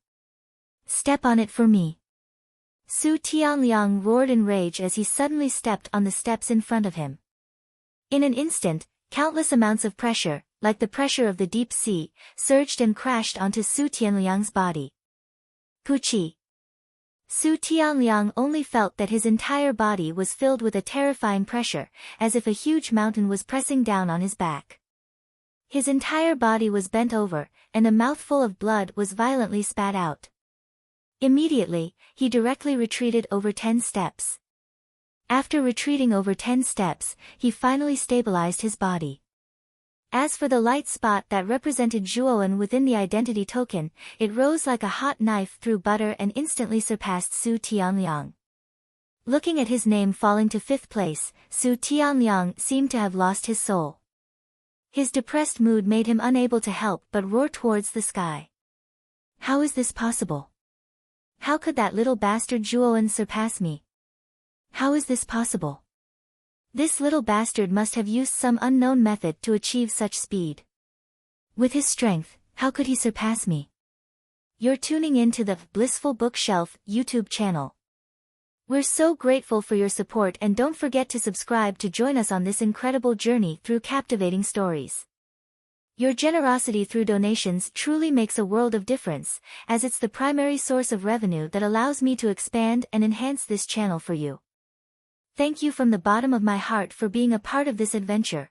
S1: Step on it for me. Su Tianliang roared in rage as he suddenly stepped on the steps in front of him. In an instant, countless amounts of pressure, like the pressure of the deep sea, surged and crashed onto Su Tianliang's body. Puchi. Su Tianliang only felt that his entire body was filled with a terrifying pressure, as if a huge mountain was pressing down on his back. His entire body was bent over, and a mouthful of blood was violently spat out. Immediately, he directly retreated over 10 steps. After retreating over 10 steps, he finally stabilized his body. As for the light spot that represented Zhuowen within the identity token, it rose like a hot knife through butter and instantly surpassed Su Tianliang. Looking at his name falling to 5th place, Su Tianliang seemed to have lost his soul. His depressed mood made him unable to help but roar towards the sky. How is this possible? How could that little bastard Zhuowen surpass me? How is this possible? This little bastard must have used some unknown method to achieve such speed. With his strength, how could he surpass me? You're tuning in to the Blissful Bookshelf YouTube channel. We're so grateful for your support and don't forget to subscribe to join us on this incredible journey through captivating stories. Your generosity through donations truly makes a world of difference, as it's the primary source of revenue that allows me to expand and enhance this channel for you. Thank you from the bottom of my heart for being a part of this adventure.